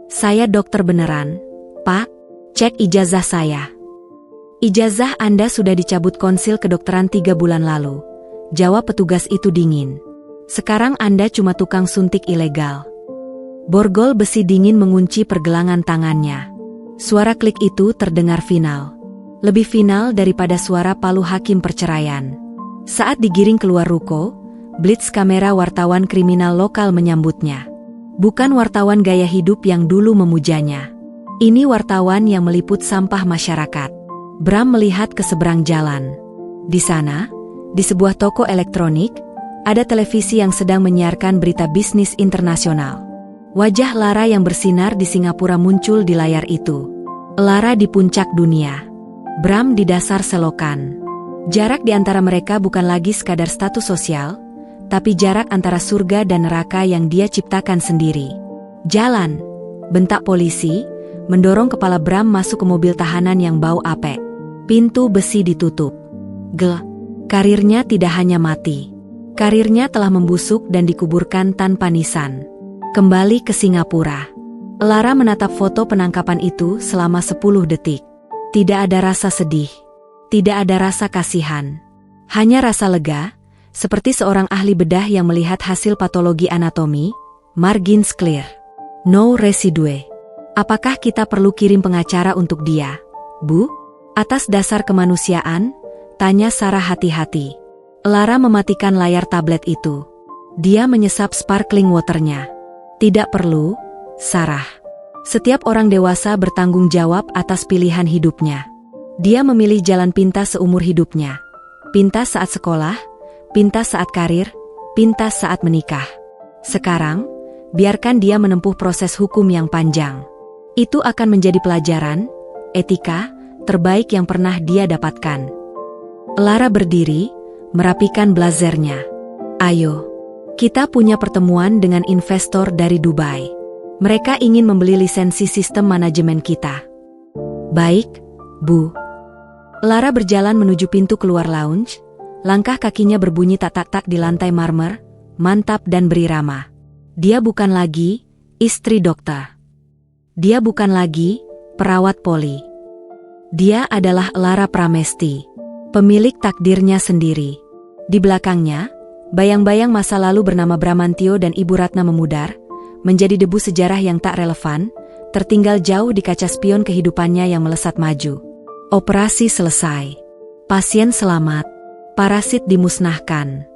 S1: "Saya dokter beneran, Pak. Cek ijazah saya." "Ijazah Anda sudah dicabut konsil kedokteran 3 bulan lalu," jawab petugas itu dingin. "Sekarang Anda cuma tukang suntik ilegal." Borgol besi dingin mengunci pergelangan tangannya. Suara klik itu terdengar final. Lebih final daripada suara palu hakim perceraian. Saat digiring keluar ruko, blitz kamera wartawan kriminal lokal menyambutnya. Bukan wartawan gaya hidup yang dulu memujanya. Ini wartawan yang meliput sampah masyarakat. Bram melihat ke seberang jalan. Di sana, di sebuah toko elektronik, ada televisi yang sedang menyiarkan berita bisnis internasional. Wajah Lara yang bersinar di Singapura muncul di layar itu. Lara di puncak dunia. Bram di dasar selokan. Jarak di antara mereka bukan lagi sekadar status sosial, tapi jarak antara surga dan neraka yang dia ciptakan sendiri. "Jalan!" bentak polisi, mendorong kepala Bram masuk ke mobil tahanan yang bau apek. Pintu besi ditutup. Karirnya tidak hanya mati. Karirnya telah membusuk dan dikuburkan tanpa nisan. Kembali ke Singapura. Lara menatap foto penangkapan itu selama 10 detik. Tidak ada rasa sedih. Tidak ada rasa kasihan. Hanya rasa lega, seperti seorang ahli bedah yang melihat hasil patologi anatomi, margins clear. No residue. "Apakah kita perlu kirim pengacara untuk dia, Bu?" "Atas dasar kemanusiaan?" tanya Sarah hati-hati. Lara mematikan layar tablet itu. Dia menyesap sparkling waternya. "Tidak perlu, Sarah. Setiap orang dewasa bertanggung jawab atas pilihan hidupnya. Dia memilih jalan pintas seumur hidupnya. Pintas saat sekolah, pintas saat karir, pintas saat menikah. Sekarang, biarkan dia menempuh proses hukum yang panjang. Itu akan menjadi pelajaran, etika, terbaik yang pernah dia dapatkan." Lara berdiri, merapikan blazernya. "Ayo. Kita punya pertemuan dengan investor dari Dubai. Mereka ingin membeli lisensi sistem manajemen kita." "Baik, Bu." Lara berjalan menuju pintu keluar lounge. Langkah kakinya berbunyi tak-tak-tak di lantai marmer, mantap dan berirama. Dia bukan lagi istri dokter. Dia bukan lagi perawat poli. Dia adalah Lara Pramesti, pemilik takdirnya sendiri. Di belakangnya, bayang-bayang masa lalu bernama Bramantio dan Ibu Ratna memudar, menjadi debu sejarah yang tak relevan, tertinggal jauh di kaca spion kehidupannya yang melesat maju. Operasi selesai. Pasien selamat. Parasit dimusnahkan.